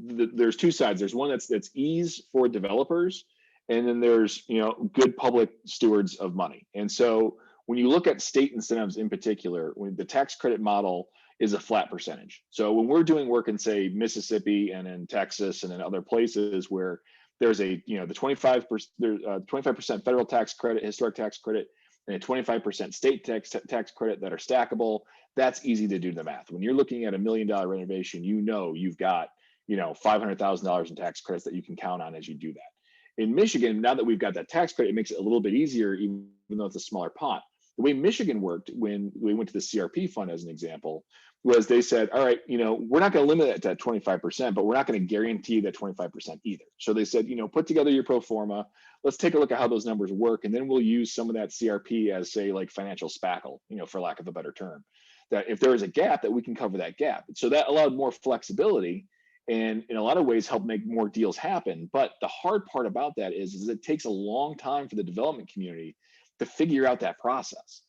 two sides. There's one that's ease for developers, and then there's good public stewards of money. And so when you look at state incentives in particular, when the tax credit model is a flat percentage. So when we're doing work in, say, Mississippi and in Texas and in other places where there's the 25% federal tax credit, historic tax credit, and a 25% state tax credit that are stackable, that's easy to do the math. When you're looking at $1 million renovation, you've got $500,000 in tax credits that you can count on as you do that. In Michigan, now that we've got that tax credit, it makes it a little bit easier, even though it's a smaller pot. The way Michigan worked when we went to the CRP fund, as an example, was they said, all right, we're not going to limit it to 25%, but we're not going to guarantee that 25% either. So they said, put together your pro forma. Let's take a look at how those numbers work. And then we'll use some of that CRP as, say, like financial spackle, for lack of a better term, that if there is a gap, that we can cover that gap. So that allowed more flexibility and in a lot of ways helped make more deals happen. But the hard part about that is it takes a long time for the development community to figure out that process.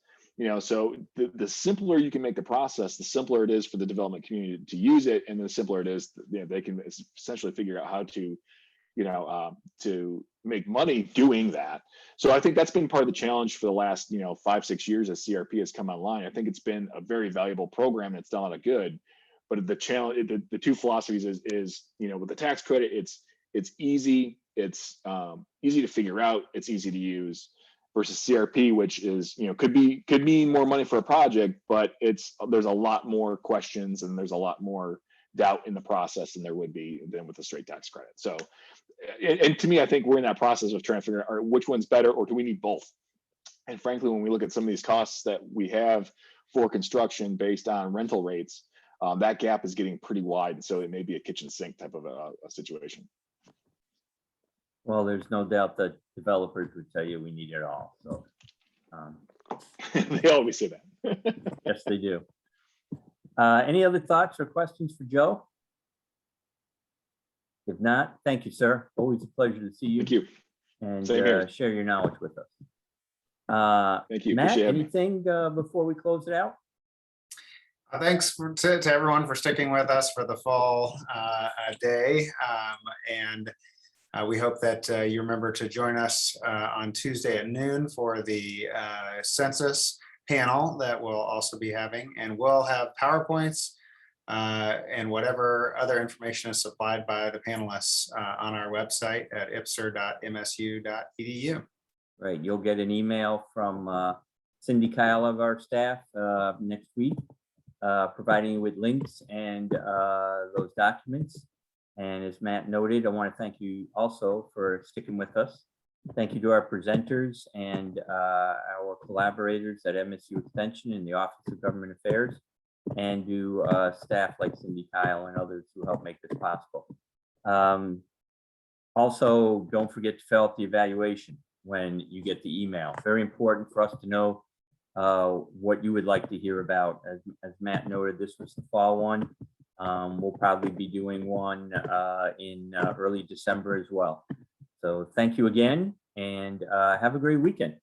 So the simpler you can make the process, the simpler it is for the development community to use it, and the simpler it is, they can essentially figure out how to, to make money doing that. So I think that's been part of the challenge for the last, 5-6 years as CRP has come online. I think it's been a very valuable program and it's done a lot of good. But the challenge, the two philosophies is, with the tax credit, it's easy, it's easy to figure out, it's easy to use. Versus CRP, which is, could mean more money for a project, but there's a lot more questions and there's a lot more doubt in the process than there would be than with a straight tax credit. So, and to me, I think we're in that process of trying to figure out which one's better, or do we need both? And frankly, when we look at some of these costs that we have for construction based on rental rates, that gap is getting pretty wide. So it may be a kitchen sink type of a situation.
Well, there's no doubt that developers would tell you we need it all. So
they always say that.
Yes, they do. Any other thoughts or questions for Joe? If not, thank you, sir. Always a pleasure to see you.
Thank you.
And
Same
share your knowledge with us.
Thank you.
Matt,
Appreciate it.
anything before we close it out?
Thanks to everyone for sticking with us for the full day. We hope that you remember to join us on Tuesday at noon for the census panel that we'll also be having. And we'll have PowerPoints and whatever other information is supplied by the panelists on our website at ipser.msu.edu.
Right, you'll get an email from Cindy Kyle of our staff next week, providing you with links and those documents. And as Matt noted, I want to thank you also for sticking with us. Thank you to our presenters and our collaborators at MSU Extension and the Office of Government Affairs, and to staff like Cindy Kyle and others who help make this possible. Also, don't forget to fill out the evaluation when you get the email. Very important for us to know what you would like to hear about. As Matt noted, this was the fall one. We'll probably be doing one in early December as well. So thank you again, and have a great weekend.